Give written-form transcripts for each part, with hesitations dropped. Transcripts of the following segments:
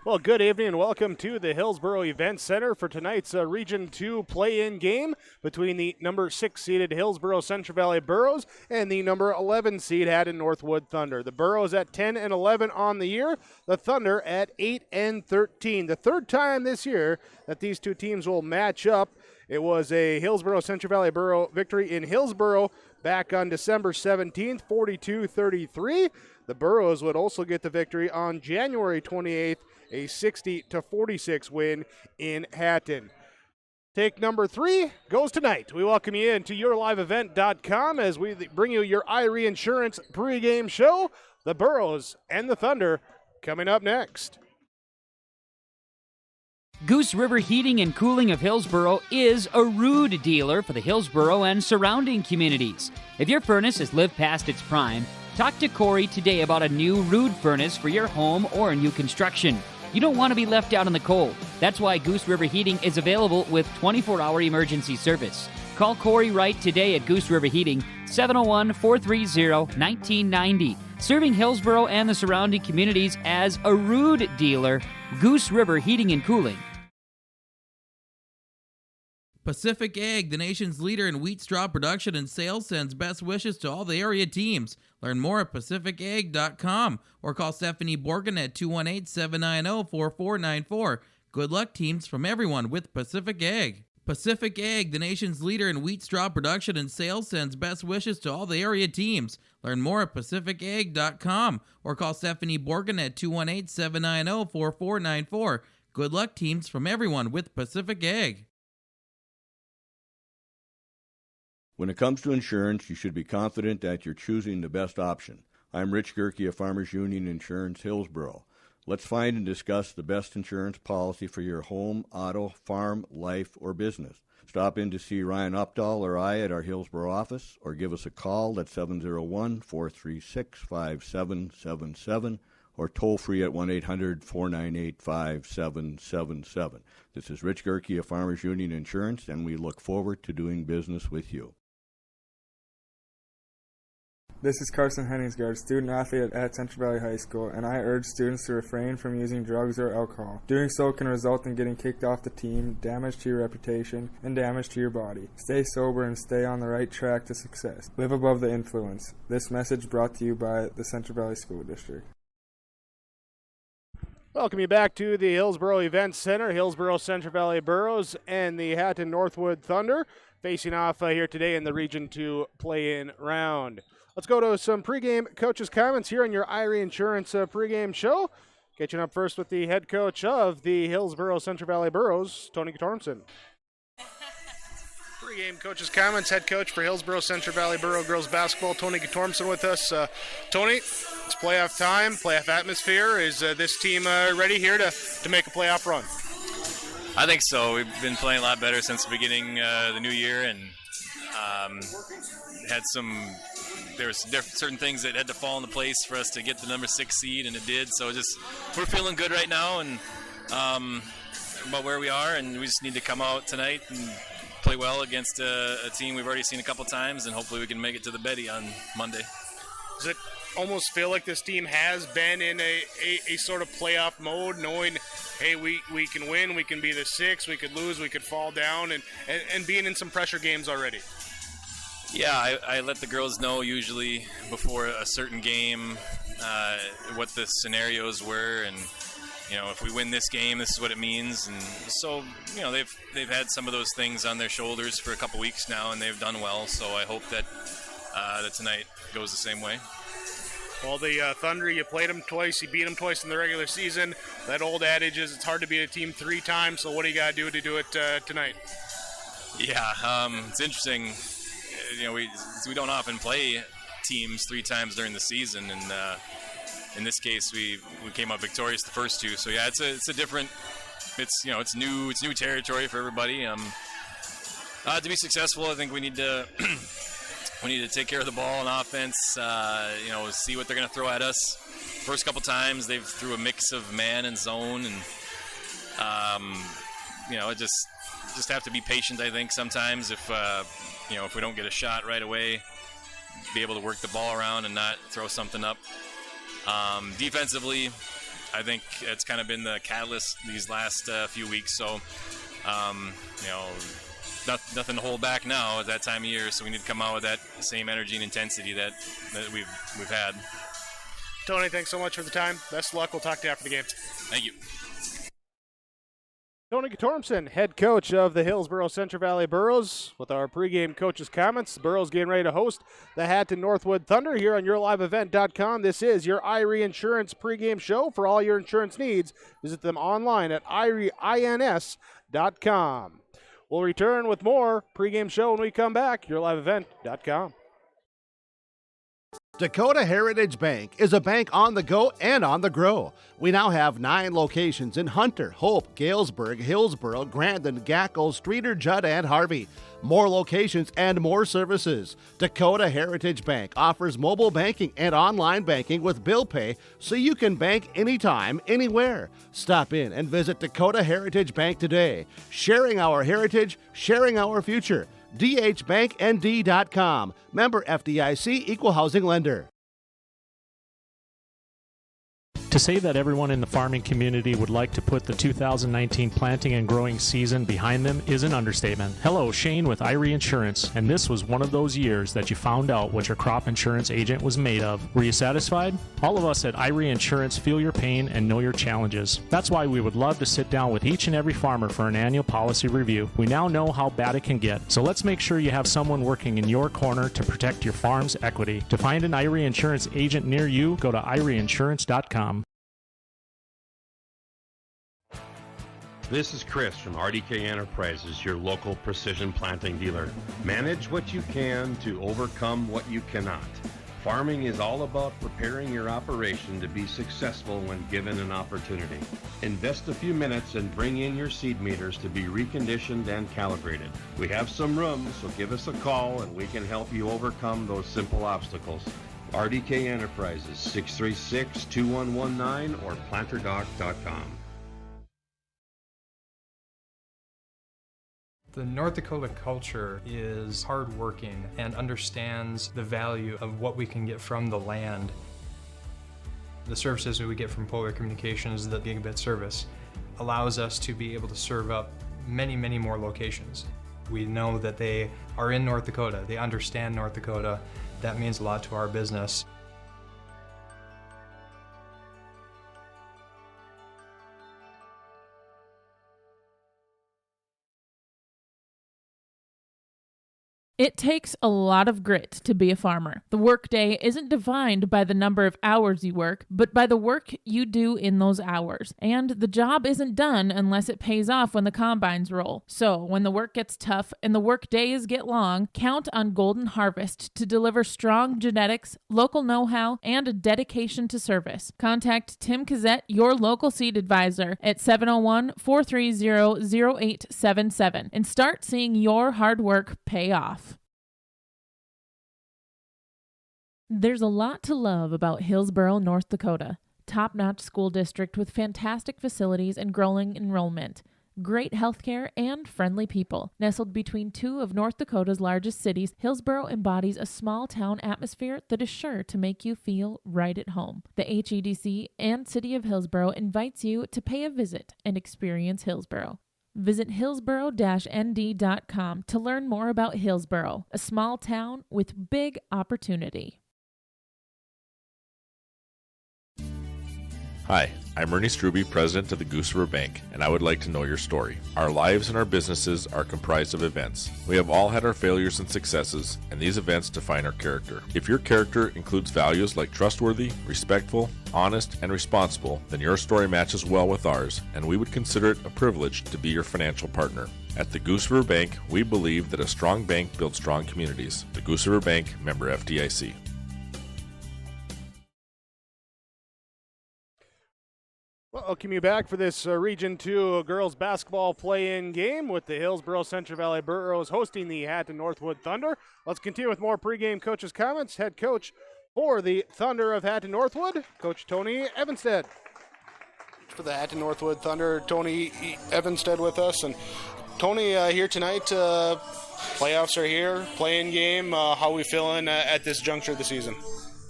Well, good evening and welcome to the Hillsboro Event Center for tonight's Region 2 play-in game between the number 6 seeded Hillsboro-Central Valley Burros and the number 11 seed Hatton Northwood Thunder. The Burros at 10 and 11 on the year, the Thunder at 8 and 13. The third time this year that these two teams will match up. It was a Hillsboro-Central Valley Burro victory in Hillsboro back on December 17th, 42-33. The Burros would also get the victory on January 28th, a 60-46 win in Hatton. Take number 3 goes tonight. We welcome you into yourliveevent.com as we bring you your IRE Insurance pregame show. The Burros and the Thunder coming up next. Goose River Heating and Cooling of Hillsboro is a rude dealer for the Hillsboro and surrounding communities. If your furnace has lived past its prime, talk to Corey today about a new Rude furnace for your home or new construction. You don't want to be left out in the cold. That's why Goose River Heating is available with 24-hour emergency service. Call Corey Wright today at Goose River Heating, 701-430-1990. Serving Hillsboro and the surrounding communities as a Rude dealer, Goose River Heating and Cooling. Pacific Ag, the nation's leader in wheat straw production and sales, sends best wishes to all the area teams. Learn more at pacificag.com or call Stephanie Borgen at 218-790-4494. Good luck, teams, from everyone with Pacific Ag. Pacific Ag, the nation's leader in wheat straw production and sales, sends best wishes to all the area teams. Learn more at pacificag.com or call Stephanie Borgen at 218-790-4494. Good luck, teams, from everyone with Pacific Ag. When it comes to insurance, you should be confident that you're choosing the best option. I'm Rich Gerke of Farmers Union Insurance, Hillsboro. Let's find and discuss the best insurance policy for your home, auto, farm, life, or business. Stop in to see Ryan Updahl or I at our Hillsboro office, or give us a call at 701-436-5777, or toll free at 1-800-498-5777. This is Rich Gerke of Farmers Union Insurance, and we look forward to doing business with you. This is Carson Henningsgaard, student-athlete at Central Valley High School, and I urge students to refrain from using drugs or alcohol. Doing so can result in getting kicked off the team, damage to your reputation, and damage to your body. Stay sober and stay on the right track to success. Live above the influence. This message brought to you by the Central Valley School District. Welcome you back to the Hillsboro Event Center. Hillsboro-Central Valley Burros and the Hatton Northwood Thunder facing off here today in the Region 2 play-in round. Let's go to some pregame coaches' comments here on your IRE Insurance pregame show. Catching up first with the head coach of the Hillsboro-Central Valley Burros, Tony Tormson. Pregame coaches' comments, head coach for Hillsboro-Central Valley Burro girls basketball, Tony Tormson with us. Tony, it's playoff time, playoff atmosphere. Is this team ready here to make a playoff run? I think so. We've been playing a lot better since the beginning of the new year, and there was certain things that had to fall into place for us to get the number 6 seed, and it did. So we're feeling good right now, and about where we are, and we just need to come out tonight and play well against a team we've already seen a couple times, and hopefully we can make it to the Betty on Monday. Does it almost feel like this team has been in a sort of playoff mode, knowing, hey, we can win, we can be the 6, we could lose, we could fall down, and being in some pressure games already? Yeah, I let the girls know usually before a certain game what the scenarios were, and if we win this game, this is what it means. And so they've had some of those things on their shoulders for a couple weeks now, and they've done well. So I hope that tonight goes the same way. Well, the Thunder, you played them twice, you beat them twice in the regular season. That old adage is it's hard to beat a team 3 times. So what do you got to do it tonight? Yeah, it's interesting. We don't often play teams 3 times during the season, and in this case we came up victorious the first 2. So yeah, it's a different, it's new territory for everybody. To be successful, I think we need to take care of the ball on offense. See what they're going to throw at us. First couple times they've threw a mix of man and zone, and just have to be patient. I think sometimes if we don't get a shot right away, be able to work the ball around and not throw something up. Defensively, I think it's kind of been the catalyst these last few weeks. So, nothing to hold back now at that time of year. So we need to come out with that same energy and intensity that we've had. Tony, thanks so much for the time. Best of luck. We'll talk to you after the game. Thank you. Tony Guttormson, head coach of the Hillsboro-Central Valley Burros, with our pregame coaches' comments. The Burros getting ready to host the Hatton Northwood Thunder here on YourLiveEvent.com. This is your Irie Insurance pregame show. For all your insurance needs, visit them online at IrieINS.com. We'll return with more pregame show when we come back. YourLiveEvent.com. Dakota Heritage Bank is a bank on the go and on the grow. We now have 9 locations in Hunter, Hope, Galesburg, Hillsboro, Grandin, Gackle, Streeter, Judd, and Harvey. More locations and more services. Dakota Heritage Bank offers mobile banking and online banking with bill pay so you can bank anytime, anywhere. Stop in and visit Dakota Heritage Bank today. Sharing our heritage, sharing our future. dhbanknd.com. Member FDIC, Equal Housing Lender. To say that everyone in the farming community would like to put the 2019 planting and growing season behind them is an understatement. Hello, Shane with Irie Insurance, and this was one of those years that you found out what your crop insurance agent was made of. Were you satisfied? All of us at Irie Insurance feel your pain and know your challenges. That's why we would love to sit down with each and every farmer for an annual policy review. We now know how bad it can get, so let's make sure you have someone working in your corner to protect your farm's equity. To find an Irie Insurance agent near you, go to IrieInsurance.com. This is Chris from RDK Enterprises, your local precision planting dealer. Manage what you can to overcome what you cannot. Farming is all about preparing your operation to be successful when given an opportunity. Invest a few minutes and bring in your seed meters to be reconditioned and calibrated. We have some room, so give us a call and we can help you overcome those simple obstacles. RDK Enterprises, 636-2119 or planterdoc.com. The North Dakota culture is hardworking and understands the value of what we can get from the land. The services we get from Polar Communications, the gigabit service, allows us to be able to serve up many, many more locations. We know that they are in North Dakota. They understand North Dakota. That means a lot to our business. It takes a lot of grit to be a farmer. The workday isn't defined by the number of hours you work, but by the work you do in those hours. And the job isn't done unless it pays off when the combines roll. So when the work gets tough and the work days get long, count on Golden Harvest to deliver strong genetics, local know-how, and a dedication to service. Contact Tim Cassette, your local seed advisor, at 701-430-0877 and start seeing your hard work pay off. There's a lot to love about Hillsboro, North Dakota. Top-notch school district with fantastic facilities and growing enrollment. Great healthcare and friendly people. Nestled between 2 of North Dakota's largest cities, Hillsboro embodies a small-town atmosphere that is sure to make you feel right at home. The HEDC and City of Hillsboro invites you to pay a visit and experience Hillsboro. Visit Hillsboro-ND.com to learn more about Hillsboro, a small town with big opportunity. Hi, I'm Ernie Struby, president of the Goose River Bank, and I would like to know your story. Our lives and our businesses are comprised of events. We have all had our failures and successes, and these events define our character. If your character includes values like trustworthy, respectful, honest, and responsible, then your story matches well with ours, and we would consider it a privilege to be your financial partner. At the Goose River Bank, we believe that a strong bank builds strong communities. The Goose River Bank, member FDIC. Welcome you back for this Region 2 girls basketball play-in game with the Hillsboro-Central Valley Burros hosting the Hatton Northwood Thunder. Let's continue with more pregame coaches' comments. Head coach for the Thunder of Hatton Northwood, Coach Tony Evanstead. For the Hatton Northwood Thunder, Tony Evanstead with us. And Tony, here tonight, playoffs are here, play-in game. How are we feeling at this juncture of the season?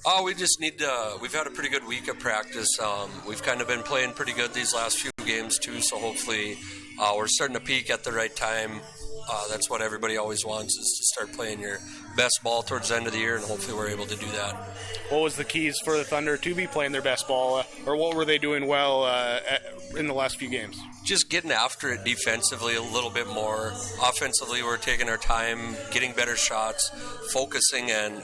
Oh, we just need to. We've had a pretty good week of practice. We've kind of been playing pretty good these last few games too. So hopefully, we're starting to peak at the right time. That's what everybody always wants, is to start playing your best ball towards the end of the year, and hopefully we're able to do that. What was the keys for the Thunder to be playing their best ball, or what were they doing well in the last few games? Just getting after it defensively a little bit more. Offensively, we're taking our time, getting better shots, focusing, and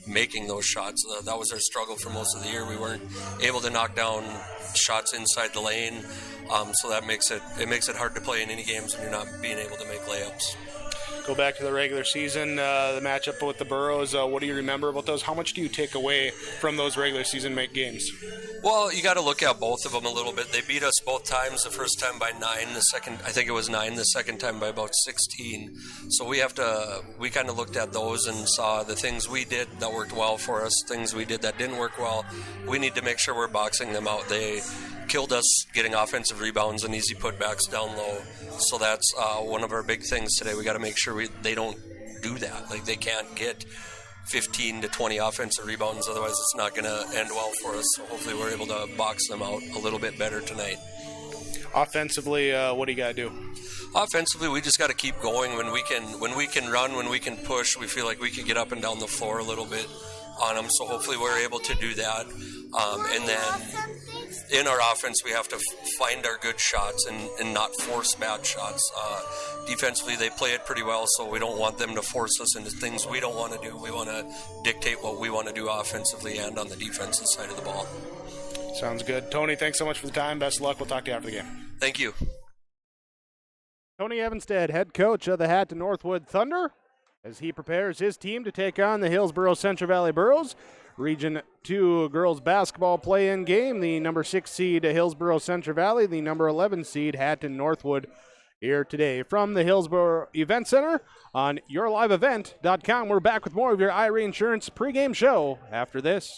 making those shots. That was our struggle for most of the year. We weren't able to knock down shots inside the lane, so that makes it hard to play in any games when you're not being able to make layups. Go back to the regular season, the matchup with the Burros. What do you remember about those? How much do you take away from those regular season games? Well, you got to look at both of them a little bit. They beat us both times. The first time by 9. The second, I think it was 9. The second time by about 16. So we kind of looked at those and saw the things we did that worked well for us, things we did that didn't work well. We need to make sure we're boxing them out. They killed us getting offensive rebounds and easy putbacks down low. So that's one of our big things today. We got to make sure they don't do that. Like, they can't get 15 to 20 offensive rebounds, otherwise it's not going to end well for us. So hopefully we're able to box them out a little bit better tonight. Offensively, what do you got to do? Offensively, we just got to keep going. When we can run, when we can push, we feel like we can get up and down the floor a little bit on them. So hopefully we're able to do that. And then in our offense, we have to find our good shots and not force bad shots. Defensively, they play it pretty well, so we don't want them to force us into things we don't want to do. We want to dictate what we want to do offensively and on the defensive side of the ball. Sounds good. Tony, thanks so much for the time. Best of luck. We'll talk to you after the game. Thank you. Tony Evanstead, head coach of the Hatton Northwood Thunder, as he prepares his team to take on the Hillsboro-Central Valley Burros. Region 2 girls basketball play-in game. The number 6 seed Hillsboro-Central Valley, the number 11 seed Hatton Northwood, here today from the Hillsboro Event Center on yourliveevent.com. We're back with more of your IRE Insurance pregame show after this.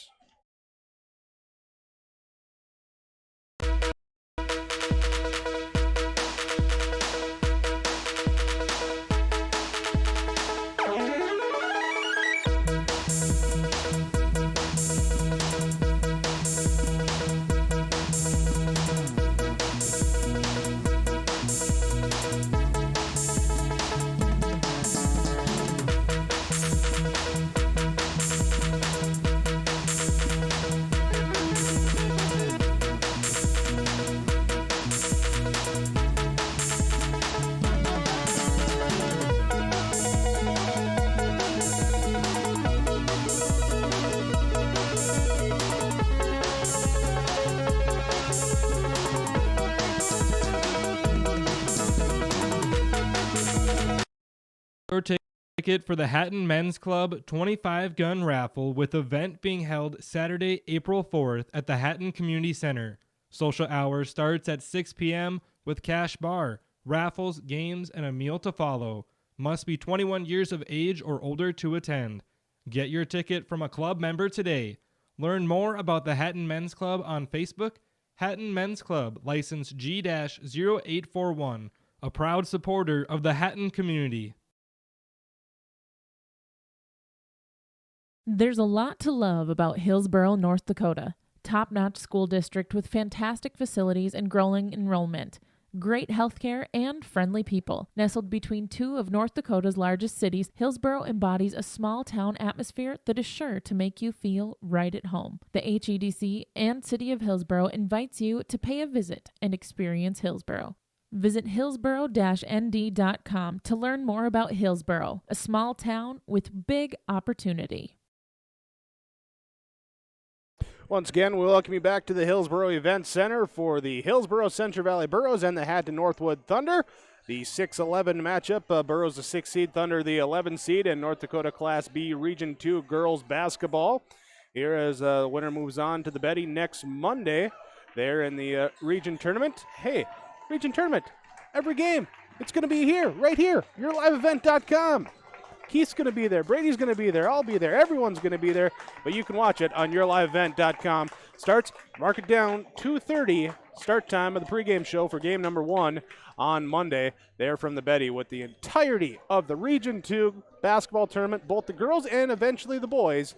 Your ticket for the Hatton Men's Club 25-gun raffle, with event being held Saturday, April 4th at the Hatton Community Center. Social hours starts at 6 p.m. with cash bar, raffles, games, and a meal to follow. Must be 21 years of age or older to attend. Get your ticket from a club member today. Learn more about the Hatton Men's Club on Facebook. Hatton Men's Club, license G-0841, a proud supporter of the Hatton community. There's a lot to love about Hillsboro, North Dakota. Top-notch school district with fantastic facilities and growing enrollment. Great healthcare and friendly people. Nestled between two of North Dakota's largest cities, Hillsboro embodies a small-town atmosphere that is sure to make you feel right at home. The HEDC and City of Hillsboro invites you to pay a visit and experience Hillsboro. Visit hillsboro-nd.com to learn more about Hillsboro, a small town with big opportunity. Once again, we welcome you back to the Hillsboro Event Center for the Hillsboro-Central Valley Burros and the Hatton Northwood Thunder. The 6-11 matchup, Burros the 6 seed, Thunder the 11 seed, and North Dakota Class B Region 2 girls basketball. Here as the winner moves on to the Betty next Monday there in the region tournament. Hey, region tournament, every game, it's going to be here, right here, yourliveevent.com. Keith's going to be there. Brady's going to be there. I'll be there. Everyone's going to be there. But you can watch it on yourliveevent.com. Starts, mark it down, 2:30 start time of the pregame show for game number 1 on Monday. There from the Betty with the entirety of the Region 2 basketball tournament, both the girls and eventually the boys,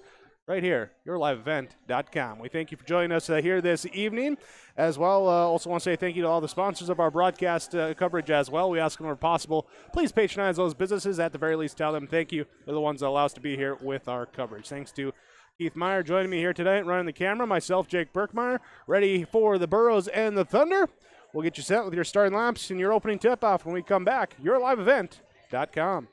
right here, yourliveevent.com. We thank you for joining us here this evening as well. Also want to say thank you to all the sponsors of our broadcast coverage as well. We ask them where possible, please patronize those businesses. At the very least, tell them thank you. They're the ones that allow us to be here with our coverage. Thanks to Keith Meyer joining me here tonight, running the camera. Myself, Jake Berkmeyer, ready for the Burros and the Thunder. We'll get you set with your starting laps and your opening tip-off when we come back. yourliveevent.com.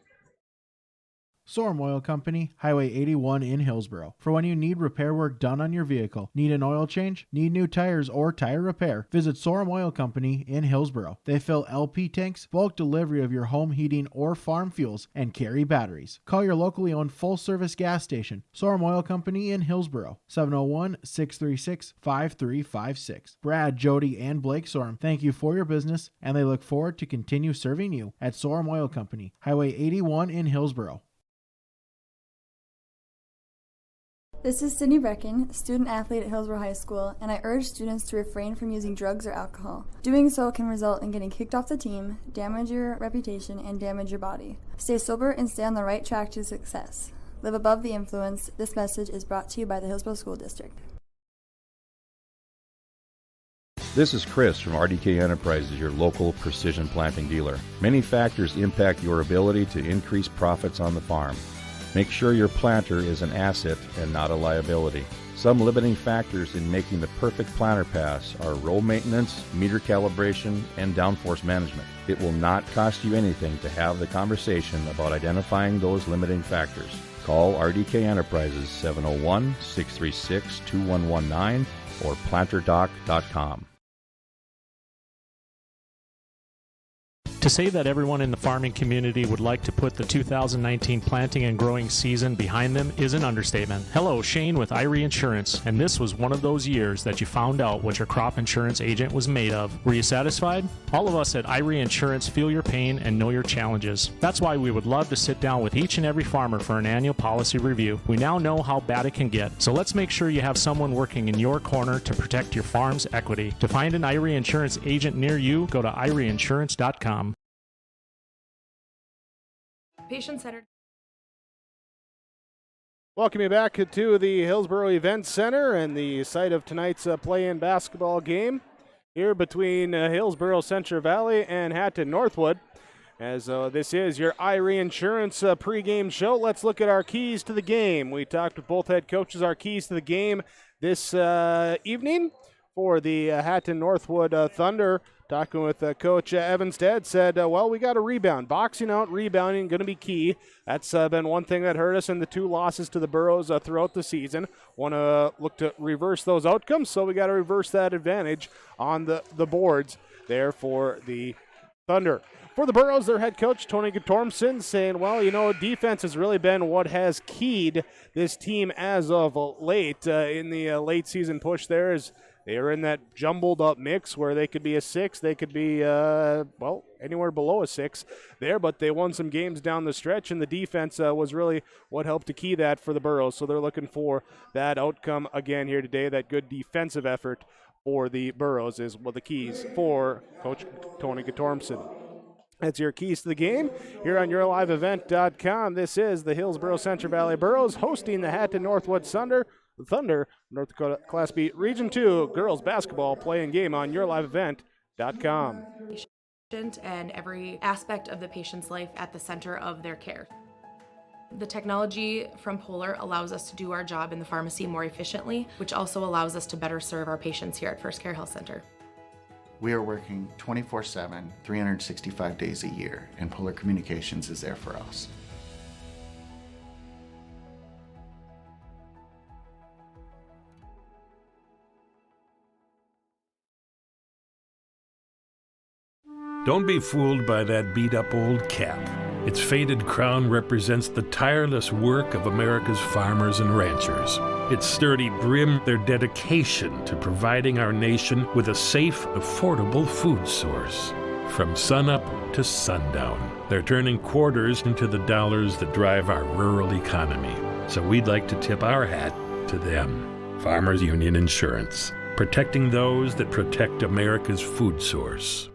Sorum Oil Company, Highway 81 in Hillsboro. For when you need repair work done on your vehicle, need an oil change, need new tires, or tire repair, visit Sorum Oil Company in Hillsboro. They fill LP tanks, bulk delivery of your home heating or farm fuels, and carry batteries. Call your locally owned full-service gas station, Sorum Oil Company in Hillsboro, 701-636-5356. Brad, Jody, and Blake Sorum thank you for your business, and they look forward to continue serving you at Sorum Oil Company, Highway 81 in Hillsboro. This is Sydney Brecken, student athlete at Hillsboro High School, and I urge students to refrain from using drugs or alcohol. Doing so can result in getting kicked off the team, damage your reputation, and damage your body. Stay sober and stay on the right track to success. Live above the influence. This message is brought to you by the Hillsboro School District. This is Chris from RDK Enterprises, your local precision planting dealer. Many factors impact your ability to increase profits on the farm. Make sure your planter is an asset and not a liability. Some limiting factors in making the perfect planter pass are row maintenance, meter calibration, and downforce management. It will not cost you anything to have the conversation about identifying those limiting factors. Call RDK Enterprises 701-636-2119 or planterdoc.com. To say that everyone in the farming community would like to put the 2019 planting and growing season behind them is an understatement. Hello, Shane with Irie Insurance, and this was one of those years that you found out what your crop insurance agent was made of. Were you satisfied? All of us at Irie Insurance feel your pain and know your challenges. That's why we would love to sit down with each and every farmer for an annual policy review. We now know how bad it can get, so let's make sure you have someone working in your corner to protect your farm's equity. To find an Irie Insurance agent near you, go to IrieInsurance.com. Patient-centered. Welcome you back to the Hillsboro Event Center and the site of tonight's play-in basketball game here between Hillsboro-Central Valley and Hatton Northwood. As this is your Irie Insurance pregame show, let's look at our keys to the game. We talked with both head coaches, our keys to the game this evening for the Hatton Northwood Thunder. Talking with Coach Evanstead, said, well, we got to rebound. Boxing out, rebounding, going to be key. That's been one thing that hurt us in the two losses to the Burros throughout the season. Want to look to reverse those outcomes, so we got to reverse that advantage on the boards there for the Thunder. For the Burros, their head coach, Tony Guttormson, saying, well, you know, defense has really been what has keyed this team as of late. In the late season push there is they are in that jumbled up mix where they could be a 6, they could be, anywhere below a 6 there, but they won some games down the stretch, and the defense was really what helped to key that for the Burros. So they're looking for that outcome again here today, that good defensive effort for the Burros is one of the keys for Coach Tony Guttormson. That's your keys to the game here on yourliveevent.com. This is the Hillsboro-Central Valley Burros hosting the Hatton Northwood Thunder, North Dakota Class B Region 2 girls basketball playing game on yourliveevent.com. And every aspect of the patient's life at the center of their care. The technology from Polar allows us to do our job in the pharmacy more efficiently, which also allows us to better serve our patients here at First Care Health Center. We are working 24/7, 365 days a year, and Polar Communications is there for us. Don't be fooled by that beat-up old cap. Its faded crown represents the tireless work of America's farmers and ranchers. Its sturdy brim, their dedication to providing our nation with a safe, affordable food source. From sunup to sundown, they're turning quarters into the dollars that drive our rural economy. So we'd like to tip our hat to them. Farmers Union Insurance, protecting those that protect America's food source.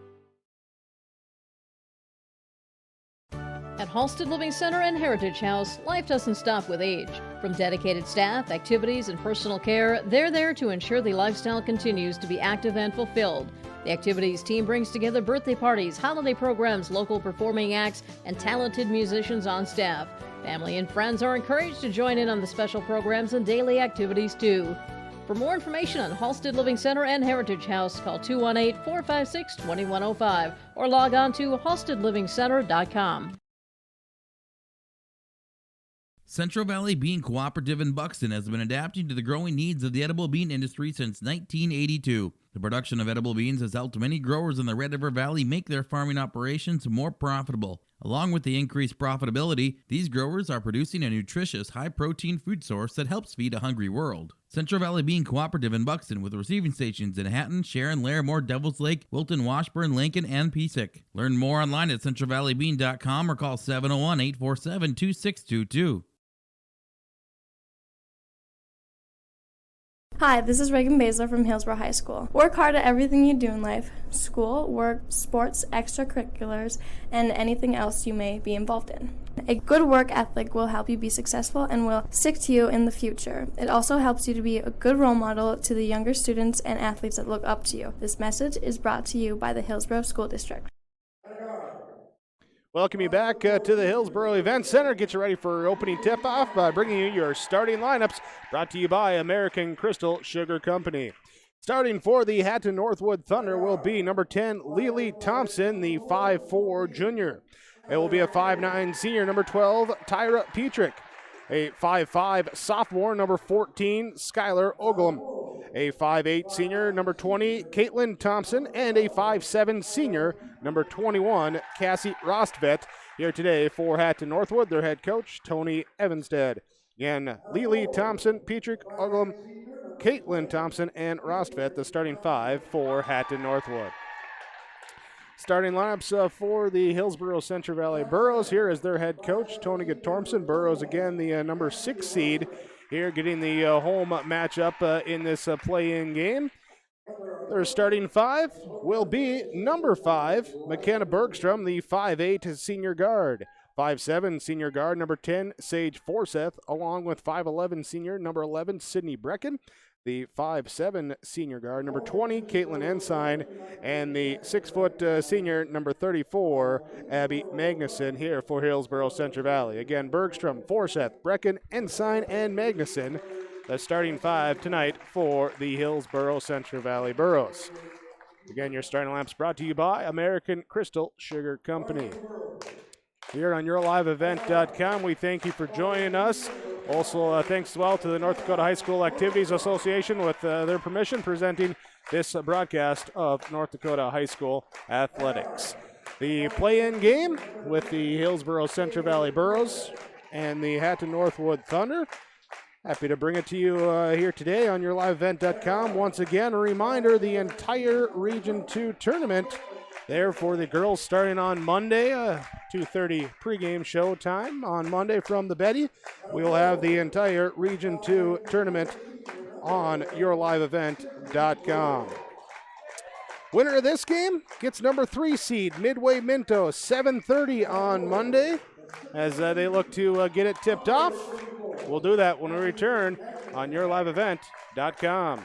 At At Halstead Living Center and Heritage House, life doesn't stop with age. From dedicated staff, activities, and personal care, they're there to ensure the lifestyle continues to be active and fulfilled. The activities team brings together birthday parties, holiday programs, local performing acts, and talented musicians on staff. Family and friends are encouraged to join in on the special programs and daily activities too. For more information on Halstead Living Center and Heritage House, call 218-456-2105 or log on to halsteadlivingcenter.com. Central Valley Bean Cooperative in Buxton has been adapting to the growing needs of the edible bean industry since 1982. The production of edible beans has helped many growers in the Red River Valley make their farming operations more profitable. Along with the increased profitability, these growers are producing a nutritious, high-protein food source that helps feed a hungry world. Central Valley Bean Cooperative in Buxton, with receiving stations in Hatton, Sharon, Larimore, Devils Lake, Wilton, Washburn, Lincoln, and Peasic. Learn more online at centralvalleybean.com or call 701-847-2622. Hi, this is Reagan Baszler from Hillsboro High School. Work hard at everything you do in life: school, work, sports, extracurriculars, and anything else you may be involved in. A good work ethic will help you be successful and will stick to you in the future. It also helps you to be a good role model to the younger students and athletes that look up to you. This message is brought to you by the Hillsboro School District. Welcome you back to the Hillsboro Event Center. Get you ready for opening tip-off by bringing you your starting lineups, brought to you by American Crystal Sugar Company. Starting for the Hatton Northwood Thunder will be number 10, Lily Thompson, the 5'4 junior. It will be a 5'9 senior, number 12, Tyra Petrick. A 5'5 sophomore, number 14, Skylar Oglum. A 5'8 senior, number 20, Caitlin Thompson. And a 5'7 senior, number 21, Cassie Rostvet. Here today for Hatton Northwood, their head coach, Tony Evanstead. Again, Lily Thompson, Petrick, Oglum, Caitlin Thompson, and Rostvet, the starting five for Hatton Northwood. Starting lineups for the Hillsboro-Central Valley Burros. Here is their head coach, Tony Tormson. Burros, again, the number 6 seed here, getting the home matchup in this play-in game. Their starting five will be number 5, McKenna Bergstrom, the 5'8 senior guard. 5'7 senior guard, number 10, Sage Forseth, along with 5'11 senior, number 11, Sydney Brecken. The 5'7 senior guard, number 20, Caitlin Ensign, and the 6' senior, number 34, Abby Magnuson, here for Hillsboro-Central Valley. Again, Bergstrom, Forseth, Brecken, Ensign, and Magnuson, the starting five tonight for the Hillsboro-Central Valley Burros. Again, your starting lineups brought to you by American Crystal Sugar Company. Here on YourLiveEvent.com, we thank you for joining us. Also, thanks as well to the North Dakota High School Activities Association with their permission presenting this broadcast of North Dakota High School Athletics. The play-in game with the Hillsboro-Central Valley Burros and the Hatton Northwood Thunder. Happy to bring it to you here today on YourLiveEvent.com. Once again, a reminder, the entire Region 2 tournament there for the girls starting on Monday, 2:30 pregame show time on Monday from the Betty. We will have the entire Region 2 tournament on YourLiveEvent.com. Winner of this game gets number 3 seed Midway Minto, 7:30 on Monday as they look to get it tipped off. We'll do that when we return on YourLiveEvent.com.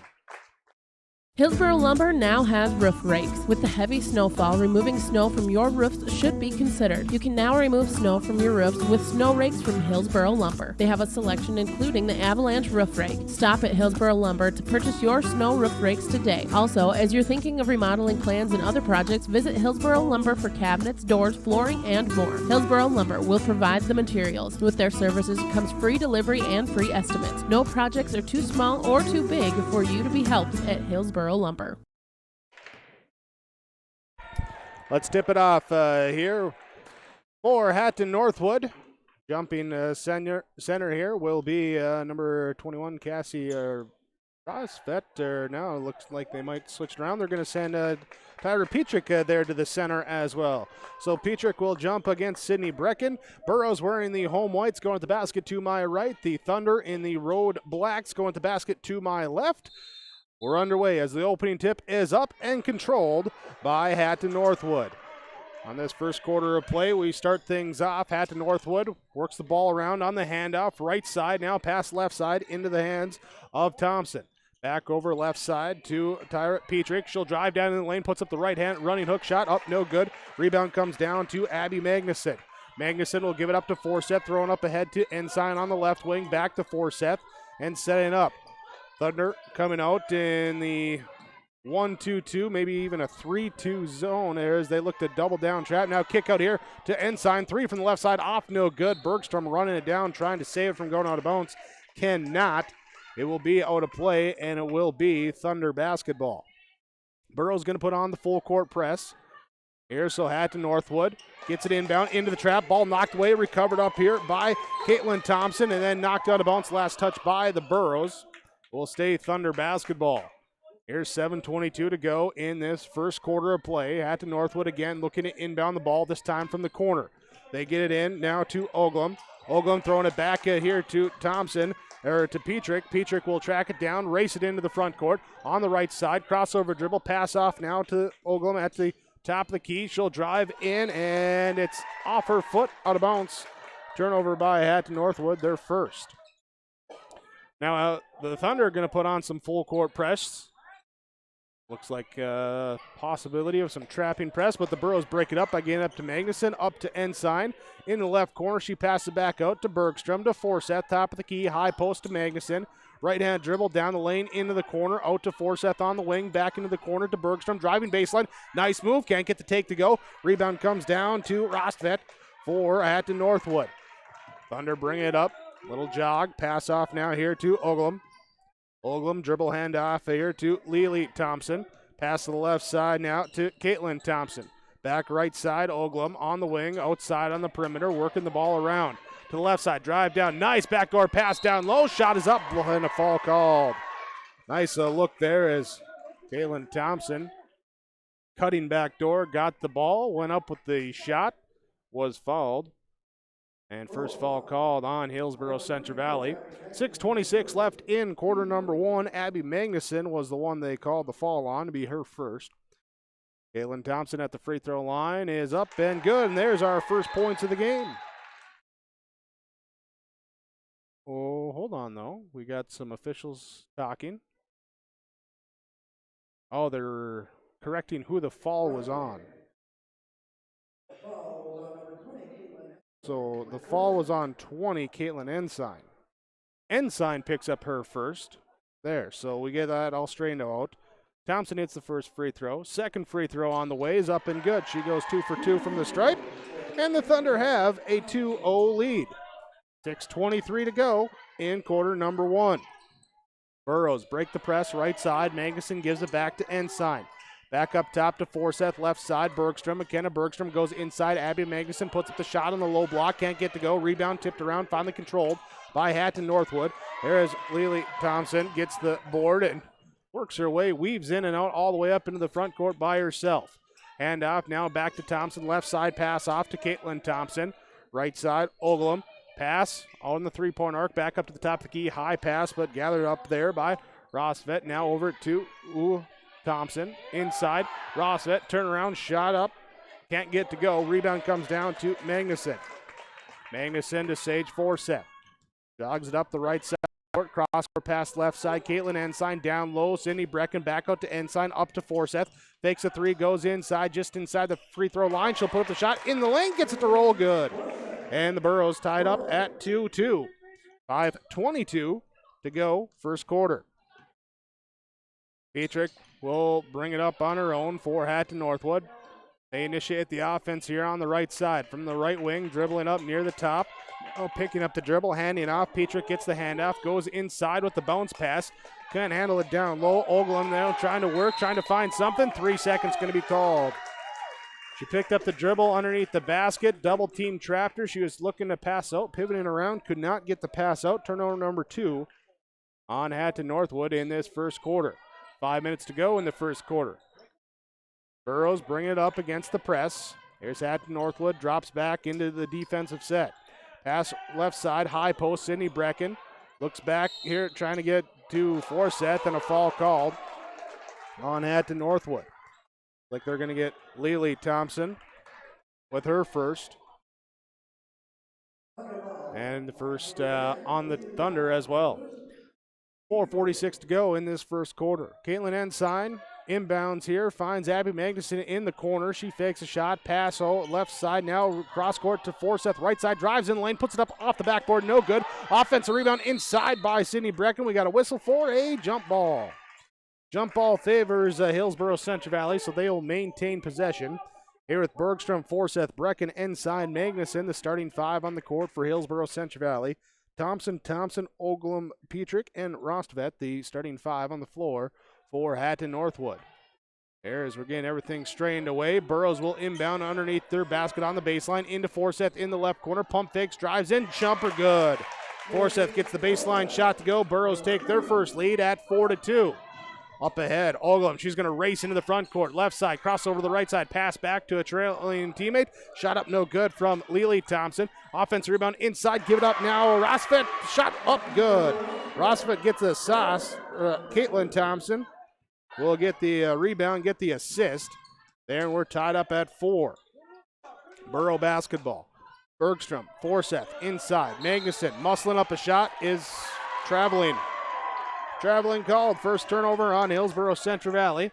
Hillsboro Lumber now has roof rakes. With the heavy snowfall, removing snow from your roofs should be considered. You can now remove snow from your roofs with snow rakes from Hillsboro Lumber. They have a selection including the Avalanche Roof Rake. Stop at Hillsboro Lumber to purchase your snow roof rakes today. Also, as you're thinking of remodeling plans and other projects, visit Hillsboro Lumber for cabinets, doors, flooring, and more. Hillsboro Lumber will provide the materials. With their services comes free delivery and free estimates. No projects are too small or too big for you to be helped at Hillsboro Lumber. Let's tip it off here for Hatton Northwood. Jumping center here will be number 21, Cassie Rosvet. Now it looks like they might switch it around. They're going to send Tyra Petrick there to the center as well. So Petrick will jump against Sydney Brecken. Burrows wearing the home whites going to the basket to my right. The Thunder in the road blacks going to the basket to my left. We're underway as the opening tip is up and controlled by Hatton Northwood. On this first quarter of play, we start things off. Hatton Northwood works the ball around on the handoff. Right side, now pass left side into the hands of Thompson. Back over left side to Tyra Petrick. She'll drive down in the lane, puts up the right hand, running hook shot. Up, no good. Rebound comes down to Abby Magnuson. Magnuson will give it up to Forseth, throwing up ahead to Ensign on the left wing. Back to Forseth and setting up. Thunder coming out in the 1-2-2, maybe even a 3-2 zone there as they look to double down trap. Now kick out here to Ensign. 3 from the left side, off, no good. Bergstrom running it down, trying to save it from going out of bounds. Cannot. It will be out of play, and it will be Thunder basketball. Burrow's going to put on the full court press. Here, so Hatton Northwood gets it inbound into the trap. Ball knocked away, recovered up here by Caitlin Thompson, and then knocked out of bounds. Last touch by the Burrows. Will stay Thunder basketball. Here's 7:22 to go in this first quarter of play. Hatton Northwood again looking to inbound the ball, this time from the corner. They get it in now to Oglum. Oglum throwing it back here to Thompson, or to Petrick. Petrick will track it down, race it into the front court. On the right side, crossover dribble, pass off now to Oglum at the top of the key. She'll drive in, and it's off her foot, out of bounds. Turnover by Hatton Northwood, their first. Now the Thunder are going to put on some full court press. Looks like a possibility of some trapping press, but the Burrows break it up by getting up to Magnuson, up to Ensign. In the left corner, she passes it back out to Bergstrom, to Forseth, top of the key, high post to Magnuson. Right-hand dribble down the lane, into the corner, out to Forseth on the wing, back into the corner to Bergstrom, driving baseline. Nice move, can't get the take to go. Rebound comes down to Rostvet for Hatton Northwood. Thunder bring it up, little jog, pass off now here to Oglum. Oglum dribble handoff here to Lily Thompson. Pass to the left side now to Caitlin Thompson. Back right side, Oglum on the wing, outside on the perimeter, working the ball around. To the left side, drive down, nice backdoor pass down low, shot is up, and a fall called. Nice look there as Caitlin Thompson, cutting backdoor, got the ball, went up with the shot, was fouled. And first foul called on Hillsboro-Central Valley. 6:26 left in quarter number 1. Abby Magnuson was the one they called the foul on to be her first. Caitlin Thompson at the free throw line is up and good, and there's our first points of the game. Oh, hold on, though. We got some officials talking. Oh, they're correcting who the foul was on. So the fall was on 20, Caitlin Ensign. Ensign picks up her first. There, so we get that all straightened out. Thompson hits the first free throw. Second free throw on the way is up and good. She goes 2 for 2 from the stripe. And the Thunder have a 2-0 lead. 6:23 to go in quarter number 1. Burrows break the press right side. Magnuson gives it back to Ensign. Back up top to Forseth, left side, Bergstrom. McKenna Bergstrom goes inside. Abby Magnuson puts up the shot on the low block. Can't get to go. Rebound tipped around, finally controlled by Hatton Northwood. There is Lily Thompson, gets the board and works her way, weaves in and out all the way up into the front court by herself. Hand off now back to Thompson. Left side pass off to Caitlin Thompson. Right side, Oglum. Pass on the three-point arc. Back up to the top of the key. High pass, but gathered up there by Rostvet. Now over to Thompson inside. Rostvet, turnaround, shot up. Can't get to go. Rebound comes down to Magnuson. Magnuson to Sage Forseth. Jogs it up the right side. Cross or pass left side. Caitlin Ensign down low. Cindy Brecken back out to Ensign. Up to Forseth. Fakes a three. Goes inside. Just inside the free throw line. She'll put up the shot in the lane. Gets it to roll good. And the Burrows tied up at 2-2. 5:22 to go first quarter. Petrick will bring it up on her own for Hatton Northwood. They initiate the offense here on the right side. From the right wing, dribbling up near the top. Picking up the dribble, handing off. Petrick gets the handoff, goes inside with the bounce pass. Can't handle it down low. Oglum now trying to work, trying to find something. 3 seconds going to be called. She picked up the dribble underneath the basket. Double team trapped her. She was looking to pass out, pivoting around, could not get the pass out. Turnover number 2 on Hatton Northwood in this first quarter. 5 minutes to go in the first quarter. Burrows bring it up against the press. Here's Hatton Northwood, drops back into the defensive set. Pass left side, high post, Sydney Brecken. Looks back here, trying to get to Forseth, and a foul called on Hatton Northwood. Like they're going to get Lily Thompson with her first. And the first on the Thunder as well. 4:46 to go in this first quarter. Caitlin Ensign inbounds here, finds Abby Magnuson in the corner. She fakes a shot, pass left side, now cross court to Forsyth, right side, drives in the lane, puts it up off the backboard, no good. Offensive rebound inside by Sydney Brecken. We got a whistle for a jump ball. Jump ball favors Hillsboro-Central Valley, so they will maintain possession. Here with Bergstrom, Forsyth, Brecken, Ensign, Magnuson, the starting five on the court for Hillsboro-Central Valley. Thompson, Oglum, Petrick, and Rostvet, the starting five on the floor for Hatton Northwood. There as we're getting everything strained away. Burrows will inbound underneath their basket on the baseline into Forsyth in the left corner. Pump fakes, drives in, jumper good. Forsyth gets the baseline shot to go. Burrows take their first lead at 4-2. Up ahead, Oglum, she's going to race into the front court. Left side, crossover to the right side, pass back to a trailing teammate. Shot up no good from Lily Thompson. Offensive rebound inside, give it up now. Rosfet, shot up good. Rosfet gets the sauce. Caitlin Thompson will get the rebound, get the assist. There, and we're tied up at 4. Borough basketball. Bergstrom, Forsyth, inside. Magnuson, muscling up a shot, is traveling. Traveling called. First turnover on Hillsboro-Central Valley.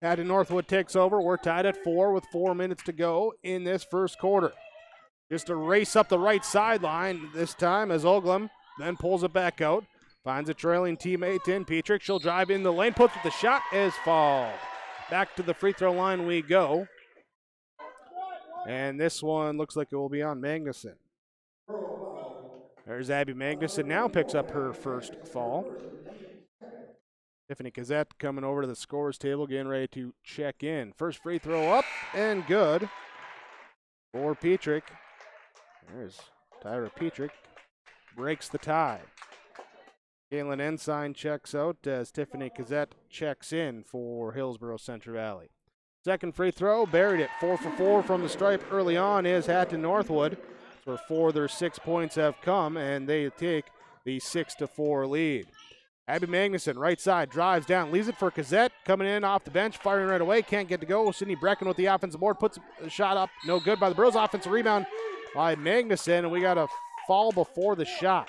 Hatton Northwood takes over. We're tied at 4 with 4 minutes to go in this first quarter. Just a race up the right sideline this time as Oglum then pulls it back out. Finds a trailing teammate in Petrick. She'll drive in the lane. Puts the shot is fouled. Back to the free throw line we go. And this one looks like it will be on Magnuson. There's Abby Magnuson, now picks up her first fall. Tiffany Gazette coming over to the scorer's table, getting ready to check in. First free throw up and good for Petrick. There's Tyra Petrick, breaks the tie. Caitlin Ensign checks out as Tiffany Gazette checks in for Hillsboro-Central Valley. Second free throw, buried it. 4 for 4 from the stripe early on is Hatton Northwood. Where 4 of their 6 points have come, and they take the 6-4 lead. Abby Magnuson, right side, drives down, leaves it for Gazette, coming in off the bench, firing right away, can't get to go. Sydney Brecken with the offensive board, puts a shot up, no good by the Burrows. Offensive rebound by Magnuson, and we got a fall before the shot.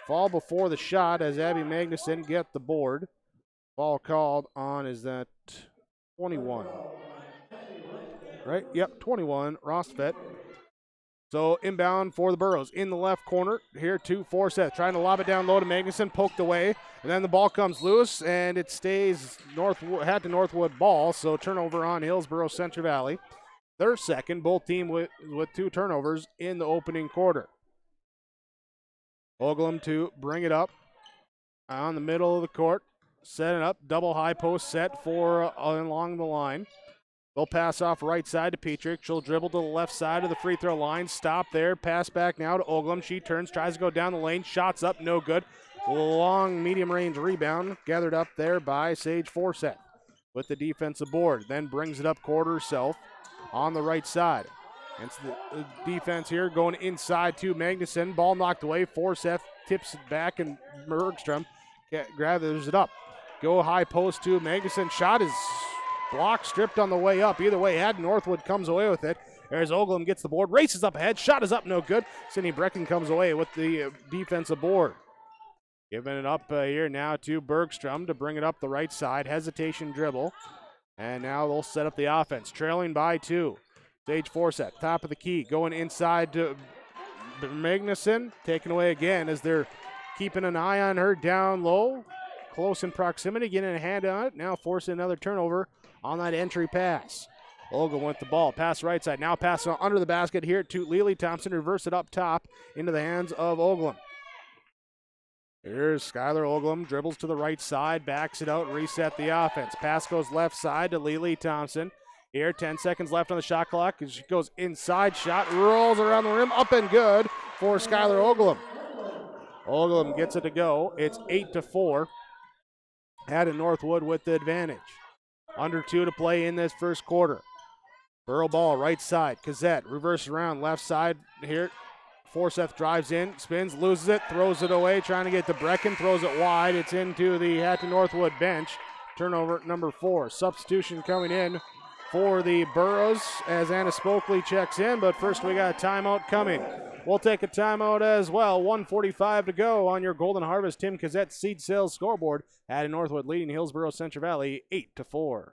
Fall before the shot as Abby Magnuson get the board. Ball called on, is that 21? Right? Yep, 21, Rostvet. So inbound for the Burrows in the left corner. Here to Forsyth, trying to lob it down low to Magnuson, poked away. And then the ball comes loose, and it stays Hatton Northwood ball. So turnover on Hillsboro-Central Valley. Their second, both team with 2 turnovers in the opening quarter. Oglum to bring it up on the middle of the court. Set it up, double high post set for along the line. They'll pass off right side to Petrick. She'll dribble to the left side of the free throw line. Stop there. Pass back now to Oglum. She turns, tries to go down the lane. Shots up, no good. Long medium range rebound gathered up there by Sage Forsyth with the defensive board. Then brings it up court herself on the right side. It's the defense here going inside to Magnuson. Ball knocked away. Forsyth tips it back, and Bergstrom gathers it up. Go high post to Magnuson. Shot is block stripped on the way up. Either way, Hatton Northwood comes away with it. There's Oglum, gets the board, races up ahead. Shot is up, no good. Sydney Brecken comes away with the defensive board. Giving it up here now to Bergstrom to bring it up the right side. Hesitation dribble. And now they'll set up the offense. Trailing by 2. Sage Forsyth, top of the key. Going inside to Magnuson. Taken away again as they're keeping an eye on her down low. Close in proximity, getting a hand on it. Now forcing another turnover on that entry pass. Oglum with the ball. Pass right side. Now pass under the basket here to Lily Thompson. Reverse it up top into the hands of Oglum. Here's Skylar Oglum. Dribbles to the right side. Backs it out. Reset the offense. Pass goes left side to Lily Thompson. Here, 10 seconds left on the shot clock. She goes inside. Shot rolls around the rim. Up and good for Skylar Oglum. Oglum gets it to go. It's 8-4. Hatton Northwood with the advantage. Under 2 to play in this first quarter. Burrow ball, right side. Gazette, reverse around, left side here. Forsyth drives in, spins, loses it, throws it away, trying to get to Brecken, throws it wide. It's into the Hatton Northwood bench. Turnover number 4. Substitution coming in for the Burros as Anna Spokley checks in, but first we got a timeout coming. We'll take a timeout as well. 1:45 to go on your Golden Harvest Tim Cassette Seed Sales scoreboard. Hatton Northwood leading Hillsboro-Central Valley 8-4.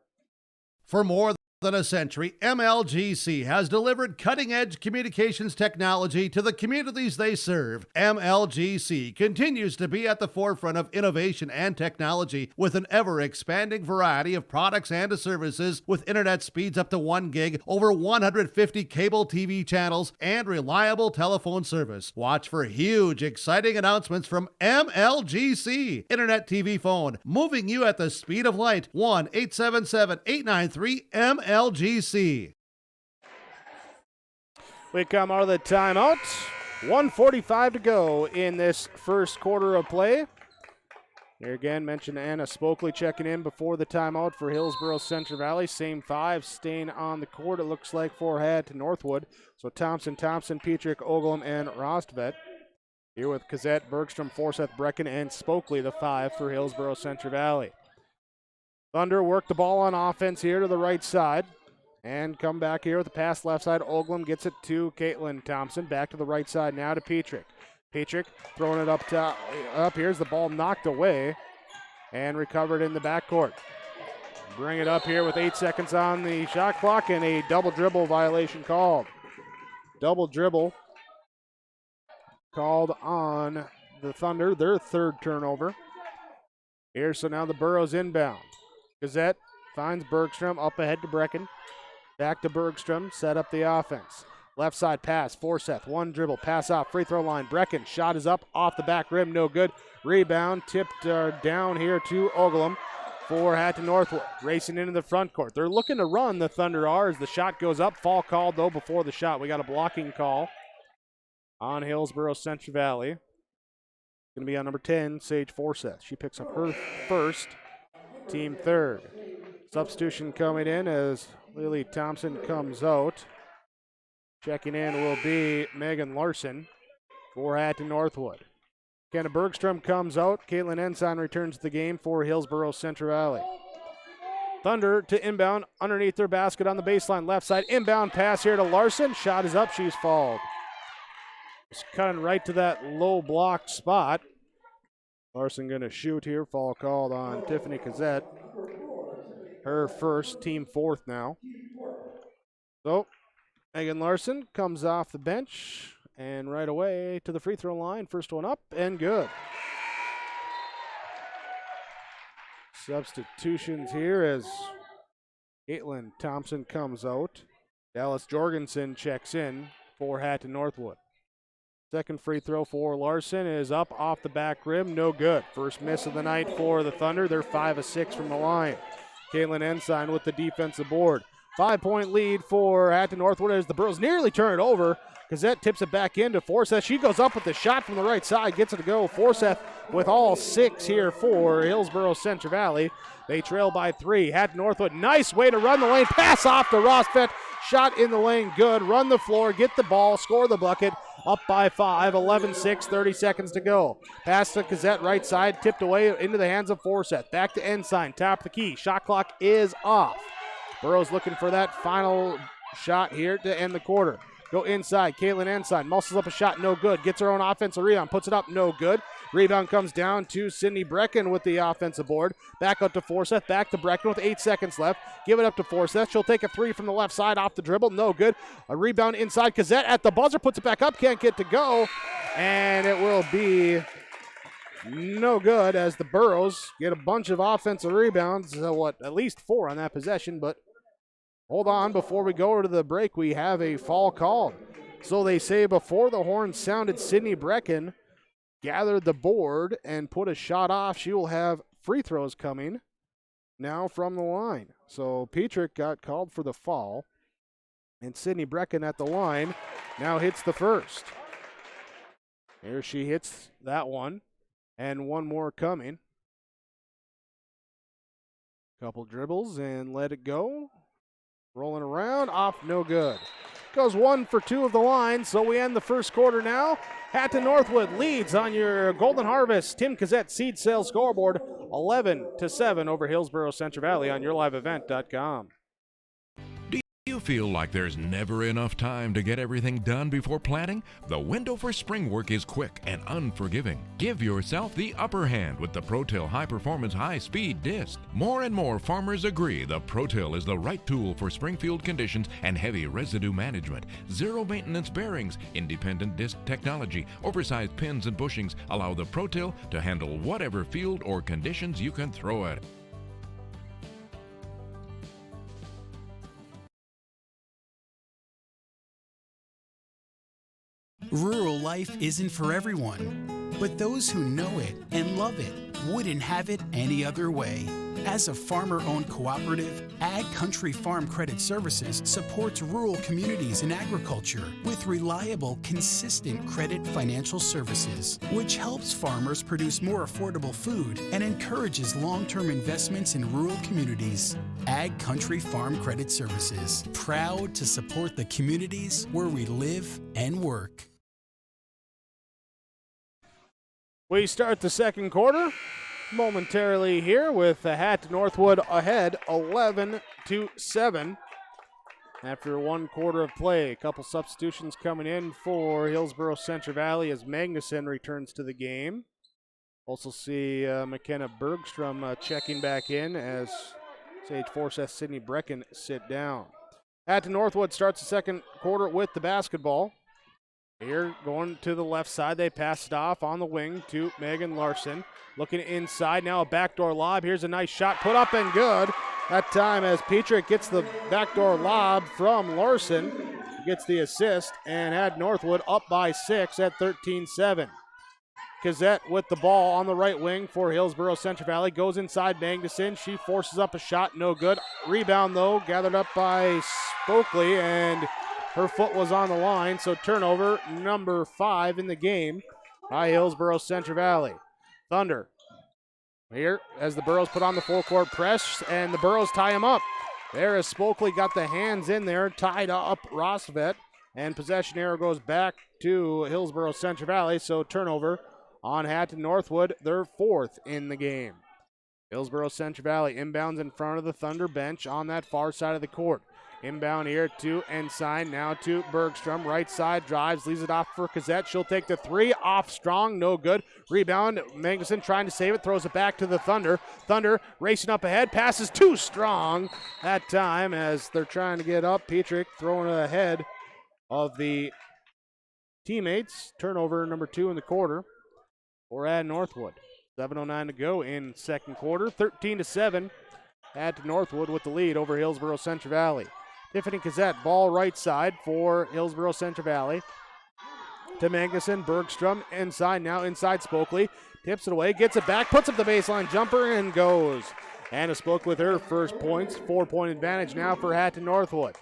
For more than a century, MLGC has delivered cutting-edge communications technology to the communities they serve. MLGC continues to be at the forefront of innovation and technology with an ever-expanding variety of products and services with internet speeds up to 1 gig, over 150 cable TV channels, and reliable telephone service. Watch for huge, exciting announcements from MLGC. Internet TV phone, moving you at the speed of light. 1-877-893-MLGC. We come out of the timeout. 1:45 to go in this first quarter of play. Here again, mentioned Anna Spokley checking in before the timeout for Hillsboro-Central Valley. Same 5 staying on the court, it looks like, for Hatton Northwood. So Thompson, Petrick, Oglum, and Rostvet. Here with Cassette, Bergstrom, Forsyth, Brecken, and Spokley, the 5 for Hillsboro-Central Valley. Thunder work the ball on offense here to the right side and come back here with the pass left side. Oglum gets it to Caitlin Thompson. Back to the right side now to Petrick. Petrick throwing it up top. Here's the ball knocked away and recovered in the backcourt. Bring it up here with 8 seconds on the shot clock and a double dribble violation called. Double dribble called on the Thunder, their 3rd turnover. Here, so now the Burros inbound. Gazette finds Bergstrom up ahead to Brecken. Back to Bergstrom, set up the offense. Left side pass, Forsyth, 1 dribble, pass off, free throw line. Brecken, shot is up, off the back rim, no good. Rebound, tipped down here to Oglum for Hatton Northwood. Racing into the front court. They're looking to run, the Thunder are, as the shot goes up. Fall called, though, before the shot. We got a blocking call on Hillsboro-Central Valley. Going to be on number 10, Sage Forsyth. She picks up her first. Team 3rd. Substitution coming in as Lily Thompson comes out. Checking in will be Megan Larson for Hatton Northwood. Kenna Bergstrom comes out. Caitlin Ensign returns to the game for Hillsboro-Central Valley. Thunder to inbound underneath their basket on the baseline. Left side inbound pass here to Larson. Shot is up. She's fouled. It's cutting right to that low block spot. Larson going to shoot here. Foul called on Tiffany Cassette. Her first, team 4th now. So, Megan Larson comes off the bench and right away to the free throw line. First one up and good. Substitutions here as Caitlin Thompson comes out. Dallas Jorgensen checks in for Hatton Northwood. Second free throw for Larson is up off the back rim, no good. First miss of the night for the Thunder. They're 5 of 6 from the line. Caitlin Ensign with the defensive board. 5-point lead for Hatton Northwood as the Burros nearly turn it over. Cassette tips it back into Forsyth. She goes up with the shot from the right side, gets it to go. Forsyth with all 6 here for Hillsboro-Central Valley. They trail by 3. Hatton Northwood, nice way to run the lane. Pass off to Rostvet. Shot in the lane, good. Run the floor, get the ball, score the bucket. Up by 5, 11-6, 30 seconds to go. Pass to Cassette, right side, tipped away into the hands of Forsyth. Back to Ensign, top of the key. Shot clock is off. Burros looking for that final shot here to end the quarter. Go inside, Caitlin Ensign muscles up a shot, no good. Gets her own offensive rebound, puts it up, no good. Rebound comes down to Sydney Brecken with the offensive board. Back out to Forsyth, back to Brecken with 8 seconds left. Give it up to Forsyth. She'll take a 3 from the left side off the dribble, no good. A rebound inside, Cassette at the buzzer, puts it back up, can't get to go. And it will be no good as the Burros get a bunch of offensive rebounds. At least 4 on that possession, but hold on, before we go to the break, we have a foul called. So they say before the horn sounded, Sydney Brecken gathered the board and put a shot off. She will have free throws coming now from the line. So Petrick got called for the foul, and Sydney Brecken at the line now hits the first. Here she hits that one, and one more coming. Couple dribbles and let it go. Rolling around, off, no good. Goes 1 for 2 of the line, so we end the first quarter now. Hatton Northwood leads on your Golden Harvest Tim Cassette seed sales scoreboard, 11-7 over Hillsboro-Central Valley on yourliveevent.com. feel like there's never enough time to get everything done before planting? The window for spring work is quick and unforgiving. Give yourself the upper hand with the ProTill High Performance High Speed Disc. More and more farmers agree the ProTill is the right tool for springfield conditions and heavy residue management. Zero maintenance bearings, independent disc technology, oversized pins and bushings allow the ProTill to handle whatever field or conditions you can throw at it. Rural life isn't for everyone, but those who know it and love it wouldn't have it any other way. As a farmer-owned cooperative, Ag Country Farm Credit Services supports rural communities in agriculture with reliable, consistent credit financial services, which helps farmers produce more affordable food and encourages long-term investments in rural communities. Ag Country Farm Credit Services, proud to support the communities where we live and work. We start the second quarter momentarily here with Hatton Northwood ahead 11-7 after one quarter of play. A couple substitutions coming in for Hillsboro-Central Valley as Magnuson returns to the game. Also see McKenna Bergstrom checking back in as Sage Forsyth Sidney Brecken sit down. Hatton Northwood starts the second quarter with the basketball. Here, going to the left side, they pass it off on the wing to Megan Larson. Looking inside, now a backdoor lob. Here's a nice shot, put up and good. That time as Petrick gets the backdoor lob from Larson, gets the assist, and had Northwood up by 6 at 13-7. Gazette with the ball on the right wing for Hillsboro-Central Valley. Goes inside Magnuson. She forces up a shot, no good. Rebound, though, gathered up by Spokley, and her foot was on the line, so turnover number 5 in the game by Hillsboro-Central Valley. Thunder here as the Burros put on the full court press, and the Burros tie him up. There as Spokley got the hands in there, tied up Rosvet, and possession arrow goes back to Hillsboro-Central Valley, so turnover on Hatton Northwood, their 4th in the game. Hillsboro-Central Valley inbounds in front of the Thunder bench on that far side of the court. Inbound here to Ensign, now to Bergstrom. Right side drives, leaves it off for Gazette. She'll take the 3, off strong, no good. Rebound, Magnuson trying to save it, throws it back to the Thunder. Thunder racing up ahead, passes too strong that time as they're trying to get up. Petrick throwing it ahead of the teammates. Turnover number 2 in the quarter for Hatton Northwood. 7:09 to go in second quarter, 13-7. Hatton Northwood with the lead over Hillsboro-Central Valley. Tiffany Gazette, ball right side for Hillsboro-Central Valley. To Magnuson, Bergstrom, inside, now inside Spokley. Tips it away, gets it back, puts up the baseline jumper, and goes. Anna Spoke with her first points. 4-point advantage now for Hatton Northwood.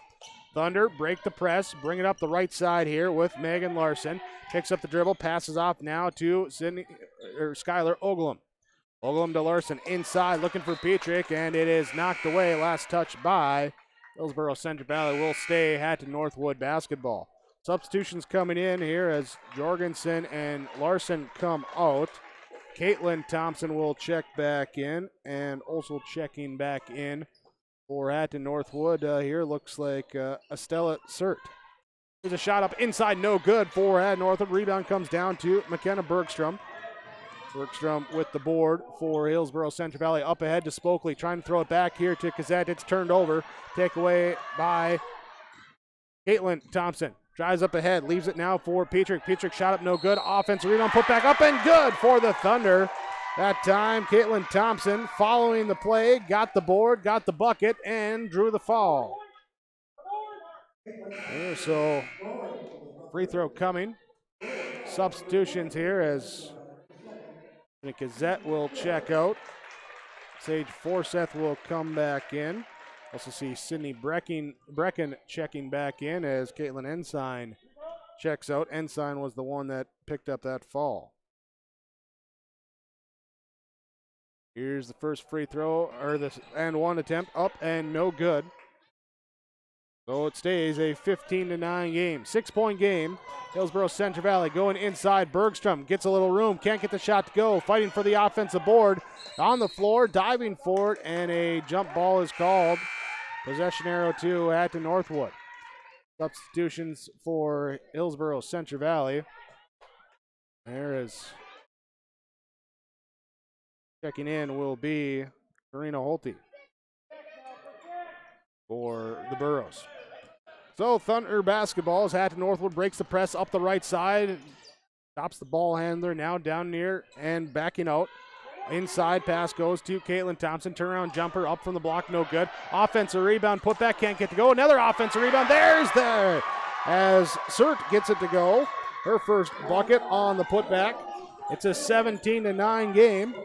Thunder break the press, bring it up the right side here with Megan Larson. Picks up the dribble, passes off now to Skylar Oglum. Oglum to Larson, inside, looking for Petrick, and it is knocked away. Last touch by Hillsboro-Central Valley. Will stay Hatton Northwood basketball. Substitutions coming in here as Jorgensen and Larson come out. Caitlin Thompson will check back in, and also checking back in for Hatton Northwood here looks like Estella Sert. There's a shot up inside, no good for Hatton Northwood. Rebound comes down to McKenna Bergstrom. Bergstrom with the board for Hillsboro-Central Valley. Up ahead to Spokley, trying to throw it back here to Gazette. It's turned over. Takeaway by Caitlin Thompson. Drives up ahead, leaves it now for Petrick. Petrick shot up, no good. Offensive rebound, put back up and good for the Thunder. That time, Caitlin Thompson following the play, got the board, got the bucket, and drew the foul. Yeah, so free throw coming. Substitutions here as the Gazette will check out. Sage Forsyth will come back in. Also see Sydney Brecken checking back in as Caitlin Ensign checks out. Ensign was the one that picked up that fall. Here's the first free throw, or the and one attempt, up and no good. So it stays a 15-9 game. 6-point game. Hillsboro-Central Valley going inside. Bergstrom gets a little room. Can't get the shot to go. Fighting for the offensive board. On the floor. Diving for it. And a jump ball is called Possession arrow to Hatton Northwood. Substitutions for Hillsboro-Central Valley. There is checking in will be Karina Holte for the Burros. So Thunder basketball as Hatton Northwood breaks the press up the right side. Stops the ball handler now down near and backing out. Inside pass goes to Caitlin Thompson. Turnaround jumper up from the block, no good. Offensive rebound, put back, can't get to go. Another offensive rebound, there as Sert gets it to go. Her first bucket on the putback. It's a 17-9 game.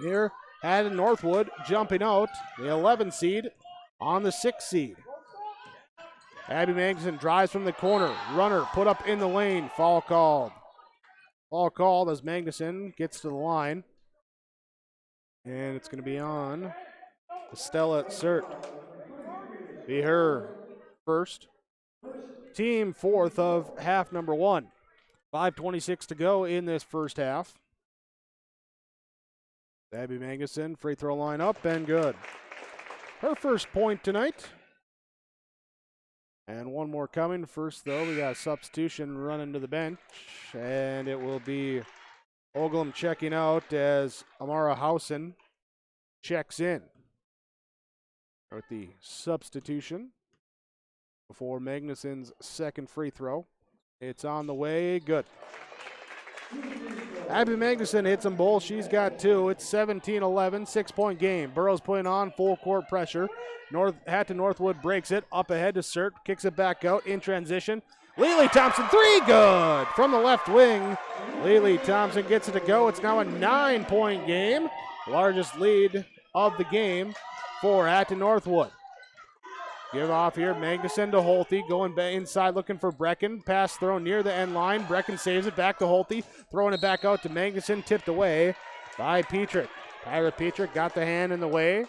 Here, Hatton Northwood jumping out, the 11 seed on the 6 seed. Abby Magnuson drives from the corner. Runner put up in the lane. Foul called. Foul called as Magnuson gets to the line. And it's going to be on Estella Sert. Be her first. Team fourth of half number one. 5:26 to go in this first half. Abby Magnuson, free throw line up and good. Her first point tonight. And one more coming. First, though, we got a substitution running to the bench. And it will be Oglum checking out as Amara Housen checks in. With the substitution before Magnuson's second free throw. It's on the way. Good. Abby Magnuson hits them both. She's got two. It's 17-11, 6-point game. Burrows putting on full court pressure. Hatton Northwood breaks it. Up ahead to Sert. Kicks it back out in transition. Lily Thompson, three, good! From the left wing. Lily Thompson gets it to go. It's now a 9-point game. Largest lead of the game for Hatton Northwood. Give off here, Magnuson to Holte, going inside looking for Brecken. Pass thrown near the end line. Brecken saves it back to Holte, throwing it back out to Magnuson, tipped away by Petrick. Tyra Petrick got the hand in the way.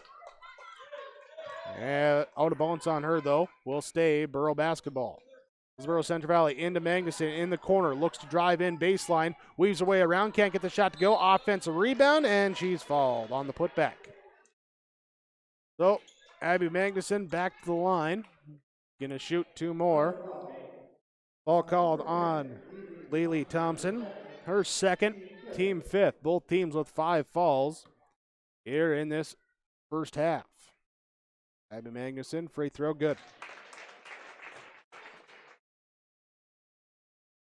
Out of bounds on her, though. Will stay Burrow basketball. Hillsboro-Central Valley into Magnuson in the corner. Looks to drive in baseline. Weaves her way around. Can't get the shot to go. Offensive rebound, and she's fouled on the putback. So, Abby Magnuson back to the line. Gonna shoot two more. Ball called on Lily Thompson. Her second, team fifth. Both teams with 5 fouls here in this first half. Abby Magnuson, free throw, good.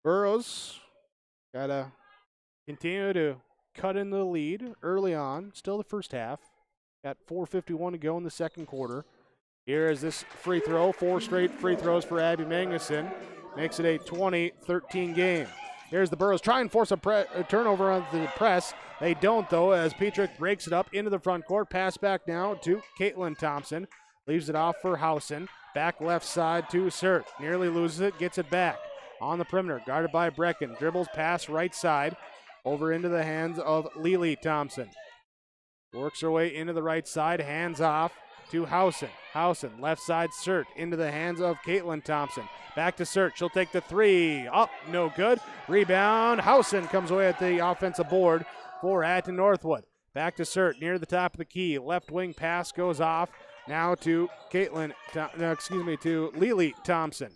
Burrows gotta continue to cut in the lead early on. Still the first half. Got 4:51 to go in the second quarter. Here is this free throw. 4 straight free throws for Abby Magnuson. Makes it a 20-13 game. Here's the Burrows. Try and force a turnover on the press. They don't, though, as Petrick breaks it up into the front court. Pass back now to Caitlin Thompson. Leaves it off for Housen. Back left side to Sert. Nearly loses it. Gets it back. On the perimeter. Guarded by Brecken. Dribbles pass right side. Over into the hands of Lily Thompson. Works her way into the right side. Hands off to Housen. Housen, left side, Sert. Into the hands of Caitlin Thompson. Back to Sert. She'll take the three. Up, no good. Rebound. Housen comes away at the offensive board for Hatton Northwood. Back to Sert, near the top of the key. Left wing pass goes off. Now to to Lily Thompson.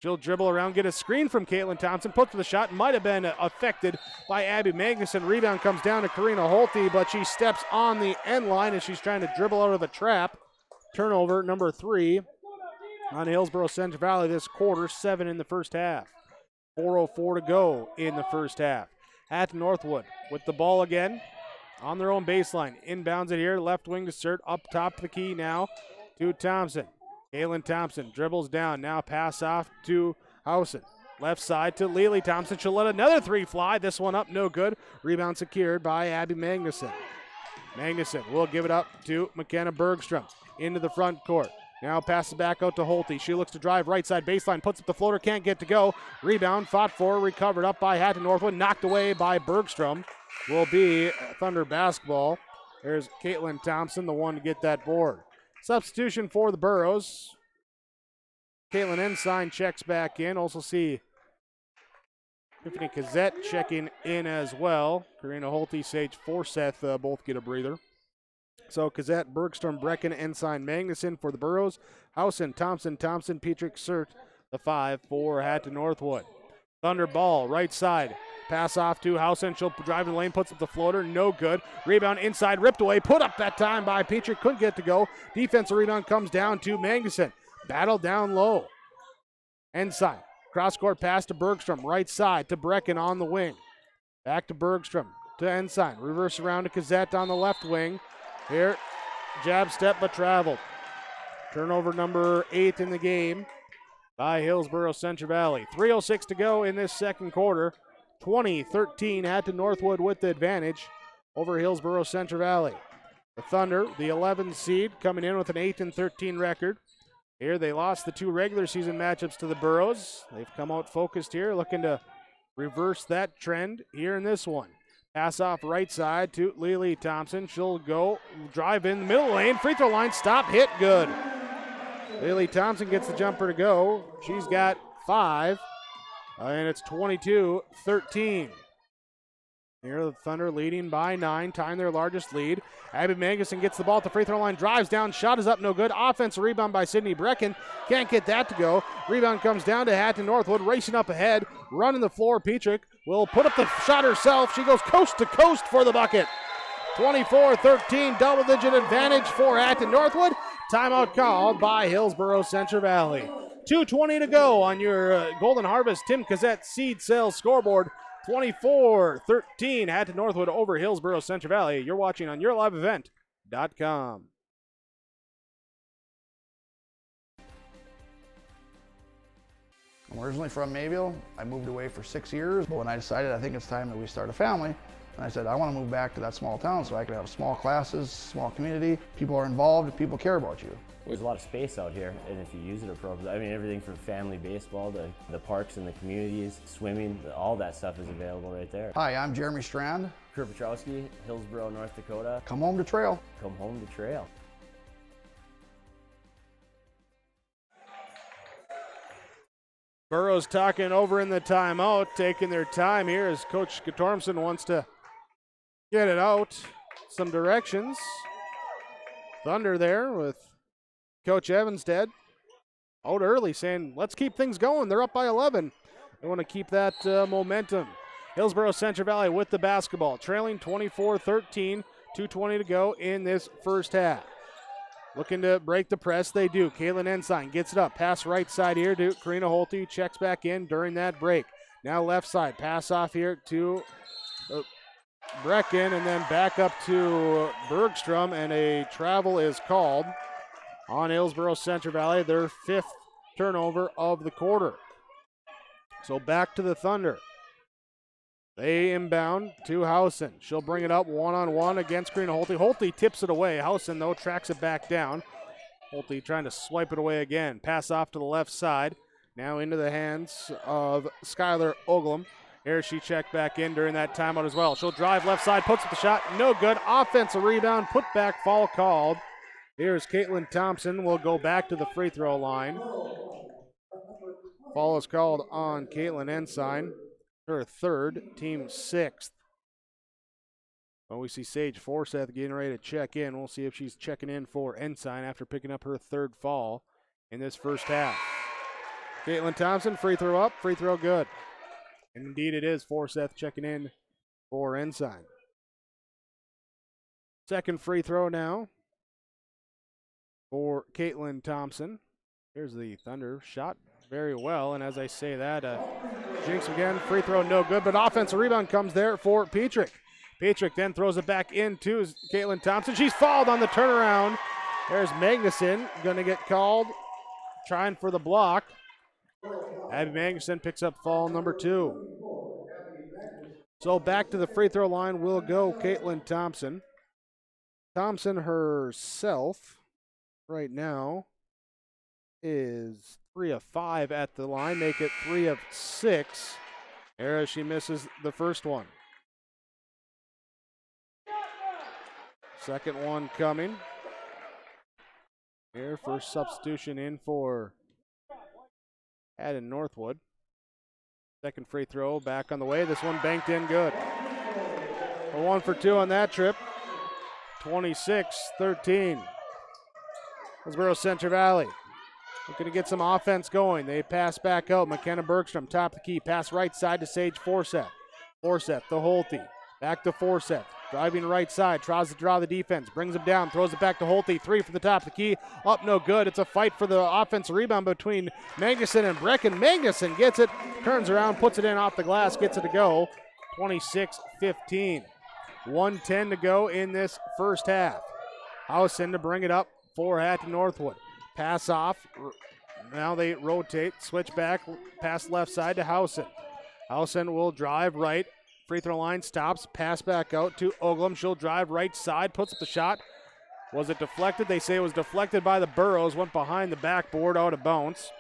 She'll dribble around, get a screen from Caitlin Thompson, puts the shot, might have been affected by Abby Magnuson. Rebound comes down to Karina Holte, but she steps on the end line as she's trying to dribble out of a trap. Turnover number 3 on Hillsboro-Central Valley this quarter, 7 in the first half. 4:04 to go in the first half. Hatton Northwood with the ball again on their own baseline. Inbounds it here, left wing to Sert, up top of the key now to Thompson. Caitlin Thompson dribbles down, now pass off to Housen. Left side to Lily Thompson. She'll let another three fly. This one up, no good. Rebound secured by Abby Magnuson. Magnuson will give it up to McKenna Bergstrom into the front court. Now passes back out to Holte. She looks to drive right side baseline, puts up the floater, can't get to go. Rebound, fought for, recovered up by Hatton Northwood, knocked away by Bergstrom. Will be Thunder basketball. There's Caitlin Thompson, the one to get that board. Substitution for the Burros. Caitlin Ensign checks back in. Also see Tiffany Cazzette checking in as well. Karina Holte, Sage Forseth both get a breather. So Kazette, Bergstrom, Brecken, Ensign, Magnuson for the Burros. Housen, Thompson, Petrick, Sert, the 5 for Hatton Northwood. Thunder ball, right side. Pass off to Housen. She'll drive in the lane, puts up the floater. No good. Rebound inside, ripped away. Put up that time by Petrick. Couldn't get to go. Defensive rebound comes down to Magnuson. Battle down low. Ensign. Cross-court pass to Bergstrom. Right side to Brecken on the wing. Back to Bergstrom to Ensign. Reverse around to Kazette on the left wing. Here, jab step but traveled. Turnover number 8 in the game by Hillsboro-Central Valley. 3:06 to go in this second quarter. 20-13 Hatton Northwood with the advantage over Hillsboro-Central Valley. The Thunder, the 11 seed, coming in with an 8-13 record. Here they lost the 2 regular season matchups to the Burros. They've come out focused here, looking to reverse that trend here in this one. Pass off right side to Lily Thompson. She'll go drive in the middle lane. Free throw line, stop, hit, good. Lily Thompson gets the jumper to go. She's got 5, and it's 22-13. Here the Thunder leading by 9, tying their largest lead. Abby Magnuson gets the ball at the free throw line, drives down, shot is up, no good. Offensive rebound by Sydney Brecken. Can't get that to go. Rebound comes down to Hatton Northwood, racing up ahead, running the floor. Petrick will put up the shot herself. She goes coast to coast for the bucket. 24-13, double-digit advantage for Hatton Northwood. Timeout called by Hillsboro-Central Valley. 2:20 to go on your Golden Harvest Tim Kazette seed sales scoreboard. 24-13 Hatton Northwood over Hillsboro-Central Valley. You're watching on YourLiveEvent.com. I'm originally from Mayville. I moved away for 6 years, but when I decided I think it's time that we start a family, and I said I want to move back to that small town so I can have small classes, small community, people are involved, people care about you. There's a lot of space out here, and if you use it appropriately, I mean, everything from family baseball to the parks and the communities, swimming, all that stuff is available right there. Hi, I'm Jeremy Strand. Kurt Petrowski, Hillsboro, North Dakota. Come home to trail. Come home to trail. Burrows talking over in the timeout, taking their time here as Coach Gatormson wants to get it out. Some directions. Thunder there with Coach Evanstead out early saying, let's keep things going. They're up by 11. They want to keep that momentum. Hillsboro-Central Valley with the basketball, trailing 24-13, 2:20 to go in this first half. Looking to break the press, they do. Kaylin Ensign gets it up. Pass right side here to Karina Holte. Checks back in during that break. Now left side. Pass off here to Brecken and then back up to Bergstrom, and a travel is called on Hillsboro-Central Valley, their 5th turnover of the quarter. So back to the Thunder. They inbound to Housen. She'll bring it up one-on-one against Karina Holte. Holte tips it away. Housen, though, tracks it back down. Holte trying to swipe it away again. Pass off to the left side. Now into the hands of Skylar Oglum. Here she checked back in during that timeout as well. She'll drive left side, puts up the shot. No good. Offensive rebound, put back, foul called. Here's Caitlin Thompson. Will go back to the free throw line. Foul is called on Caitlin Ensign. Her 3rd, team 6th. Well, we see Sage Forseth getting ready to check in. We'll see if she's checking in for Ensign after picking up her 3rd foul in this first half. Caitlin Thompson, free throw up, free throw good. And indeed it is Forseth checking in for Ensign. 2nd free throw now for Caitlin Thompson. Here's the Thunder shot very well, and as I say that, jinx again, free throw no good, but offensive rebound comes there for Petrick. Petrick then throws it back into Caitlin Thompson. She's fouled on the turnaround. There's Magnuson going to get called, trying for the block. Abby Magnuson picks up foul number 2. So back to the free throw line will go Caitlin Thompson. Thompson herself right now is 3 of 5 at the line, make it 3 of 6. There she misses the first one. Second one coming. Here, first substitution in for Hatton Northwood. Second free throw back on the way. This one banked in good. A 1 for 2 on that trip. 26-13. Hillsboro-Central Valley looking to get some offense going. They pass back out. McKenna Bergstrom, top of the key. Pass right side to Sage Forseth. Forseth to Holte. Back to Forseth. Driving right side. Tries to draw the defense. Brings him down. Throws it back to Holte. 3 from the top of the key. Up no good. It's a fight for the offensive rebound between Magnuson and Brecken. Magnuson gets it. Turns around. Puts it in off the glass. Gets it to go. 26-15. 1:10 to go in this first half. Housen to bring it up for Hatton Northwood. Pass off. Now they rotate. Switch back. Pass left side to Housen. Housen will drive right. Free throw line stops. Pass back out to Oglum. She'll drive right side. Puts up the shot. Was it deflected? They say it was deflected by the Burrows. Went behind the backboard out of bounds.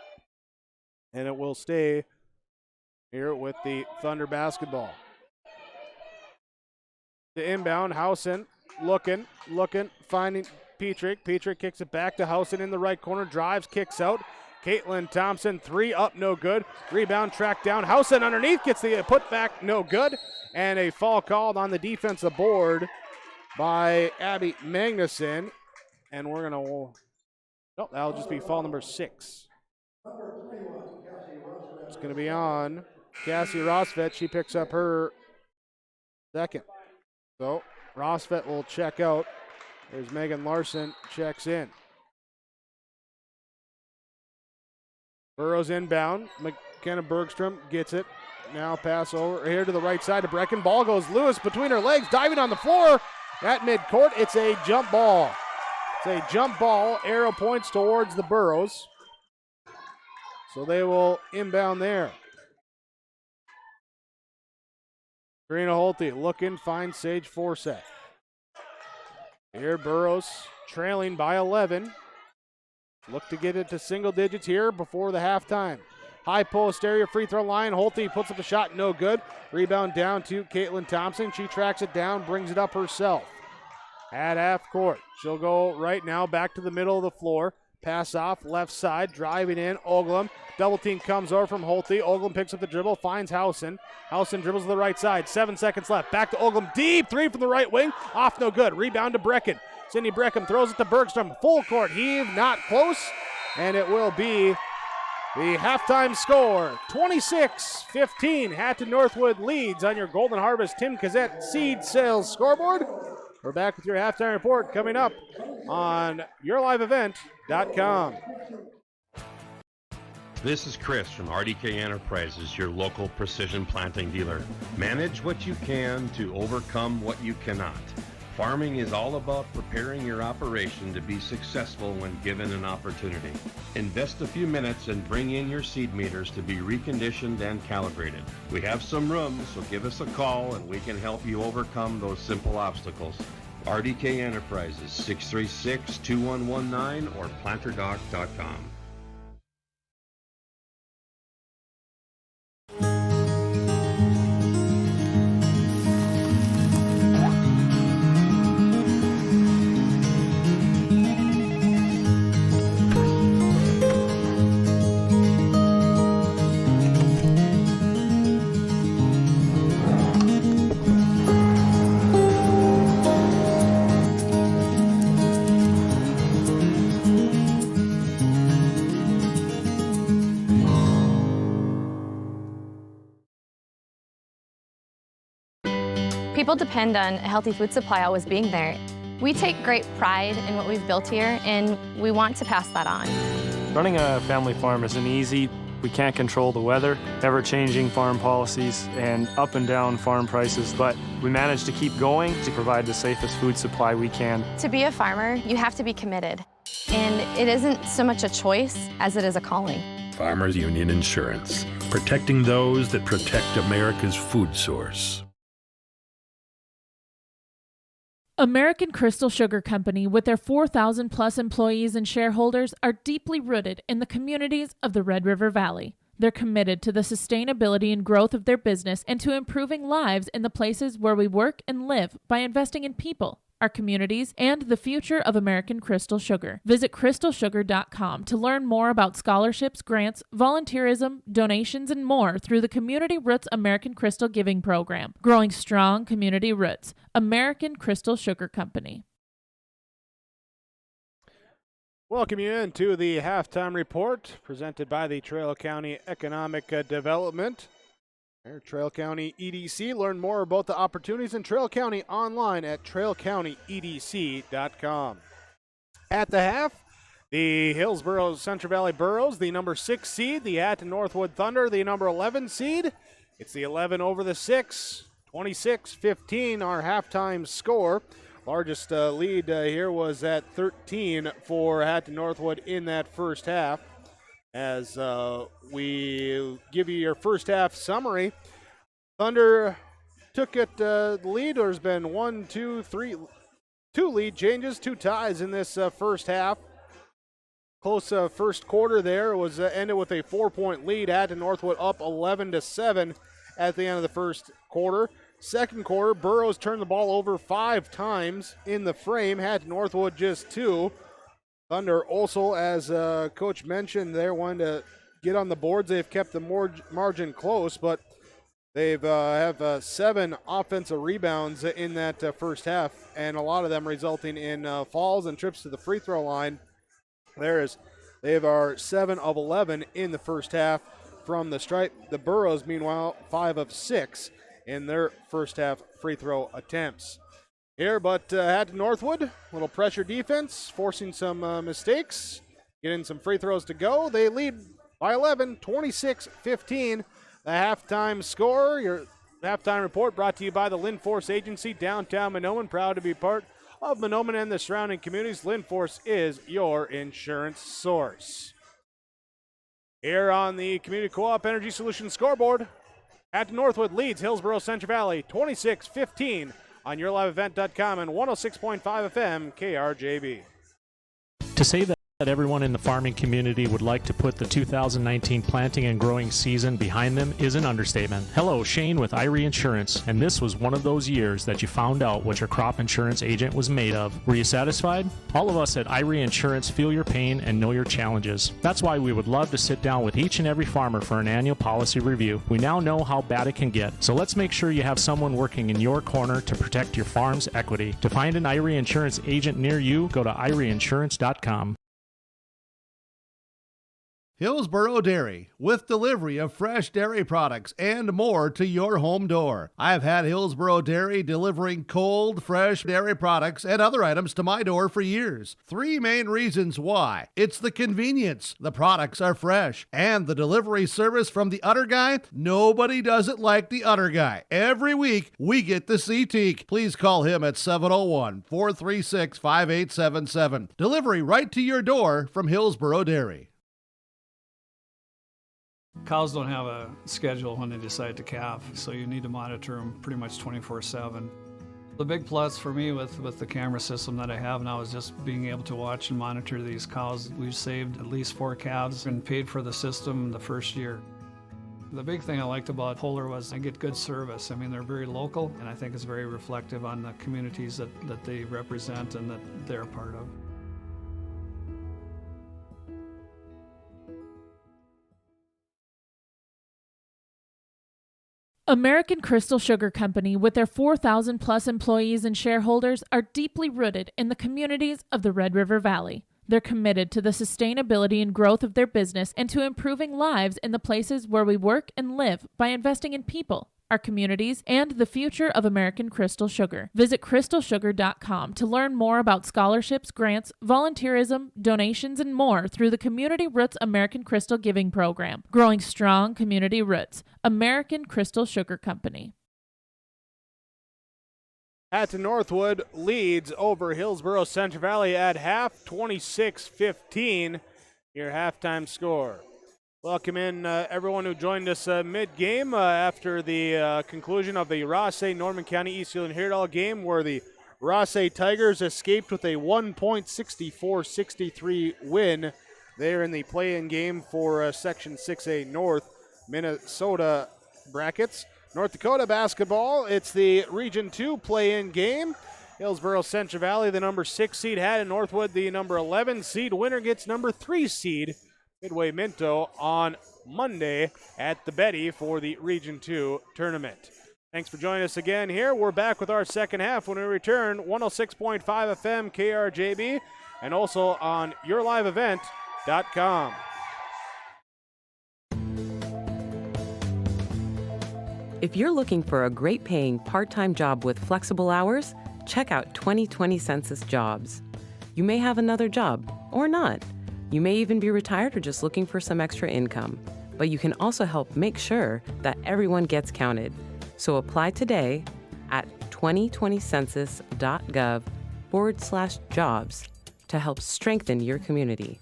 And it will stay here with the Thunder basketball. The inbound. Housen looking, finding Petrick. Petrick kicks it back to Housen in the right corner. Drives, kicks out. Caitlin Thompson, 3 up, no good. Rebound tracked down. Housen underneath gets the put back, no good. And a foul called on the defensive board by Abby Magnuson. And we're going to, nope, that'll just be foul number 6. It's going to be on Cassie Rosvet. She picks up her second. So Rosvet will check out. There's Megan Larson, checks in. Burrows inbound. McKenna Bergstrom gets it. Now pass over here to the right side to Brecken. Ball goes loose between her legs, diving on the floor at midcourt. It's a jump ball. It's a jump ball. Arrow points towards the Burrows. So they will inbound there. Karina Holte looking, finds Sage Forseth. Here Burrows trailing by 11. Look to get it to single digits here before the halftime. High post area, free throw line. Holte puts up a shot, no good. Rebound down to Caitlin Thompson. She tracks it down, brings it up herself. At half court, she'll go right now back to the middle of the floor. Pass off, left side, driving in, Oglum. Double team comes over from Holte. Oglum picks up the dribble, finds Housen. Housen dribbles to the right side, 7 seconds left. Back to Oglum, deep 3 from the right wing. Off no good, rebound to Brecken. Cindy Brecken throws it to Bergstrom. Full court heave, not close. And it will be the halftime score. 26-15. Hatton Northwood leads on your Golden Harvest Tim Cassette seed sales scoreboard. We're back with your halftime report coming up on YourLiveEvent.com. This is Chris from RDK Enterprises, your local precision planting dealer. Manage what you can to overcome what you cannot. Farming is all about preparing your operation to be successful when given an opportunity. Invest a few minutes and bring in your seed meters to be reconditioned and calibrated. We have some room, so give us a call and we can help you overcome those simple obstacles. RDK Enterprises, 636-2119 or planterdoc.com. People depend on a healthy food supply always being there. We take great pride in what we've built here, and we want to pass that on. Running a family farm isn't easy. We can't control the weather, ever-changing farm policies, and up and down farm prices, but we manage to keep going to provide the safest food supply we can. To be a farmer, you have to be committed, and it isn't so much a choice as it is a calling. Farmers Union Insurance, protecting those that protect America's food source. American Crystal Sugar Company, with their 4,000 plus employees and shareholders, are deeply rooted in the communities of the Red River Valley. They're committed to the sustainability and growth of their business and to improving lives in the places where we work and live by investing in people, our communities, and the future of American Crystal Sugar. Visit crystalsugar.com to learn more about scholarships, grants, volunteerism, donations, and more through the Community Roots American Crystal Giving Program. Growing strong community roots. American Crystal Sugar Company. Welcome you into the halftime report presented by the Trail County Economic Development. Trail County EDC. Learn more about the opportunities in Trail County online at trailcountyedc.com. At the half, the Hillsboro-Central Valley Burros, the number 6 seed, the Hatton Northwood Thunder, the number 11 seed. It's the 11 over the 6, 26-15, our halftime score. Largest lead here was at 13 for Hatton Northwood in that first half. As we give you your first half summary, Thunder took it the lead. There's been 2 lead changes, 2 ties in this first half. Close first quarter there was ended with a 4-point lead. Hatton Northwood up 11-7 at the end of the first quarter. Second quarter, Burros turned the ball over 5 times in the frame. Hatton Northwood just 2. Thunder also, as Coach mentioned, they're wanting to get on the boards. They've kept the margin close, but they've have 7 offensive rebounds in that first half, and a lot of them resulting in falls and trips to the free throw line. They are 7 of 11 in the first half from the stripe. The Burros, meanwhile, 5 of 6 in their first half free throw attempts. Here, but Hatton Northwood, little pressure defense, forcing some mistakes, getting some free throws to go. They lead by 11, 26-15. The halftime score, your halftime report brought to you by the Lindforce Agency, downtown Mahnomen. Proud to be part of Mahnomen and the surrounding communities. Lindforce is your insurance source. Here on the Community Co-op Energy Solutions scoreboard, Hatton Northwood leads Hillsboro-Central Valley 26-15 on yourliveevent.com and 106.5 FM KRJB. To say that everyone in the farming community would like to put the 2019 planting and growing season behind them is an understatement. Hello, Shane with Irie Insurance, and this was one of those years that you found out what your crop insurance agent was made of. Were you satisfied? All of us at Irie Insurance feel your pain and know your challenges. That's why we would love to sit down with each and every farmer for an annual policy review. We now know how bad it can get, so let's make sure you have someone working in your corner to protect your farm's equity. To find an Irie Insurance agent near you, go to irieinsurance.com. Hillsboro Dairy, with delivery of fresh dairy products and more to your home door. I've had Hillsboro Dairy delivering cold, fresh dairy products and other items to my door for years. 3 main reasons why. It's the convenience, the products are fresh, and the delivery service from the Udder Guy. Nobody does it like the Udder Guy. Every week, we get to see Teak. Please call him at 701-436-5877. Delivery right to your door from Hillsboro Dairy. Cows don't have a schedule when they decide to calve, so you need to monitor them pretty much 24/7. The big plus for me with the camera system that I have now is just being able to watch and monitor these cows. We've saved at least 4 calves and paid for the system the first year. The big thing I liked about Polar was I get good service. I mean, they're very local, and I think it's very reflective on the communities that they represent and that they're a part of. American Crystal Sugar Company, with their 4,000 plus employees and shareholders, are deeply rooted in the communities of the Red River Valley. They're committed to the sustainability and growth of their business and to improving lives in the places where we work and live by investing in people, our communities, and the future of American Crystal Sugar. Visit crystalsugar.com to learn more about scholarships, grants, volunteerism, donations, and more through the Community Roots American Crystal Giving Program. Growing strong community roots. American Crystal Sugar Company. Hatton Northwood leads over Hillsboro-Central Valley at half, 26-15, your halftime score. Welcome in everyone who joined us mid-game after the conclusion of the Rossay-Norman County Eastfield and Heyerdahl game, where the Rossay Tigers escaped with a 1-64-63 win there in the play-in game for Section 6A North Minnesota brackets. North Dakota basketball, it's the Region 2 play-in game. Hillsboro-Central Valley, the number 6 seed, Hatton Northwood, the number 11 seed. Winner gets number 3 seed. Midway Minto on Monday at the Betty for the Region 2 tournament. Thanks for joining us again here. We're back with our second half when we return. 106.5 FM KRJB. and also on yourliveevent.com. If you're looking for a great paying part-time job with flexible hours, check out 2020 Census Jobs. You may have another job, or not. You may even be retired or just looking for some extra income. But you can also help make sure that everyone gets counted. So apply today at 2020census.gov/jobs to help strengthen your community.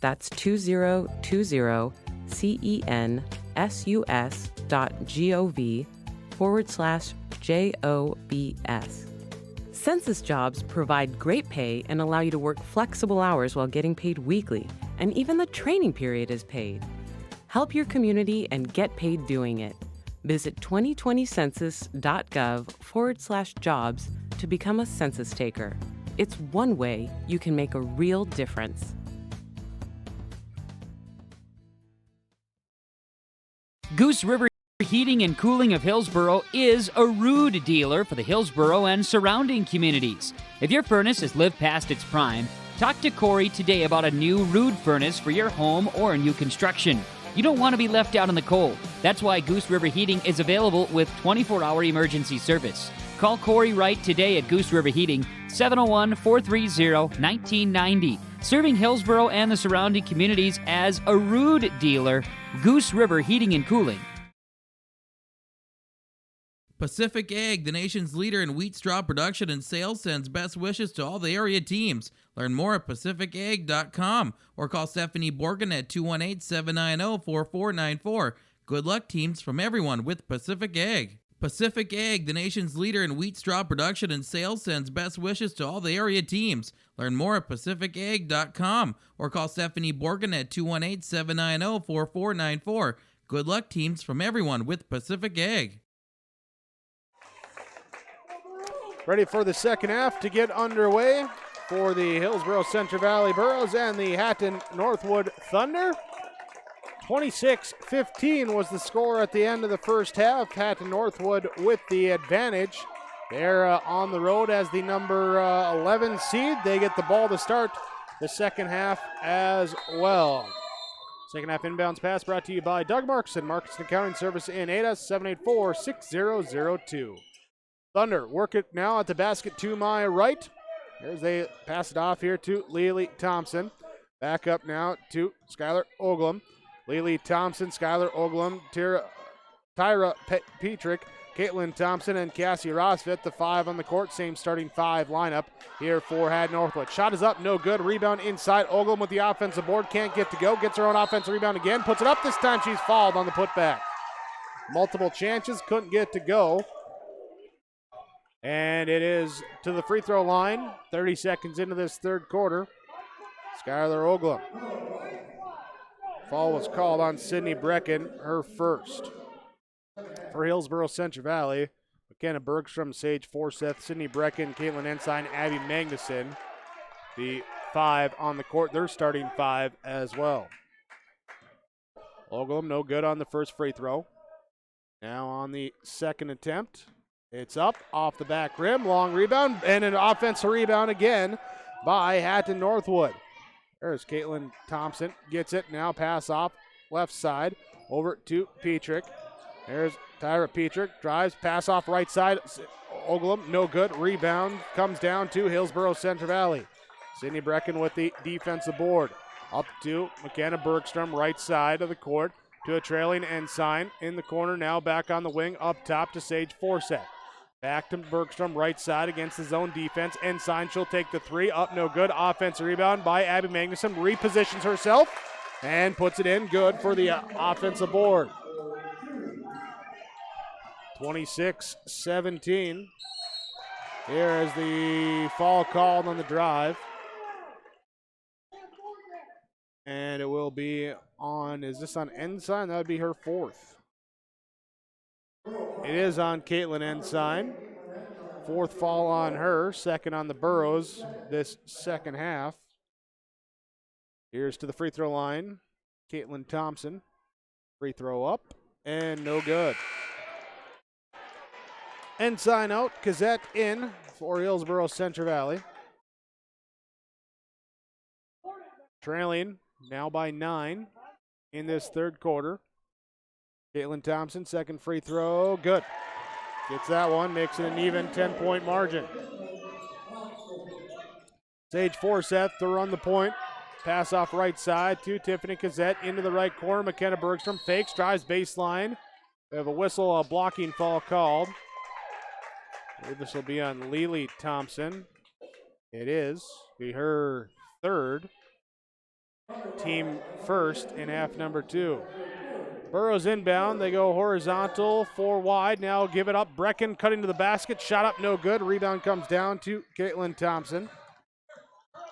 That's 2020census.gov/JOBS. Census jobs provide great pay and allow you to work flexible hours while getting paid weekly, and even the training period is paid. Help your community and get paid doing it. Visit 2020census.gov/jobs to become a census taker. It's one way you can make a real difference. Goose River Heating and Cooling of Hillsboro is a Rude dealer for the Hillsboro and surrounding communities. If your furnace has lived past its prime, talk to Corey today about a new Rude furnace for your home or new construction. You don't want to be left out in the cold. That's why Goose River Heating is available with 24-hour emergency service. Call Corey Wright today at Goose River Heating, 701-430-1990. Serving Hillsboro and the surrounding communities as a Rude dealer, Goose River Heating and Cooling. Pacific Egg, the nation's leader in wheat straw production and sales, sends best wishes to all the area teams. Learn more at pacificegg.com or call Stephanie Borgen at 218-790-4494. Good luck, teams, from everyone with Pacific Egg. Pacific Egg, the nation's leader in wheat straw production and sales, sends best wishes to all the area teams. Learn more at pacificegg.com or call Stephanie Borgen at 218-790-4494. Good luck, teams, from everyone with Pacific Egg. Ready for the second half to get underway for the Hillsboro-Central Valley Burros and the Hatton Northwood Thunder. 26-15 was the score at the end of the first half. Hatton Northwood with the advantage. They're on the road as the number 11 seed. They get the ball to start the second half as well. Second half inbounds pass brought to you by Doug Markson, Markson Accounting Service in Ada, 784-6002. Thunder work it now at the basket to my right. As they pass it off here to Lily Thompson. Back up now to Skylar Oglam. Lily Thompson, Skylar Oglam, Tyra Petrick, Caitlin Thompson, and Cassie Rosfit, the five on the court. Same starting five lineup here for Hatton Northwood. Shot is up, no good. Rebound inside. Oglam with the offensive board, can't get to go. Gets her own offensive rebound again. Puts it up this time. She's fouled on the putback. Multiple chances, couldn't get to go. And it is to the free throw line. 30 seconds into this third quarter. Skylar Oglam. Foul was called on Sydney Brecken, her first. For Hillsboro-Central Valley, McKenna Bergstrom, Sage Forseth, Sydney Brecken, Caitlin Ensign, Abby Magnuson. The five on the court, they're starting five as well. Oglam no good on the first free throw. Now on the second attempt. It's up, off the back rim, long rebound, and an offensive rebound again by Hatton Northwood. There's Caitlin Thompson, gets it, now pass off, left side, over to Petrick. There's Tyra Petrick, drives, pass off right side, Oglam, no good, rebound, comes down to Hillsboro-Central Valley. Sydney Brecken with the defensive board. Up to McKenna Bergstrom, right side of the court, to a trailing Ensign in the corner, now back on the wing, up top to Sage Forseth. Back to Bergstrom, right side against the zone defense. Ensign, she'll take the three. Up, no good. Offensive rebound by Abby Magnuson. Repositions herself and puts it in. Good for the offensive board. 26-17. Here is the foul called on the drive. And it will be on, is this on Ensign? That would be her fourth. It is on Caitlin Ensign. Fourth foul on her, second on the Burros this second half. Here's to the free throw line. Caitlin Thompson. Free throw up and no good. Ensign out, Gazette in for Hillsboro-Central Valley. trailing now by 9 in this third quarter. Caitlin Thompson, second free throw, good. Gets that one, makes it an even 10-point margin. Sage Forseth to run the point. Pass off right side to Tiffany Cassette into the right corner. McKenna Bergstrom fakes, drives baseline. We have a whistle, a blocking foul called. This will be on Lily Thompson. It is. Be her third. Team first in half number 2. Burrows inbound. They go horizontal, 4 wide. Now give it up. Brecken cutting to the basket. Shot up, no good. Rebound comes down to Caitlin Thompson.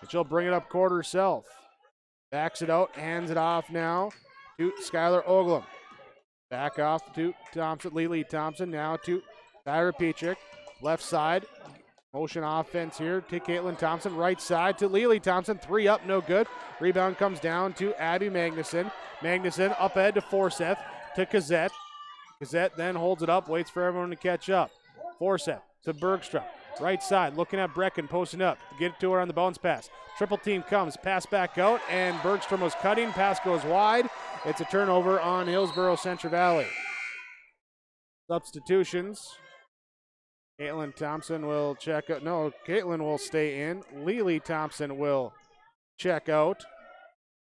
And she'll bring it up court herself. Backs it out, hands it off now to Skylar Oglum. Back off to Thompson, Lily Thompson, now to Tyra Petrick. Left side, motion offense here to Caitlin Thompson. Right side to Lily Thompson, 3 up, no good. Rebound comes down to Abby Magnuson. Magnuson up ahead to Forseth, to Cassette. Cassette then holds it up, waits for everyone to catch up. Forseth to Bergstrom. Right side, looking at Brecken, posting up. Get it to her on the bounce pass. Triple team comes, pass back out, and Bergstrom was cutting. Pass goes wide. It's a turnover on Hillsboro-Central Valley. Substitutions. Caitlin Thompson will check out. No, Caitlin will stay in. Lily Thompson will check out.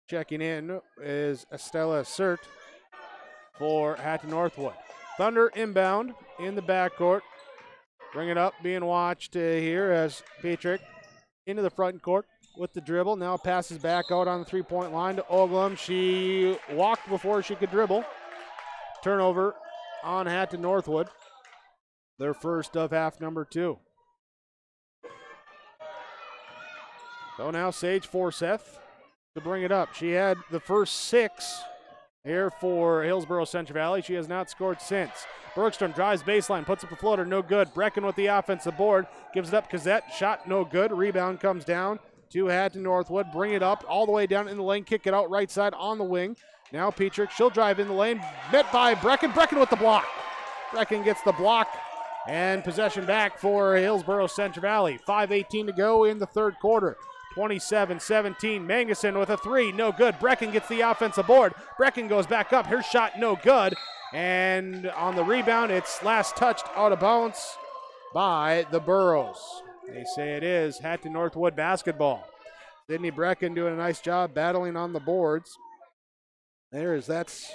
Checking in is Estella Sert for Hatton Northwood. Thunder inbound in the backcourt. Bring it up, being watched here as Petrick into the front court with the dribble. Now passes back out on the three-point line to Oglum. She walked before she could dribble. Turnover on Hatton Northwood. Their first of half number 2. So now Sage Forseth to bring it up. She had the first 6 here for Hillsboro-Central Valley. She has not scored since. Bergstrom drives baseline, puts up a floater, no good. Brecken with the offensive board, gives it up. Cassette, shot no good. Rebound comes down to Hatton Northwood. Bring it up all the way down in the lane, kick it out right side on the wing. Now Petrick, she'll drive in the lane, met by Brecken. Brecken with the block. Brecken gets the block and possession back for Hillsboro-Central Valley. 5:18 to go in the third quarter. 27-17, Magnuson with a 3, no good. Brecken gets the offensive board. Brecken goes back up, her shot no good. And on the rebound, it's last touched out of bounds by the Burrows. They say it is Hatton Northwood basketball. Sydney Brecken doing a nice job battling on the boards. That's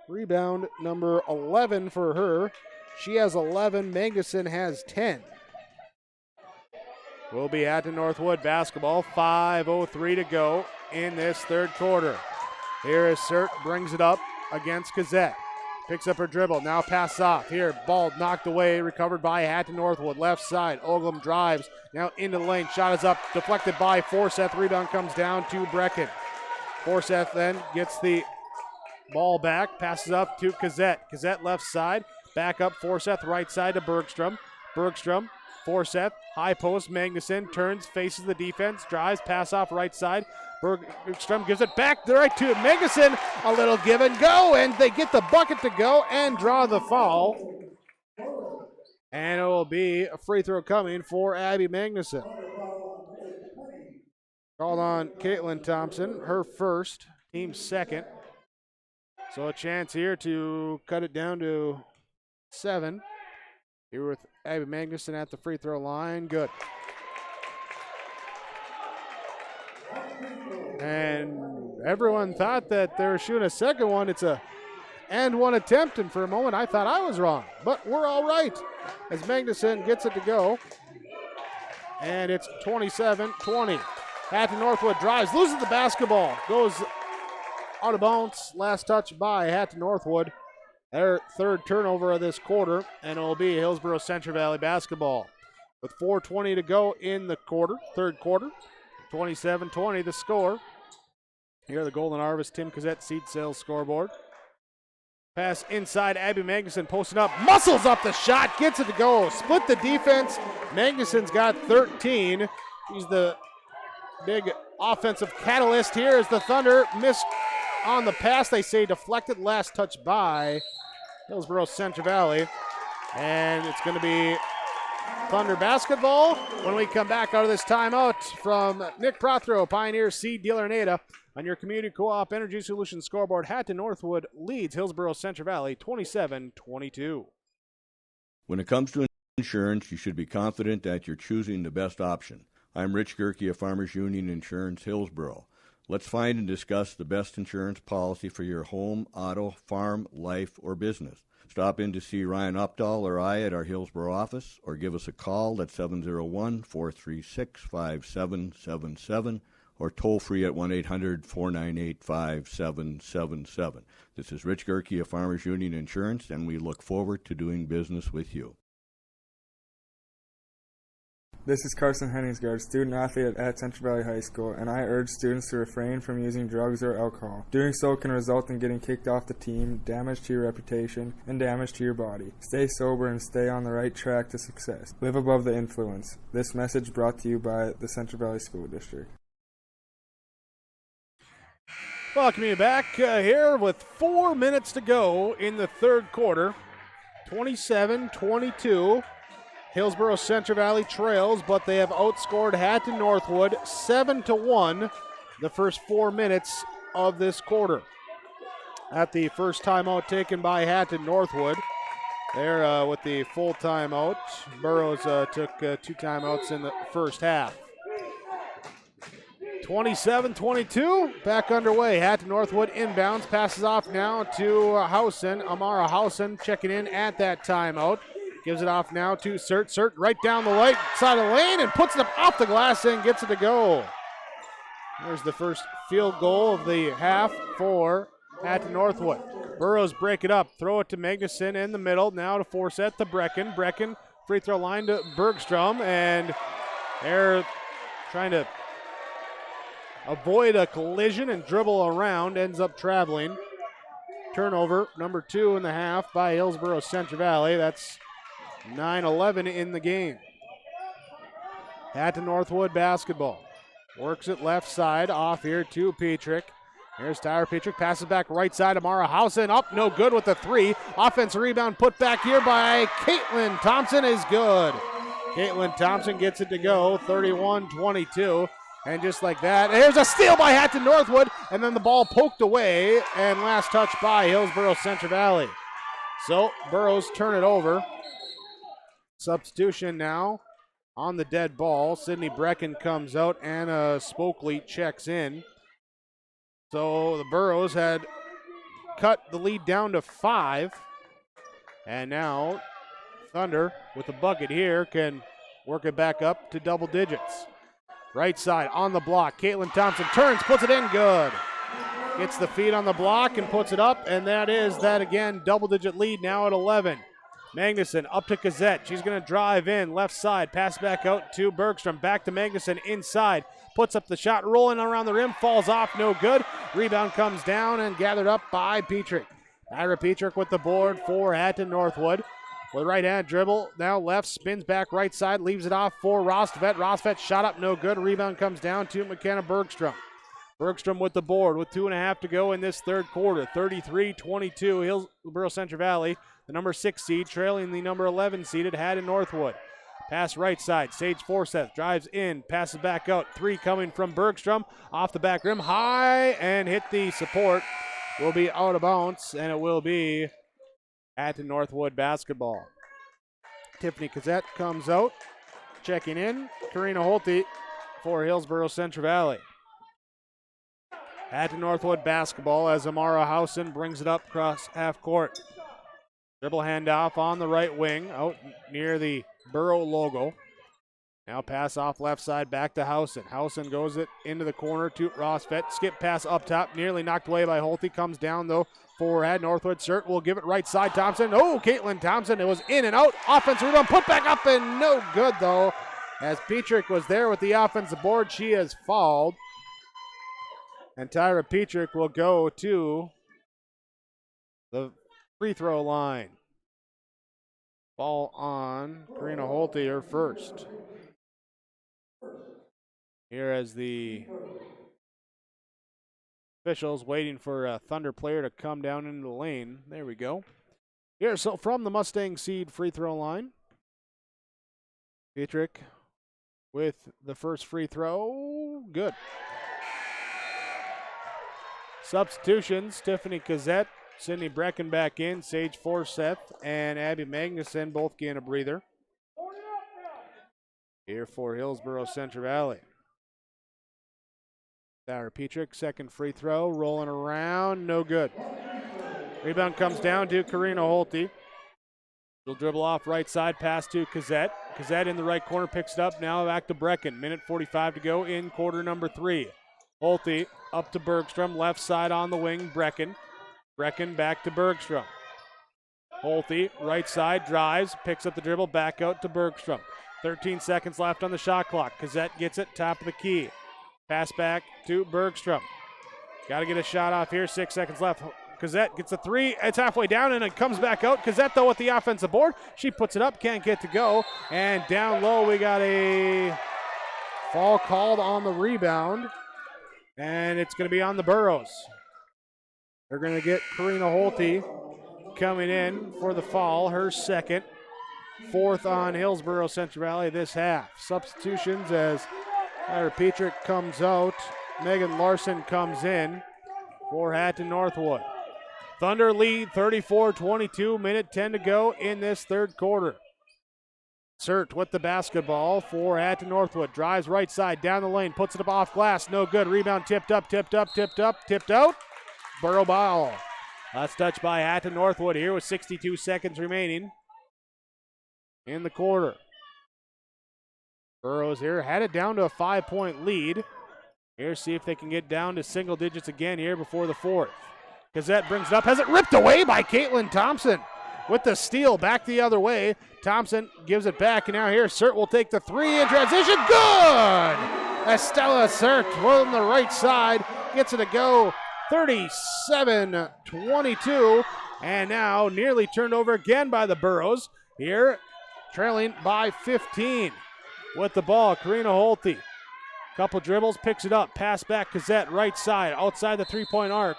rebound number 11 for her. She has 11, Magnuson has 10. Will be Hatton Northwood basketball. 5:03 to go in this third quarter. Here is Sert, brings it up against Cassette. Picks up her dribble, now pass off. Here, ball knocked away, recovered by Hatton Northwood. Left side, Oglum drives, now into the lane. Shot is up, deflected by Forseth. Rebound comes down to Brecken. Forseth then gets the ball back, passes up to Cassette. Cassette left side, back up Forseth, right side to Bergstrom. Bergstrom, Forseth, high post, Magnuson turns, faces the defense, drives, pass off right side. Bergstrom gives it back right to Magnuson. A little give and go, and they get the bucket to go and draw the foul. And it will be a free throw coming for Abby Magnuson. Called on Caitlin Thompson, her first, team second. So a chance here to cut it down to 7. Here with Abby Magnuson at the free throw line. Good. And everyone thought that they were shooting a second one. It's a and one attempt, and for a moment I thought I was wrong. But we're all right as Magnuson gets it to go. And it's 27-20. Hatton Northwood drives, loses the basketball, goes out of bounds. Last touch by Hatton Northwood. Their third turnover of this quarter, and it will be Hillsboro-Central Valley basketball. With 4:20 to go in the third quarter, 27-20 the score. Here the Golden Harvest Tim Cassette seed sales scoreboard. Pass inside, Abby Magnuson posting up, muscles up the shot, gets it to go. Split the defense. Magnuson's got 13. He's the big offensive catalyst here as the Thunder miss on the pass. They say deflected, last touch by Hillsboro-Central Valley. And it's going to be Thunder basketball when we come back out of this timeout from Nick Prothero, Pioneer Seed Dealer in Ada. On your Community Co-op Energy Solutions scoreboard, Hatton Northwood leads Hillsboro-Central Valley 27-22. When it comes to insurance, you should be confident that you're choosing the best option. I'm Rich Gerke of Farmers Union Insurance, Hillsboro. Let's find and discuss the best insurance policy for your home, auto, farm, life, or business. Stop in to see Ryan Updahl or I at our Hillsboro office, or give us a call at 701-436-5777, or toll free at 1-800-498-5777. This is Rich Gerke of Farmers Union Insurance, and we look forward to doing business with you. This is Carson Henningsgaard, student athlete at Central Valley High School, and I urge students to refrain from using drugs or alcohol. Doing so can result in getting kicked off the team, damage to your reputation, and damage to your body. Stay sober and stay on the right track to success. Live above the influence. This message brought to you by the Central Valley School District. Welcome you back here with 4 minutes to go in the third quarter. 27-22. Hillsboro-Central Valley trails, but they have outscored Hatton Northwood 7-1 the first 4 minutes of this quarter. At the first timeout taken by Hatton Northwood, there with the full timeout. Burrows took 2 timeouts in the first half. 27-22, back underway. Hatton Northwood inbounds, passes off now to Housen. Amara Housen checking in at that timeout. Gives it off now to Sert. Sert right down the right side of the lane and puts it up off the glass and gets it to go. There's the first field goal of the half for Hatton Northwood. Burrows break it up, throw it to Magnuson in the middle. Now to force it to Brecken. Brecken free throw line to Bergstrom, and they're trying to avoid a collision and dribble around, ends up traveling. Turnover, number 2 in the half by Hillsboro-Central Valley. That's 9-11 in the game. Hatton Northwood basketball. Works it left side, off here to Petrick. Here's Tyler Petrick, passes back right side to Mara Housen. Up, no good with the 3. Offensive rebound put back here by Caitlin Thompson is good. Caitlin Thompson gets it to go, 31-22. And just like that, there's a steal by Hatton Northwood, and then the ball poked away, and last touch by Hillsboro-Central Valley. So Burrows turn it over. Substitution now on the dead ball. Sydney Brecken comes out. Anna Spokley checks in. So the Burrows had cut the lead down to 5. And now Thunder with the bucket here can work it back up to double digits. Right side on the block. Caitlin Thompson turns, puts it in, good. Gets the feed on the block and puts it up, and that is that again. Double-digit lead now at 11. Magnuson up to Gazette. She's going to drive in left side. Pass back out to Bergstrom. Back to Magnuson inside. Puts up the shot, rolling around the rim, falls off, no good. Rebound comes down and gathered up by Petrick. Ira Petrick with the board for Hatton Northwood. With right hand dribble, now left, spins back right side, leaves it off for Rostvet. Rostvet shot up, no good. Rebound comes down to McKenna Bergstrom. Bergstrom with the board with 2.5 to go in this third quarter. 33-22, Hillsboro-Central Valley, the number 6 seed, trailing the number 11 seeded Hatton Northwood. Pass right side, Sage Forseth drives in, passes back out. 3 coming from Bergstrom, off the back rim, high, and hit the support. Will be out of bounds, and it will be Hatton Northwood basketball. Tiffany Gazette comes out, checking in. Karina Holte for Hillsboro-Central Valley. Hatton Northwood basketball as Amara Housen brings it up across half court. Dribble handoff on the right wing, out near the Burrow logo. Now pass off left side back to Housen. Housen goes it into the corner to Rosfett. Skip pass up top, nearly knocked away by Holte. Comes down though for Hatton Northwood. Cert will give it right side. Thompson. Oh, Caitlin Thompson. It was in and out. Offensive rebound put back up and no good though. As Petrick was there with the offensive board, she has fouled. And Tyra Petrick will go to the free throw line. Ball on Karina Holte, her first. Here as the officials waiting for a Thunder player to come down into the lane. There we go. Here, so from the Mustang Seed free throw line, Petrick with the first free throw. Good. Substitutions, Tiffany Cazzette, Sydney Brecken back in, Sage Forseth, and Abby Magnuson both getting a breather. Here for Hillsboro-Central Valley. Sarah Petrick, second free throw, rolling around, no good. Rebound comes down to Karina Holte. She'll dribble off right side, pass to Cazzette. Cazzette in the right corner, picks it up, now back to Brecken. Minute 45 to go in quarter number 3. Holte up to Bergstrom, left side on the wing, Brecken. Brecken back to Bergstrom. Holte, right side, drives, picks up the dribble, back out to Bergstrom. 13 seconds left on the shot clock. Cazzette gets it, top of the key. Pass back to Bergstrom. Got to get a shot off here, 6 seconds left. Cazzette gets a three, it's halfway down and it comes back out. Cazzette though with the offensive board. She puts it up, can't get to go. And down low we got a foul called on the rebound. And it's going to be on the Burros. They're going to get Karina Holte coming in for the foul, her second. Fourth on Hillsboro-Central Valley this half. Substitutions as Tyler Petrick comes out. Megan Larson comes in for Hatton Northwood. Thunder lead 34-22, minute 10 to go in this third quarter. Sert with the basketball for Hatton Northwood. Drives right side, down the lane, puts it up off glass. No good. Rebound tipped up, tipped out. Burrow ball. Last touch by Hatton Northwood here with 62 seconds remaining in the quarter. Burrows here had it down to a 5-point lead. Here, see if they can get down to single digits again here before the fourth. Cazzette brings it up, has it ripped away by Caitlin Thompson with the steal back the other way. Thompson gives it back, and now here Sert will take the three in transition. Good! Estella Sert on the right side gets it to go. 37-22, and now nearly turned over again by the Burros. Here, trailing by 15 with the ball. Karina Holte, couple dribbles, picks it up, pass back Cazzette, right side, outside the three-point arc,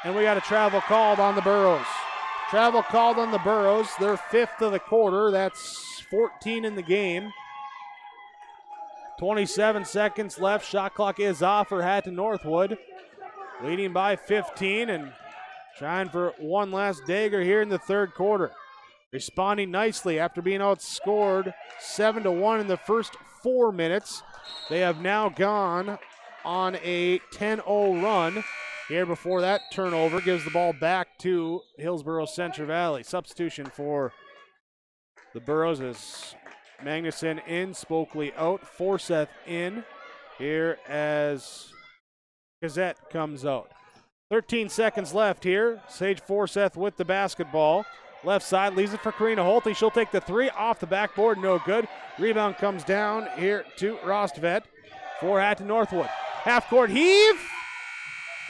and we got a travel called on the Burros. Travel called on the Burros, their fifth of the quarter. That's 14 in the game. 27 seconds left, shot clock is off for Hatton Northwood. Leading by 15 and trying for one last dagger here in the third quarter. Responding nicely after being outscored 7-1 in the first 4 minutes. They have now gone on a 10-0 run. Here before that turnover gives the ball back to Hillsboro-Central Valley. Substitution for the Burros is Magnuson in, Spokley out, Forseth in. Here as Cazzette comes out. 13 seconds left here. Sage Forseth with the basketball. Left side leaves it for Karina Holte. She'll take the three off the backboard. No good. Rebound comes down here to Rostvet for Hatton Northwood. Half court heave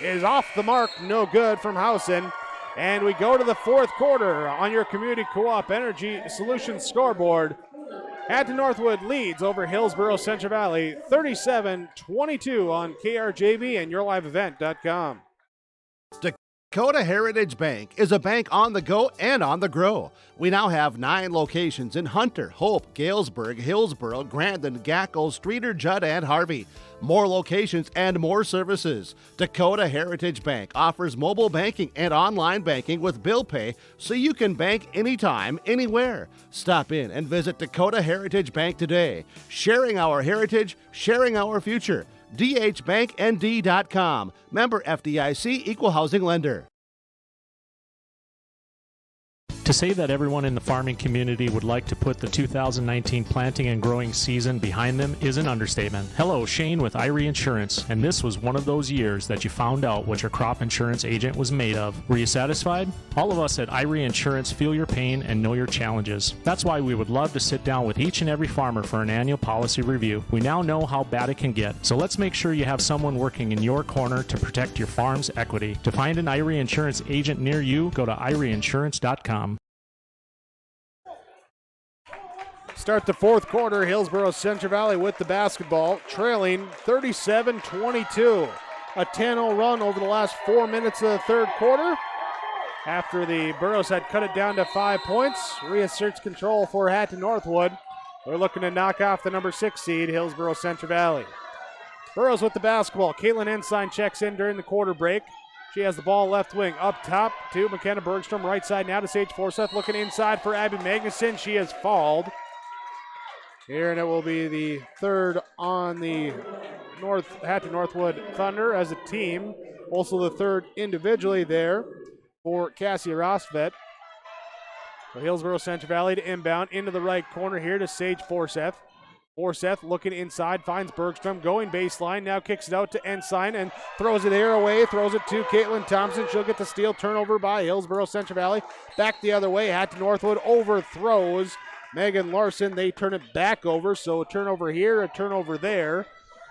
is off the mark. No good from Housen. And we go to the fourth quarter on your Community Co-op Energy Solutions scoreboard. Hatton Northwood leads over Hillsboro-Central Valley 37-22 on KRJB and YourLiveEvent.com. Dakota Heritage Bank is a bank on the go and on the grow. We now have 9 locations in Hunter, Hope, Galesburg, Hillsboro, Grandin, Gackle, Streeter, Judd, and Harvey. More locations and more services. Dakota Heritage Bank offers mobile banking and online banking with bill pay so you can bank anytime, anywhere. Stop in and visit Dakota Heritage Bank today. Sharing our heritage, sharing our future. dhbanknd.com. Member FDIC, Equal Housing Lender. To say that everyone in the farming community would like to put the 2019 planting and growing season behind them is an understatement. Hello, Shane with Irie Insurance, and this was one of those years that you found out what your crop insurance agent was made of. Were you satisfied? All of us at Irie Insurance feel your pain and know your challenges. That's why we would love to sit down with each and every farmer for an annual policy review. We now know how bad it can get, so let's make sure you have someone working in your corner to protect your farm's equity. To find an Irie Insurance agent near you, go to IrieInsurance.com. Start the fourth quarter, Hillsboro-Central Valley with the basketball, trailing 37-22. A 10-0 run over the last 4 minutes of the third quarter. After the Burros had cut it down to 5 points, reasserts control for Hatton Northwood. They're looking to knock off the number 6 seed, Hillsboro-Central Valley. Burrows with the basketball. Caitlin Ensign checks in during the quarter break. She has the ball left wing. Up top to McKenna Bergstrom. Right side now to Sage Forsyth. Looking inside for Abby Magnuson. She has fouled. Here, and it will be the third on the Hatton Northwood Thunder as a team. Also the third individually there for Cassie Rosvet. So Hillsboro-Central Valley to inbound into the right corner here to Sage Forsyth. Forsyth looking inside, finds Bergstrom, going baseline, now kicks it out to Ensign and throws it there away, throws it to Caitlin Thompson. She'll get the steal, turnover by Hillsboro-Central Valley. Back the other way, Hatton Northwood overthrows Megan Larson. They turn it back over, so a turnover here, a turnover there.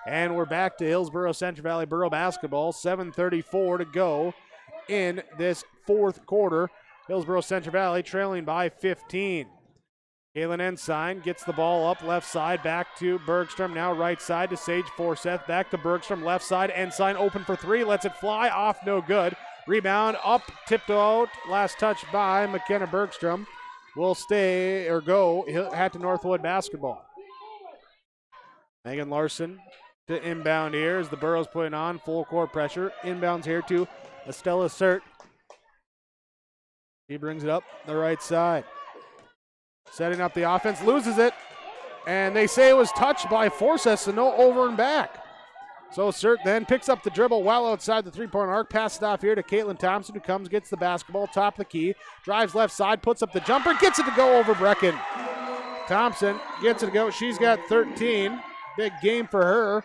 And we're back to Hillsboro-Central Valley Borough basketball. 7:34 to go in this fourth quarter. Hillsboro-Central Valley trailing by 15. Kaylin Ensign gets the ball up left side, back to Bergstrom, now right side to Sage Forsyth, back to Bergstrom, left side, Ensign open for three, lets it fly, off, no good. Rebound, up, tipped out, last touch by McKenna Bergstrom. Will stay, or go, Hatton Northwood basketball. Megan Larson to inbound here as the Burrows putting on full court pressure. Inbounds here to Estella Sert. He brings it up the right side. Setting up the offense, loses it, and they say it was touched by Forsyth, so no over and back. So Sert then picks up the dribble well outside the three-point arc, passes it off here to Caitlin Thompson, who comes, gets the basketball, top of the key, drives left side, puts up the jumper, gets it to go over Brecken. Thompson gets it to go. She's got 13. Big game for her.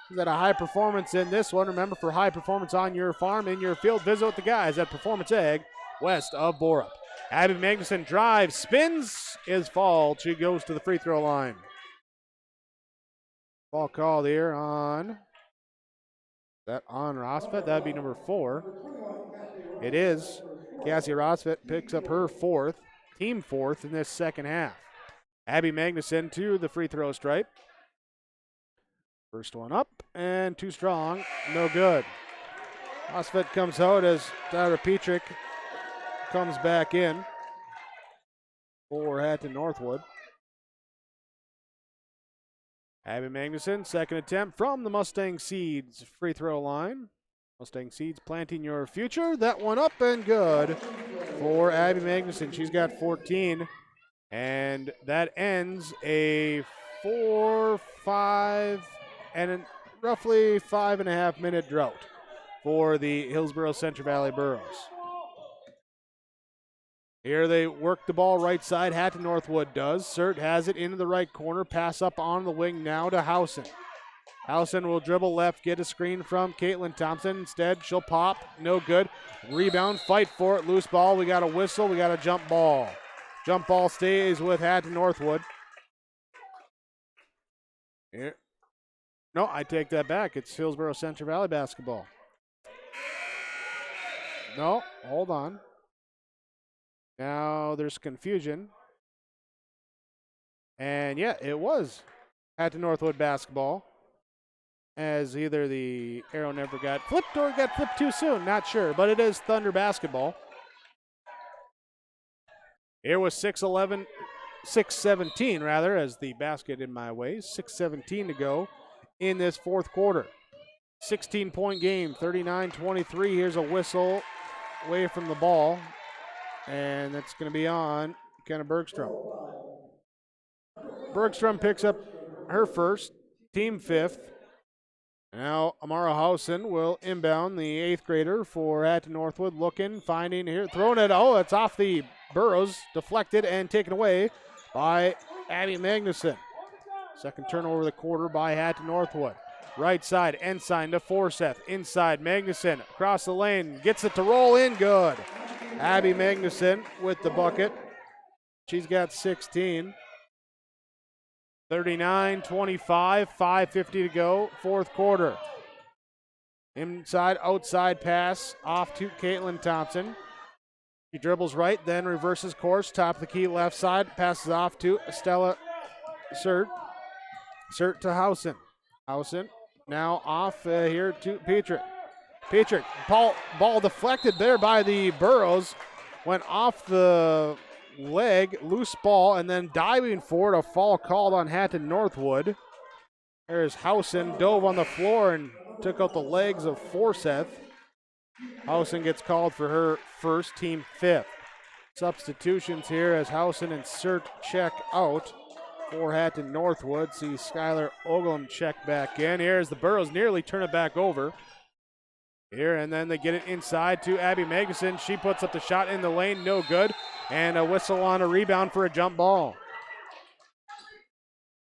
She's got a high performance in this one. Remember, for high performance on your farm, in your field, visit with the guys at Performance Ag, west of Borup. Abby Magnuson drives, spins, is fouled. She goes to the free throw line. Ball called here on Rosfet. That'd be number 4. It is. Cassie Rosfet picks up her fourth, team fourth in this second half. Abby Magnuson to the free throw stripe. First one up and too strong, no good. Rosfet comes out as Tyra Petrick comes back in for Hatton Northwood. Abby Magnuson, second attempt from the Mustang Seeds free throw line. Mustang Seeds planting your future. That one up and good for Abby Magnuson. She's got 14. And that ends a 4, 5, and a roughly 5.5 minute drought for the Hillsboro-Central Valley Burrows. Here they work the ball right side. Hatton Northwood does. Sert has it into the right corner. Pass up on the wing now to Housen. Housen will dribble left, get a screen from Caitlin Thompson. Instead, she'll pop. No good. Rebound, fight for it. Loose ball. We got a whistle. We got a jump ball. Jump ball stays with Hatton Northwood. Here. No, I take that back. It's Hillsboro-Central Valley basketball. No, hold on. Now there's confusion. And yeah, it was Hatton Northwood basketball, as either the arrow never got flipped or got flipped too soon. Not sure, but it is Thunder basketball. Here was 6:17 rather, as the basket in my way. 6:17 to go in this fourth quarter. 16-point game, 39-23. Here's a whistle away from the ball. And that's going to be on McKenna Bergstrom. Bergstrom picks up her first, team fifth. Now Amara Housen will inbound, the 8th grader for Hatton Northwood. Looking, finding here, throwing it. Oh, it's off the Burrows, deflected and taken away by Abby Magnuson. Second turnover of the quarter by Hatton Northwood. Right side, Ensign to Forsyth. Inside, Magnuson across the lane, gets it to roll in, good. Abby Magnuson with the bucket. She's got 16. 39-25, 5:50 to go, fourth quarter. Inside, outside pass off to Caitlin Thompson. She dribbles right, then reverses course, top of the key left side, passes off to Estella Sert. Sert to Housen. Housen now off here to Petrick. Petrick, ball deflected there by the Burrows. Went off the leg, loose ball, and then diving for it, a fall called on Hatton Northwood. There's Housen, dove on the floor and took out the legs of Forseth. Housen gets called for her first, team 5th. Substitutions here as Housen and Sert check out for Hatton Northwood. See Skylar Oglum check back in. Here's the Burrows nearly turn it back over. Here, and then they get it inside to Abby Magnuson. She puts up the shot in the lane, no good. And a whistle on a rebound for a jump ball.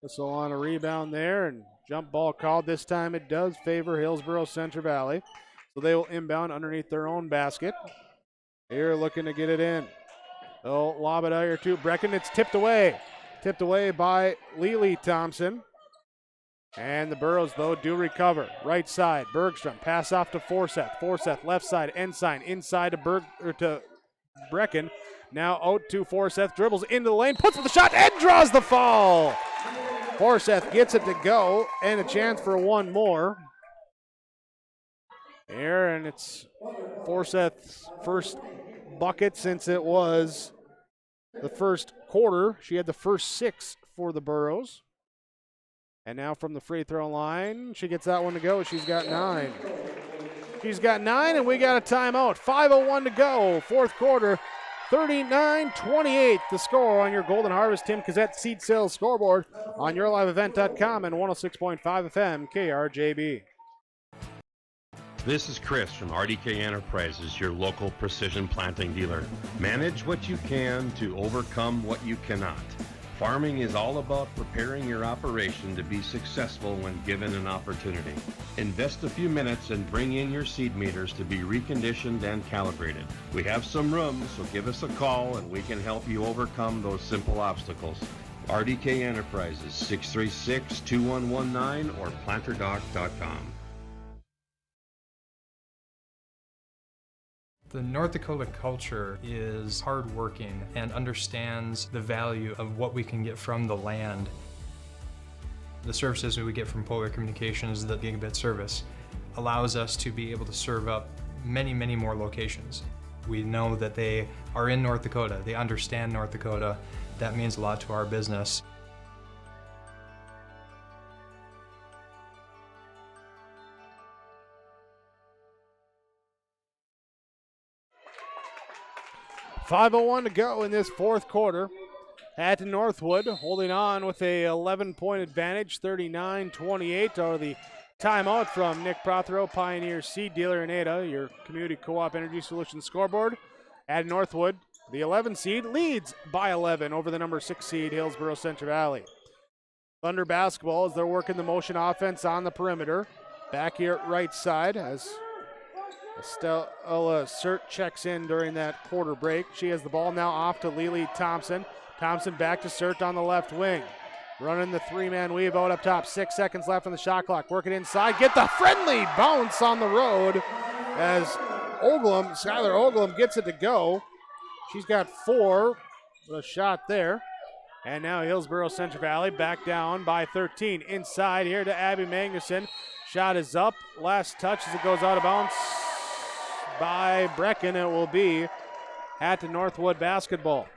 Whistle on a rebound there, and jump ball called. This time it does favor Hillsboro-Central Valley. So they will inbound underneath their own basket. Here looking to get it in. They'll lob it out here to Brecken. It's tipped away. Tipped away by Lily Thompson. And the Burrows, though, do recover. Right side, Bergstrom. Pass off to Forseth. Forseth, left side, Ensign. Inside to Brecken. Now out to Forseth. Dribbles into the lane. Puts up the shot and draws the foul. Forseth gets it to go. And a chance for one more. Here, and it's Forseth's first bucket since it was the first quarter. She had the first 6 for the Burrows. And now from the free throw line, she gets that one to go. She's got 9. She's got 9, and we got a timeout. 5:01 to go, fourth quarter. 39-28 the score on your Golden Harvest Tim Cassette seed sales scoreboard on yourliveevent.com and 106.5 FM KRJB. This is Chris from RDK Enterprises, your local precision planting dealer. Manage what you can to overcome what you cannot. Farming is all about preparing your operation to be successful when given an opportunity. Invest a few minutes and bring in your seed meters to be reconditioned and calibrated. We have some room, so give us a call and we can help you overcome those simple obstacles. RDK Enterprises, 636-2119 or planterdoc.com. The North Dakota culture is hardworking and understands the value of what we can get from the land. The services we get from Polar Communications, the gigabit service, allows us to be able to serve up many, many more locations. We know that they are in North Dakota, they understand North Dakota. That means a lot to our business. .501 to go in this fourth quarter. Hatton Northwood holding on with a 11-point advantage, 39-28. Out of the timeout from Nick Prothero, Pioneer Seed Dealer in Ada, your community co-op energy solutions scoreboard. Hatton Northwood, the 11 seed, leads by 11 over the number 6 seed Hillsboro-Central Valley. Thunder basketball as they're working the motion offense on the perimeter. Back here at right side as Stella Sert checks in during that quarter break. She has the ball now off to Lily Thompson. Thompson back to Sert on the left wing. Running the 3-man weave out up top. 6 seconds left on the shot clock. Working inside. Get the friendly bounce on the road as Skylar Oglum gets it to go. She's got 4 with a shot there. And now Hillsboro-Central Valley back down by 13. Inside here to Abby Magnuson. Shot is up. Last touch as it goes out of bounds by Brecken. It will be Hatton Northwood basketball.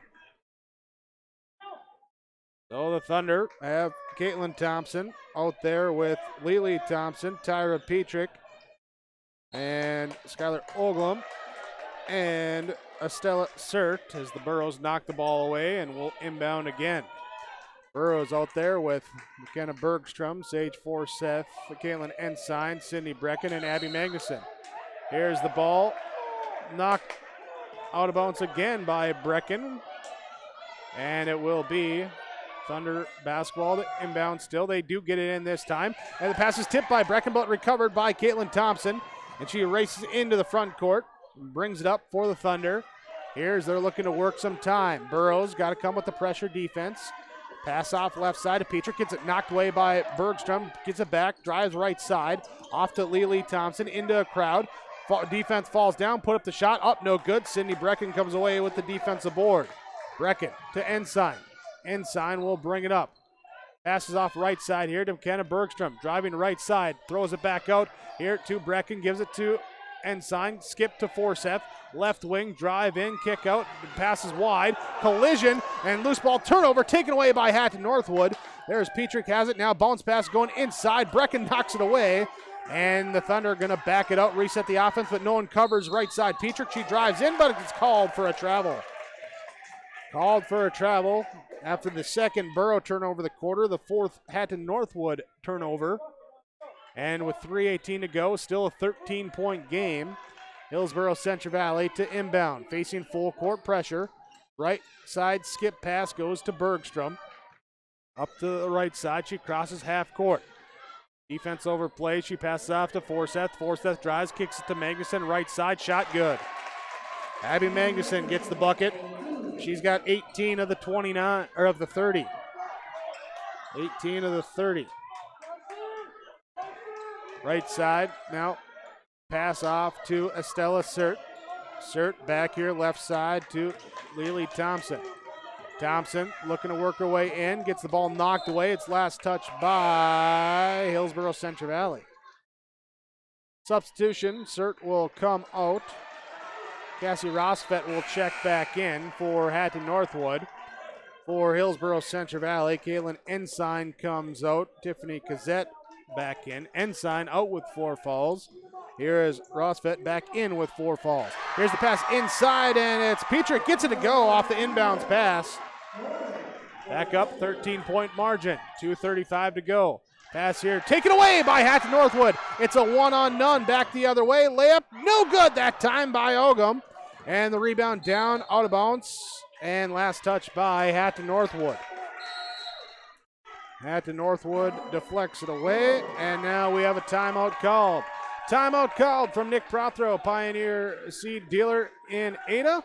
So the Thunder have Caitlin Thompson out there with Lily Thompson, Tyra Petrick, and Skylar Oglum, and Estella Sert as the Burrows knock the ball away and will inbound again. Burrows out there with McKenna Bergstrom, Sage Forseth, Caitlin Ensign, Sydney Brecken, and Abby Magnuson. Here's the ball, knocked out of bounds again by Brecken, and it will be Thunder basketball to inbound still. They do get it in this time, and the pass is tipped by Brecken, but recovered by Caitlin Thompson, and she races into the front court and brings it up for the Thunder. Here's they're looking to work some time. Burrows got to come with the pressure defense. Pass off left side to Petrick, gets it knocked away by Bergstrom, gets it back, drives right side, off to Lily Thompson, into a crowd. Defense falls down, put up the shot, up, no good. Sydney Brecken comes away with the defensive board. Brecken to Ensign. Ensign will bring it up. Passes off right side here to McKenna Bergstrom, driving right side, throws it back out here to Brecken, gives it to Ensign, skip to Forsyth. Left wing, drive in, kick out, passes wide. Collision and loose ball turnover taken away by Hatton Northwood. There's Petrick, has it now. Bounce pass going inside. Brecken knocks it away. And the Thunder are going to back it out, reset the offense, but no one covers right side. Petrick, she drives in, but it's called for a travel. Called for a travel after the second Borough turnover of the quarter, the fourth Hatton Northwood turnover. And with 3:18 to go, still a 13-point game. Hillsboro-Central Valley to inbound, facing full court pressure. Right side skip pass goes to Bergstrom. Up to the right side, she crosses half court. Defense overplay, she passes off to Forsyth. Forsyth drives, kicks it to Magnuson, right side, shot good. Abby Magnuson gets the bucket. She's got 18 of the 29, or of the 30. 18 of the 30. Right side, now pass off to Estella Sert. Sert back here, left side to Lily Thompson. Thompson looking to work her way in, gets the ball knocked away. It's last touch by Hillsboro-Central Valley. Substitution, Sert will come out. Cassie Rosfett will check back in for Hatton Northwood. For Hillsboro-Central Valley, Caitlin Ensign comes out. Tiffany Cassette back in. Ensign out with 4 fouls. Here is Rosfett back in with 4 fouls. Here's the pass inside, and it's Petrick gets it to go off the inbounds pass. Back up, 13-point margin. 2:35 to go. Pass here, taken away by Hatton Northwood. It's a 1-on-none, back the other way. Layup, no good that time by Ogum. And the rebound down, out of bounds. And last touch by Hatton Northwood. Hatton Northwood deflects it away, and now we have a timeout called. Timeout called from Nick Prothro, Pioneer Seed Dealer in Ada.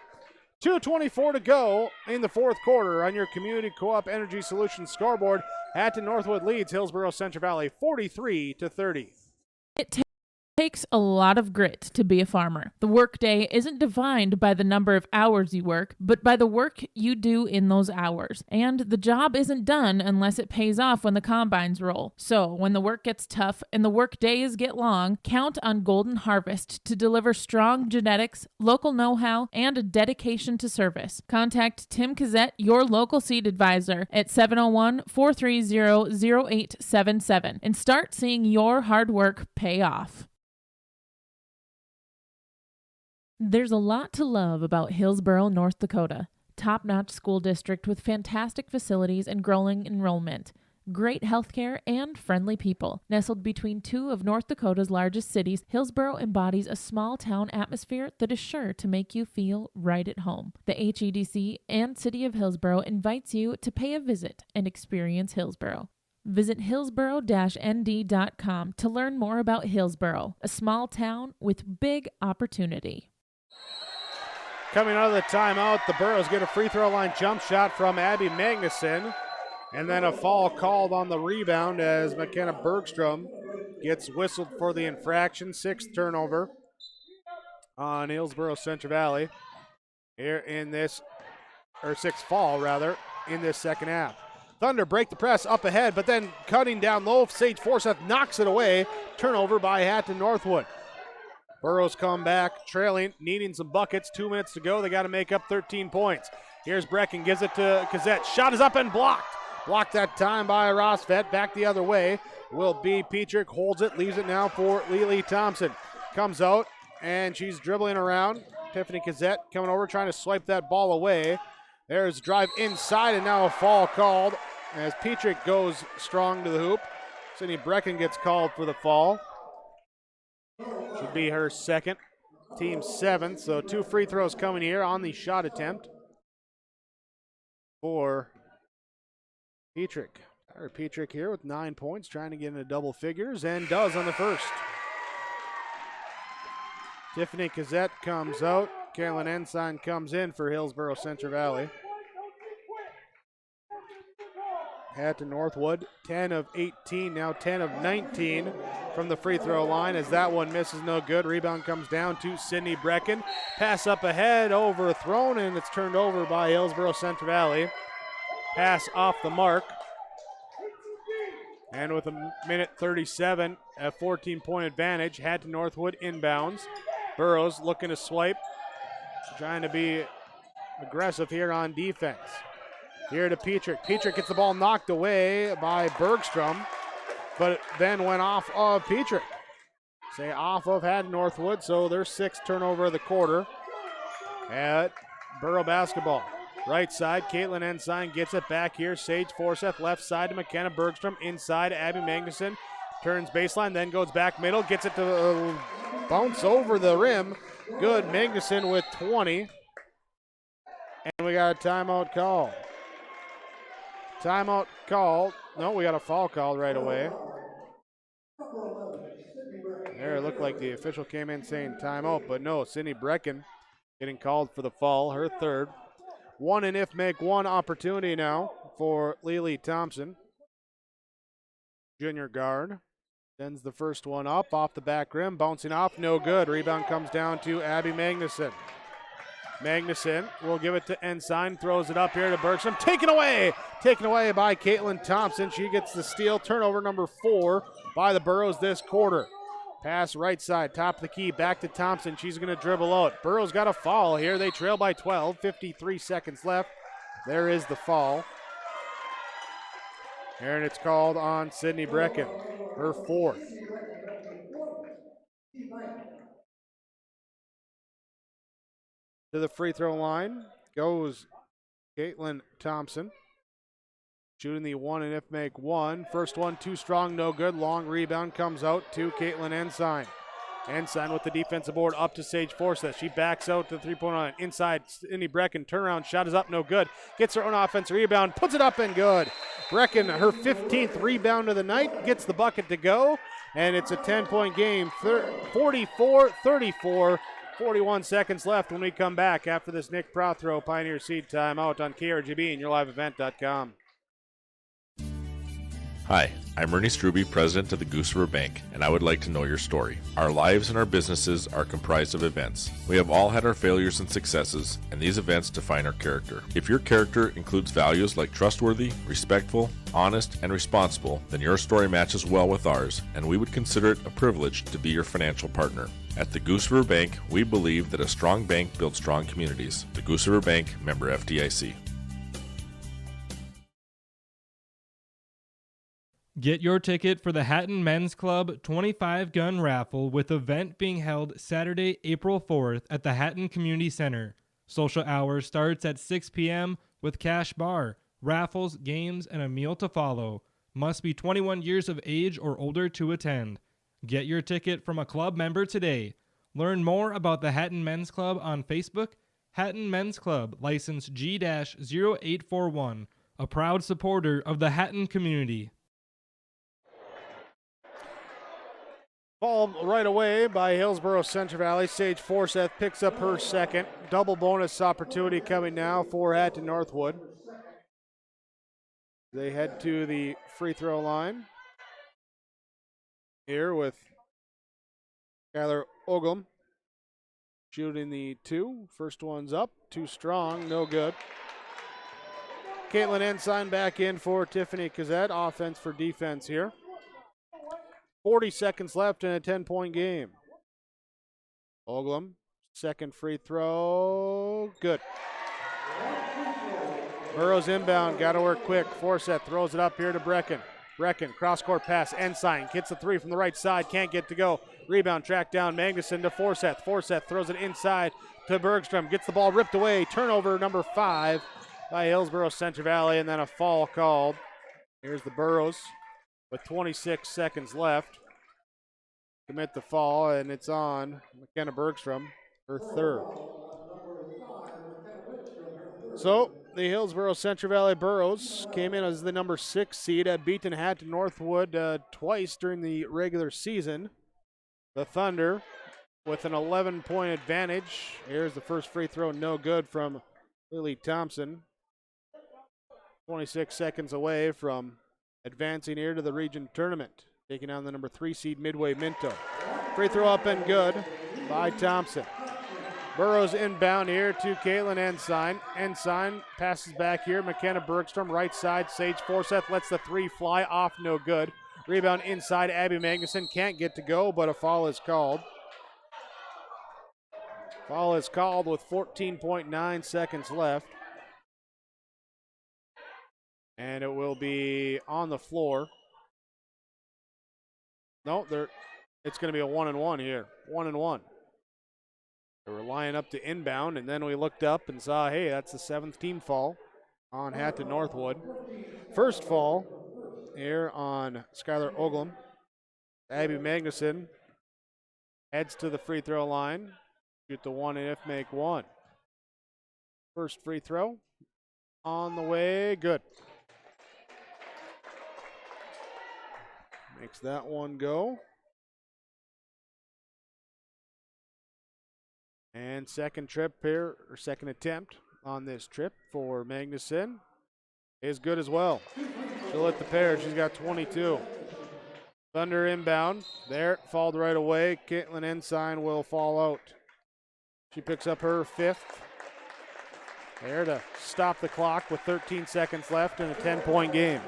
2:24 to go in the fourth quarter on your Community Co-op Energy Solutions scoreboard. Hatton Northwood leads Hillsboro-Central Valley 43-30. It takes a lot of grit to be a farmer. The workday isn't defined by the number of hours you work, but by the work you do in those hours. And the job isn't done unless it pays off when the combines roll. So when the work gets tough and the work days get long, count on Golden Harvest to deliver strong genetics, local know-how, and a dedication to service. Contact Tim Cassette, your local seed advisor, at 701-430-0877 and start seeing your hard work pay off. There's a lot to love about Hillsboro, North Dakota. Top-notch school district with fantastic facilities and growing enrollment. Great healthcare and friendly people. Nestled between 2 of North Dakota's largest cities, Hillsboro embodies a small-town atmosphere that is sure to make you feel right at home. The HEDC and City of Hillsboro invites you to pay a visit and experience Hillsboro. Visit hillsboro-nd.com to learn more about Hillsboro, a small town with big opportunity. Coming out of the timeout, the Burros get a free throw line jump shot from Abby Magnuson. And then a foul called on the rebound as McKenna Bergstrom gets whistled for the infraction. 6th turnover on Hillsboro-Central Valley here in this, or 6th foul rather, in this second half. Thunder break the press up ahead, but then cutting down low, Sage Forsyth knocks it away. Turnover by Hatton Northwood. Burros come back, trailing, needing some buckets. 2 minutes to go. They got to make up 13 points. Here's Brecken, gives it to Cassette. Shot is up and blocked. Blocked that time by Rosfett. Back the other way will be Petrick. Holds it, leaves it now for Lily Thompson. Comes out, and she's dribbling around. Tiffany Cassette coming over, trying to swipe that ball away. There's a drive inside, and now a foul called as Petrick goes strong to the hoop. Sydney Brecken gets called for the fall. Should be her second, team 7th. So 2 free throws coming here on the shot attempt for Petrick. Petrick here with 9 points, trying to get into double figures, and does on the first. Tiffany Cassette comes out. Carolyn Ensign comes in for Hillsboro-Central Valley. Hatton Northwood, 10 of 18, now 10 of 19 from the free throw line as that one misses, no good. Rebound comes down to Sydney Brecken. Pass up ahead, overthrown, and it's turned over by Hillsboro-Central Valley. Pass off the mark. And with a minute 37, a 14-point advantage, Hatton Northwood inbounds. Burrows looking to swipe, trying to be aggressive here on defense. Here to Petrick. Petrick gets the ball knocked away by Bergstrom, but then went off of Petrick. Say off of Hatton Northwood, so their 6th turnover of the quarter at Borough basketball. Right side, Caitlin Ensign gets it back here. Sage Forseth, left side to McKenna Bergstrom. Inside, Abby Magnuson turns baseline, then goes back middle, gets it to bounce over the rim. Good, Magnuson with 20. And we got a timeout call. Timeout called. No, we got a foul called right away. There, it looked like the official came in saying timeout, but no, Sydney Brecken getting called for the foul, her 3rd. 1 and if make 1 opportunity now for Lily Thompson. Junior guard. Sends the first one up off the back rim, bouncing off, no good. Rebound comes down to Abby Magnuson. Magnuson will give it to Ensign, throws it up here to Bergstrom. Taken away by Caitlin Thompson. She gets the steal. Turnover number 4 by the Burrows this quarter. Pass right side, top of the key, back to Thompson. She's going to dribble out. Burrows got a foul here. They trail by 12, 53 seconds left. There is the foul. And it's called on Sydney Brecken, her 4th. To the free throw line goes Caitlin Thompson. Shooting the 1 and if make 1. First one too strong, no good. Long rebound comes out to Caitlin Ensign. Ensign with the defensive board up to Sage Forseth. She backs out to the 3-point line. Inside, Sydney Brecken. Turnaround shot is up, no good. Gets her own offensive rebound, puts it up and good. Brecken, her 15th rebound of the night, gets the bucket to go. And it's a 10-point game, 44-34. 41 seconds left when we come back after this Nick Prothro Pioneer Seed timeout on KRGB and YourLiveEvent.com. Hi, I'm Ernie Struby, president of the Goose River Bank, and I would like to know your story. Our lives and our businesses are comprised of events. We have all had our failures and successes, and these events define our character. If your character includes values like trustworthy, respectful, honest, and responsible, then your story matches well with ours, and we would consider it a privilege to be your financial partner. At the Goose River Bank, we believe that a strong bank builds strong communities. The Goose River Bank, member FDIC. Get your ticket for the Hatton Men's Club 25-gun raffle with event being held Saturday, April 4th at the Hatton Community Center. Social hours starts at 6 p.m. with cash bar, raffles, games, and a meal to follow. Must be 21 years of age or older to attend. Get your ticket from a club member today. Learn more about the Hatton Men's Club on Facebook. Hatton Men's Club, license G-0841, a proud supporter of the Hatton community. Ball right away by Hillsboro-Central Valley. Sage Forseth picks up her 2nd. Double bonus opportunity coming now for Hatton Northwood. They head to the free throw line here with Skylar Oglum shooting the 2. First one's up, too strong, no good. Caitlin Ensign back in for Tiffany Kazette. Offense for defense here. 40 seconds left in a 10-point game. Oglum, 2nd free throw, good. Burrows inbound, got to work quick. Forseth throws it up here to Brecken. Brecken, cross-court pass, Ensign gets the 3 from the right side, can't get to go. Rebound tracked down, Magnuson to Forseth. Forseth throws it inside to Bergstrom, gets the ball ripped away. Turnover number 5 by Hillsboro-Central Valley, and then a foul called. Here's the Burrows with 26 seconds left. Commit the fall, and it's on McKenna Bergstrom, her 3rd. So the Hillsboro-Central Valley Burrows came in as the number 6 seed, had beaten Hatton Northwood twice during the regular season. The Thunder with an 11-point advantage. Here's the first free throw, no good from Lily Thompson. 26 seconds away from advancing here to the region tournament, taking on the number 3 seed Midway Minto. Free throw up and good by Thompson. Burrows inbound here to Caitlin Ensign. Ensign passes back here. McKenna Bergstrom, right side. Sage Forseth lets the 3 fly off, no good. Rebound inside. Abby Magnuson can't get to go, but a foul is called. Foul is called with 14.9 seconds left. And it will be on the floor. No, it's going to be a 1-and-1 here. 1-and-1. They were lining up to inbound, and then we looked up and saw, hey, that's the 7th team foul on Hatton Northwood. First foul here on Skylar Oglum. Abby Magnuson heads to the free throw line. Shoot the one and if make one. First free throw on the way. Good. Makes that one go. And second trip here, or second attempt on this trip for Magnuson is good as well. She'll hit the pair. She's got 22. Thunder inbound. There, it fouled right away. Caitlin Ensign will fall out. She picks up her 5th. There to stop the clock with 13 seconds left in a 10-point game.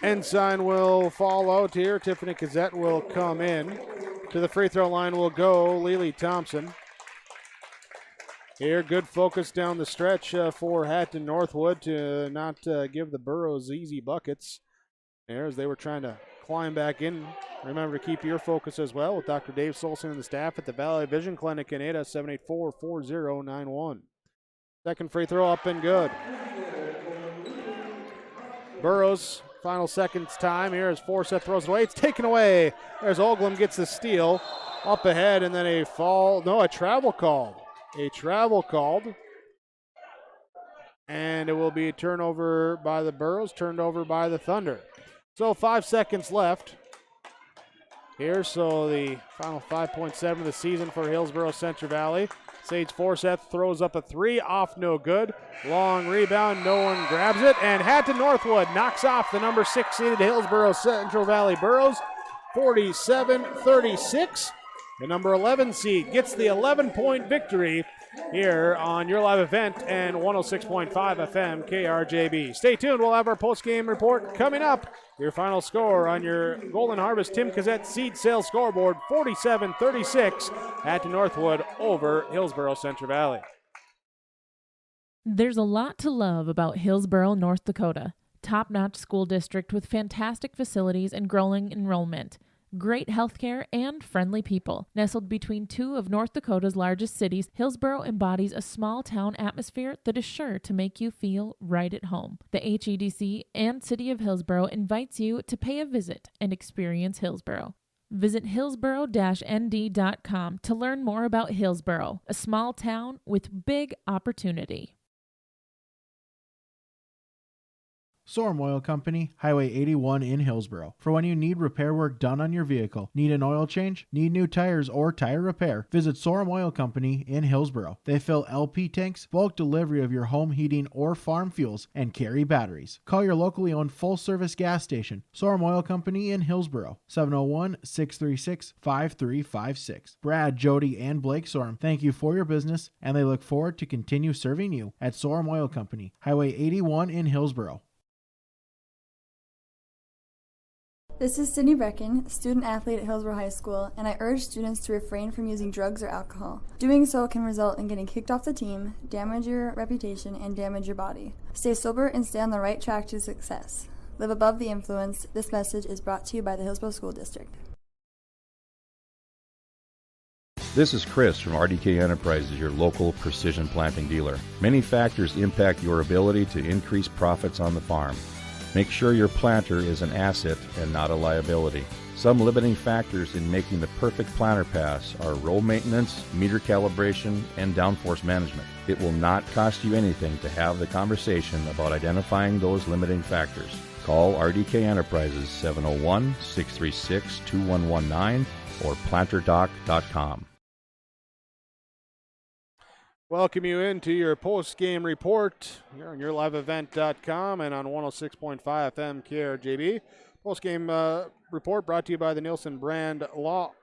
Ensign will fall out here. Tiffany Cazzette will come in. To the free throw line will go Lily Thompson. Here, good focus down the stretch for Hatton Northwood to not give the Burros easy buckets. There, as they were trying to climb back in. Remember to keep your focus as well with Dr. Dave Solson and the staff at the Valley Vision Clinic in Ada, 784-4091. Second free throw up and good. Burros, final seconds time here as Forseth throws it away. It's taken away. There's Oglum gets the steal. Up ahead and then a fall. No, a travel called. A travel called. And it will be a turnover by the Burros, turned over by the Thunder. So 5 seconds left here. So the final 5.7 of the season for Hillsboro-Central Valley. Sage Forseth throws up a 3, off no good. Long rebound, no one grabs it. And Hatton Northwood knocks off the number 6 seeded Hillsboro-Central Valley Burros, 47-36. The number 11 seed gets the 11-point victory here on your live event and 106.5 FM KRJB. Stay tuned. We'll have our post-game report coming up. Your final score on your Golden Harvest Tim Cazzette seed sales scoreboard, 47-36 at Northwood over Hillsboro-Central Valley. There's a lot to love about Hillsboro, North Dakota. Top-notch school district with fantastic facilities and growing enrollment. Great healthcare and friendly people. Nestled between two of North Dakota's largest cities, Hillsboro embodies a small-town atmosphere that is sure to make you feel right at home. The HEDC and City of Hillsboro invites you to pay a visit and experience Hillsboro. Visit hillsboro-nd.com to learn more about Hillsboro, a small town with big opportunity. Sorum Oil Company, Highway 81 in Hillsboro. For when you need repair work done on your vehicle, need an oil change, need new tires, or tire repair, visit Sorum Oil Company in Hillsboro. They fill LP tanks, bulk delivery of your home heating or farm fuels, and carry batteries. Call your locally owned full-service gas station, Sorum Oil Company in Hillsboro, 701-636-5356. Brad, Jody, and Blake Sorum thank you for your business, and they look forward to continue serving you at Sorum Oil Company, Highway 81 in Hillsboro. This is Sydney Brecken, student athlete at Hillsboro High School, and I urge students to refrain from using drugs or alcohol. Doing so can result in getting kicked off the team, damage your reputation, and damage your body. Stay sober and stay on the right track to success. Live above the influence. This message is brought to you by the Hillsboro School District. This is Chris from RDK Enterprises, your local precision planting dealer. Many factors impact your ability to increase profits on the farm. Make sure your planter is an asset and not a liability. Some limiting factors in making the perfect planter pass are row maintenance, meter calibration, and downforce management. It will not cost you anything to have the conversation about identifying those limiting factors. Call RDK Enterprises 701-636-2119 or planterdoc.com. Welcome you into your post-game report here on yourliveevent.com and on 106.5 FM KRJB. Post-game report brought to you by the Nielsen Brand Law,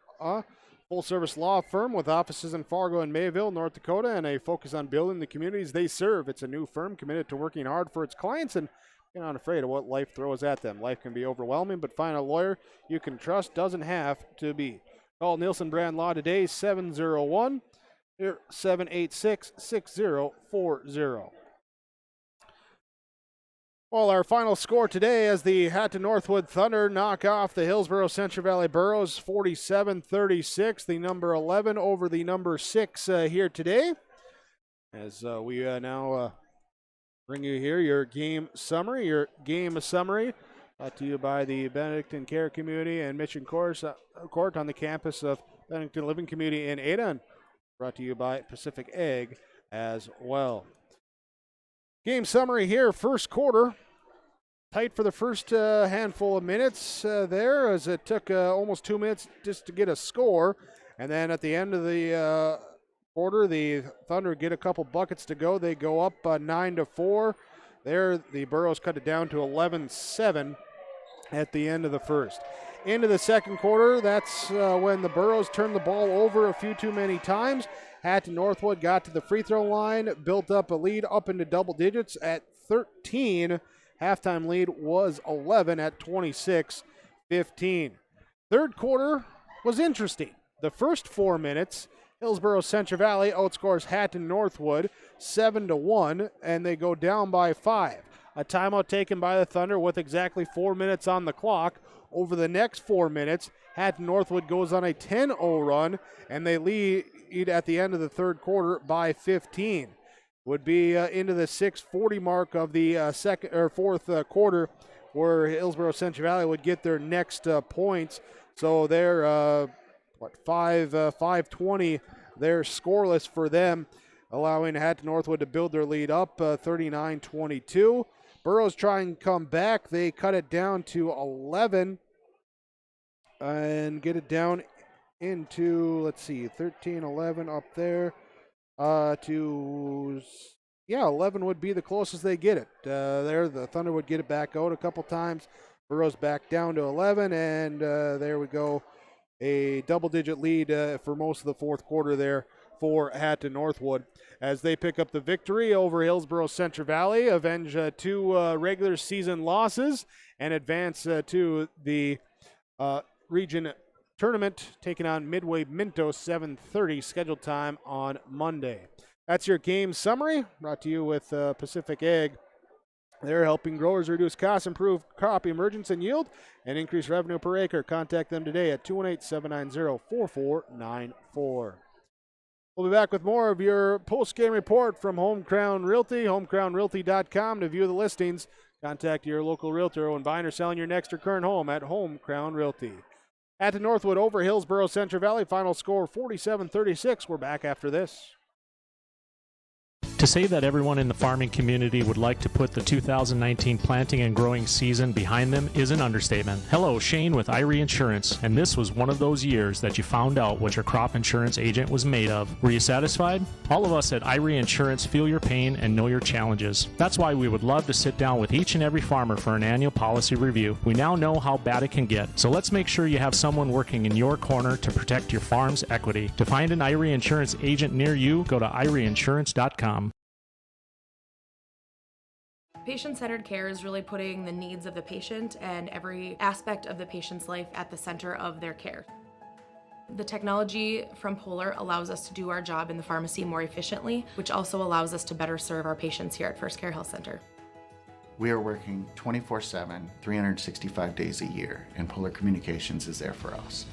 full-service law firm with offices in Fargo and Mayville, North Dakota, and a focus on building the communities they serve. It's a new firm committed to working hard for its clients and not afraid of what life throws at them. Life can be overwhelming, but find a lawyer you can trust doesn't have to be. Call Nielsen Brand Law today, 701-786-6040. Well, our final score today as the Hatton Northwood Thunder knock off the Hillsboro-Central Valley Burros 47-36, the number 11 over the number 6 here today. As we now bring you here your game summary. Brought to you by the Benedictine Care Community and Mission Court on the campus of Benedictine Living Community in Ada. And brought to you by Pacific Ag as well. Game summary here, first quarter. Tight for the first handful of minutes there, as it took almost 2 minutes just to get a score. And then at the end of the quarter, the Thunder get a couple buckets to go. They go up 9-4. There, the Burros cut it down to 11-7 at the end of the first. Into the second quarter, that's when the Burros turned the ball over a few too many times. Hatton Northwood got to the free throw line, built up a lead up into double digits at 13. Halftime lead was 11 at 26-15. Third quarter was interesting. The first 4 minutes, Hillsboro-Central Valley outscores Hatton Northwood 7-1, and they go down by 5. A timeout taken by the Thunder with exactly 4 minutes on the clock. Over the next 4 minutes, Hatton Northwood goes on a 10-0 run, and they lead at the end of the third quarter by 15. Would be into the 6:40 mark of the fourth quarter, where Hillsboro-Central Valley would get their next points. So they're 5:20. They're scoreless for them, allowing Hatton Northwood to build their lead up 39-22. Burros try and come back. They cut it down to 11 and get it down into 13-11 up there. 11 would be the closest they get it. There, the Thunder would get it back out a couple times. Burros back down to 11, and there we go. A double-digit lead for most of the fourth quarter there for Hatton Northwood as they pick up the victory over Hillsboro-Central Valley, avenge 2 regular season losses, and advance to the region tournament, taking on Midway Minto, 7:30 scheduled time on Monday. That's your game summary, brought to you with Pacific Ag. They're helping growers reduce costs, improve crop emergence and yield, and increase revenue per acre. Contact them today at 218-790-4494. We'll be back with more of your post-game report from Home Crown Realty, homecrownrealty.com. To view the listings, contact your local realtor when buying or selling your next or current home at Home Crown Realty. Hatton Northwood over Hillsboro-Central Valley. Final score 47-36. We're back after this. To say that everyone in the farming community would like to put the 2019 planting and growing season behind them is an understatement. Hello, Shane with Irie Insurance, and this was one of those years that you found out what your crop insurance agent was made of. Were you satisfied? All of us at Irie Insurance feel your pain and know your challenges. That's why we would love to sit down with each and every farmer for an annual policy review. We now know how bad it can get, so let's make sure you have someone working in your corner to protect your farm's equity. To find an Irie Insurance agent near you, go to IrieInsurance.com. Patient-centered care is really putting the needs of the patient and every aspect of the patient's life at the center of their care. The technology from Polar allows us to do our job in the pharmacy more efficiently, which also allows us to better serve our patients here at First Care Health Center. We are working 24/7, 365 days a year, and Polar Communications is there for us.